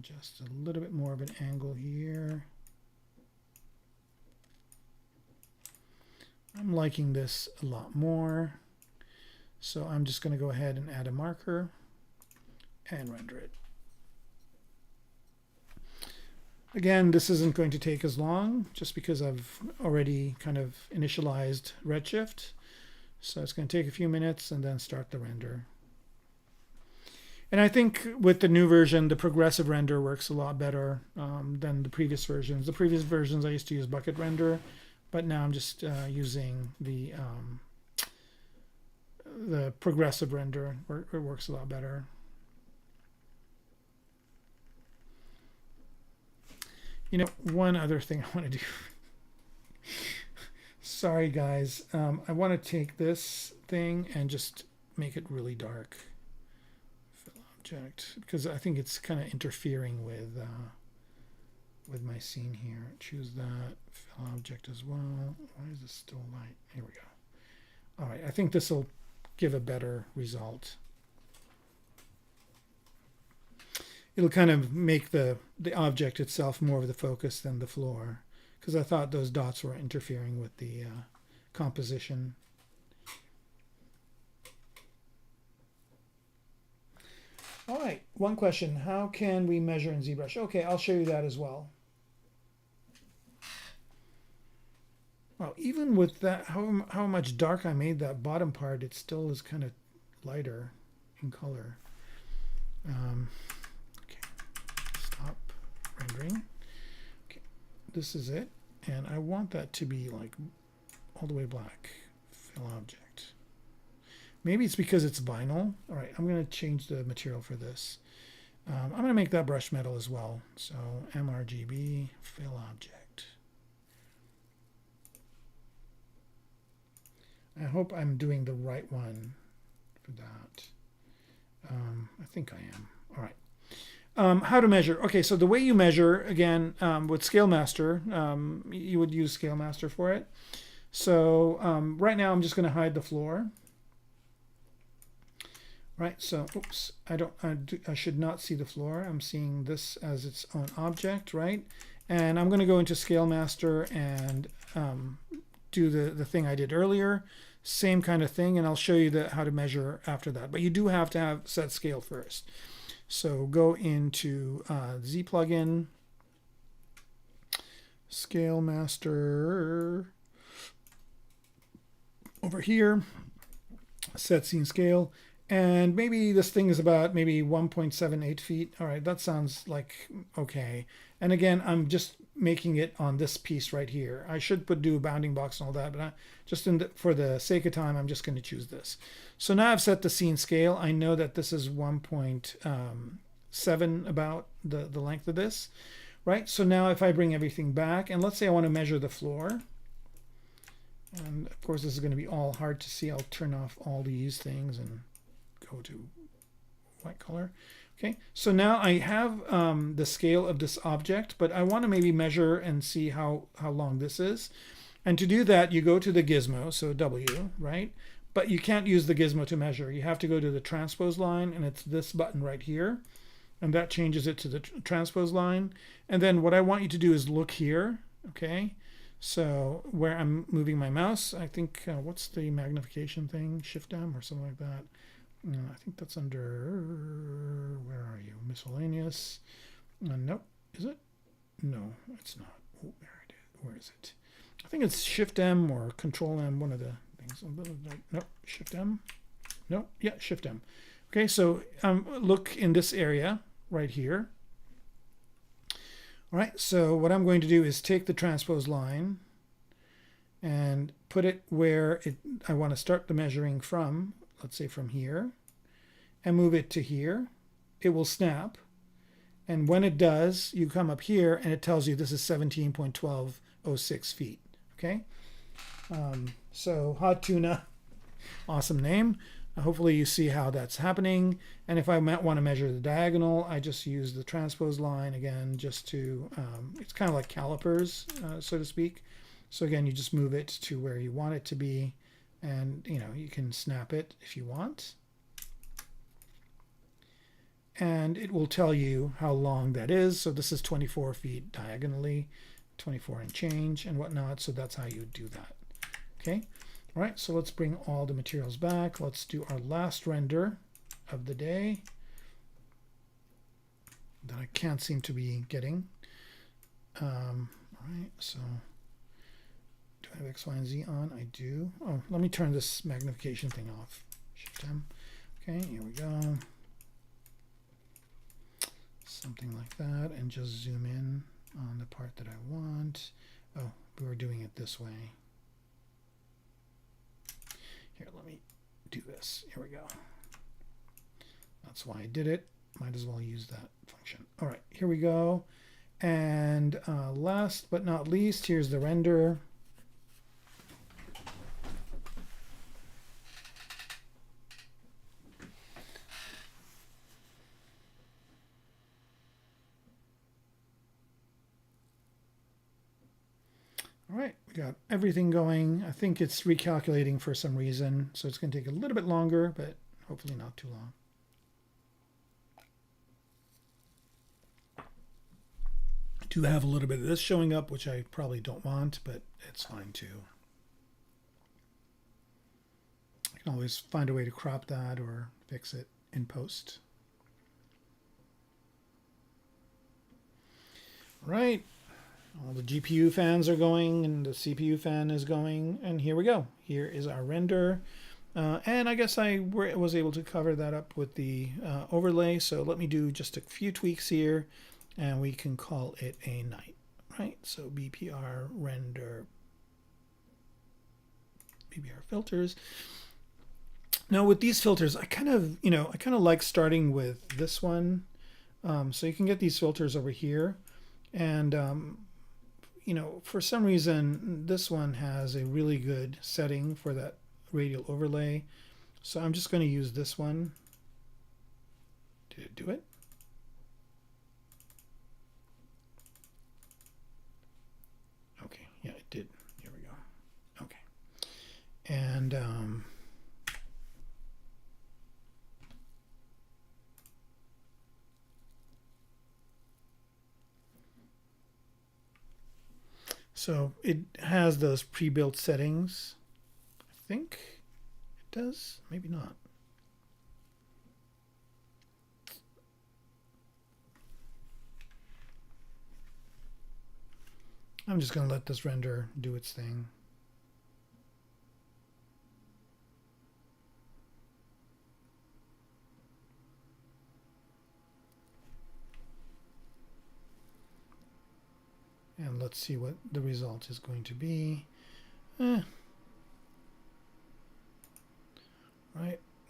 S1: Just a little bit more of an angle here. I'm liking this a lot more. So I'm just going to go ahead and add a marker and render it. Again, this isn't going to take as long just because I've already kind of initialized Redshift. So it's going to take a few minutes and then start the render. And I think with the new version, the progressive render works a lot better than the previous versions. The previous versions I used to use bucket render, but now I'm just using the progressive render where it works a lot better. You know, one other thing I want to do. Sorry, guys. I want to take this thing and just make it really dark. Fill object, because I think it's kind of interfering with my scene here. Choose that. Fill object as well. Why is this still light? Here we go. All right. I think this will give a better result. It'll kind of make the object itself more of the focus than the floor, because I thought those dots were interfering with the composition. All right, one question. How can we measure in ZBrush? Okay, I'll show you that as well. Well, even with that, how much dark I made that bottom part, it still is kind of lighter in color. Stop rendering. Okay, this is it, and I want that to be like all the way black. Fill object. Maybe it's because it's vinyl. All right, I'm going to change the material for this. I'm going to make that brush metal as well. So mRGB fill object. I hope I'm doing the right one for that. I think I am. All right. How to measure. Okay, so the way you measure, again, with ScaleMaster, you would use ScaleMaster for it. So right now I'm just going to hide the floor. Right, so oops, I should not see the floor. I'm seeing this as its own object, right? And I'm going to go into ScaleMaster and do the thing I did earlier. Same kind of thing, and I'll show you how to measure after that. But you do have to have set scale first. So go into Z plugin, ScaleMaster, over here, set scene scale. And maybe this thing is about maybe 1.78 feet. All right, that sounds like okay. And again, I'm just making it on this piece right here. I should do a bounding box and all that, but for the sake of time, I'm just going to choose this. So now I've set the scene scale. I know that this is 1.7 about the length of this, right? So now if I bring everything back, and let's say I want to measure the floor. And of course, this is going to be all hard to see. I'll turn off all these things and go to white color. Okay, so now I have the scale of this object, but I want to maybe measure and see how long this is. And to do that, you go to the gizmo, so W, right? But you can't use the gizmo to measure. You have to go to the transpose line, and it's this button right here. And that changes it to the transpose line. And then what I want you to do is look here, okay? So where I'm moving my mouse, I think, what's the magnification thing? Shift M or something like that. I think that's under, where are you? Miscellaneous. Nope. Is it? No, it's not. Oh, there it is. Where is it? I think it's Shift M or Control M, one of the things. Nope. Shift M. Nope. Yeah, Shift M. Okay, so look in this area right here. All right, so what I'm going to do is take the transpose line and put it where I want to start the measuring from. Let's say from here, and move it to here. It will snap. And when it does, you come up here and it tells you this is 17.1206 feet. Okay. So Hot Tuna, awesome name. Hopefully you see how that's happening. And if I want to measure the diagonal, I just use the transpose line again, just to, it's kind of like calipers, so to speak. So again, you just move it to where you want it to be. And you can snap it if you want, and it will tell you how long that is. So this is 24 feet diagonally, 24 and change and whatnot. So that's how you do that. Okay. All right. So let's bring all the materials back. Let's do our last render of the day that I can't seem to be getting. All right. So do I have X, Y, and Z on? I do. Oh, let me turn this magnification thing off. Shift M. Okay, here we go. Something like that, and just zoom in on the part that I want. Oh, we were doing it this way. Here, let me do this. Here we go. That's why I did it. Might as well use that function. All right, here we go. And last but not least, here's the render. All right, we got everything going. I think it's recalculating for some reason, so it's going to take a little bit longer, but hopefully not too long. I do have a little bit of this showing up, which I probably don't want, but it's fine too. I can always find a way to crop that or fix it in post. All right. All the GPU fans are going and the CPU fan is going, and here we go. Here is our render. And I guess I was able to cover that up with the overlay. So let me do just a few tweaks here and we can call it a night, right? So BPR render, BPR filters. Now with these filters, I kind of like starting with this one. So you can get these filters over here, and for some reason, this one has a really good setting for that radial overlay. So I'm just going to use this one. Did it do it? Okay, yeah, it did. Here we go. Okay. And so it has those pre-built settings. I think it does, maybe not. I'm just going to let this render do its thing. And let's see what the result is going to be. Right,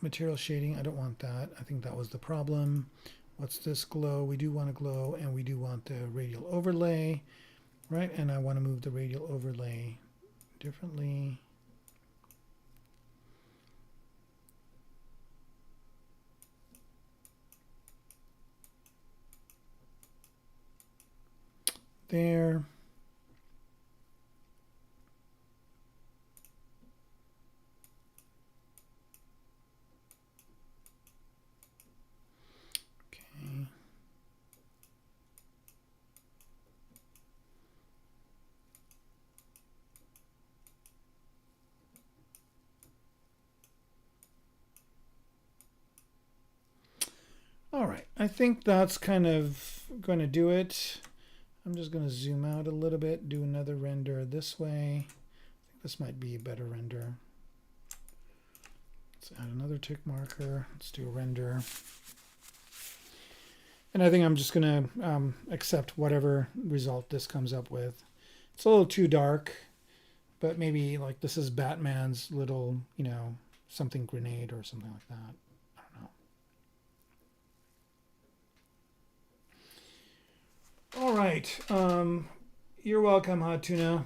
S1: material shading, I don't want that. I think that was the problem. What's this glow? We do want a glow, and we do want the radial overlay, right? And I want to move the radial overlay differently. There. Okay. All right, I think that's kind of going to do it. I'm just going to zoom out a little bit, do another render this way. I think this might be a better render. Let's add another tick marker. Let's do a render. And I think I'm just going to accept whatever result this comes up with. It's a little too dark, but maybe like this is Batman's little, you know, something grenade or something like that. I don't know. All right, you're welcome, Hot Tuna.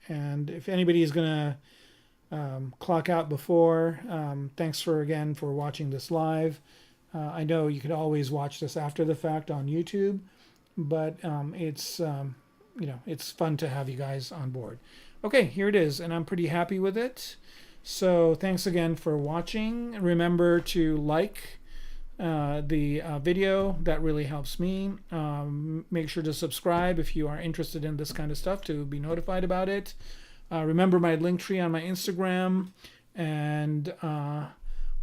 S1: And if anybody is gonna clock out before, thanks again for watching this live. I know you could always watch this after the fact on YouTube, but it's you know, it's fun to have you guys on board. Okay, here it is, and I'm pretty happy with it. So thanks again for watching. Remember to like the video. That really helps me. Make sure to subscribe if you are interested in this kind of stuff to be notified about it. Remember my link tree on my Instagram, and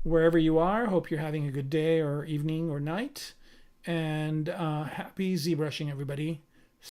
S1: wherever you are, hope you're having a good day or evening or night, and happy ZBrushing, everybody.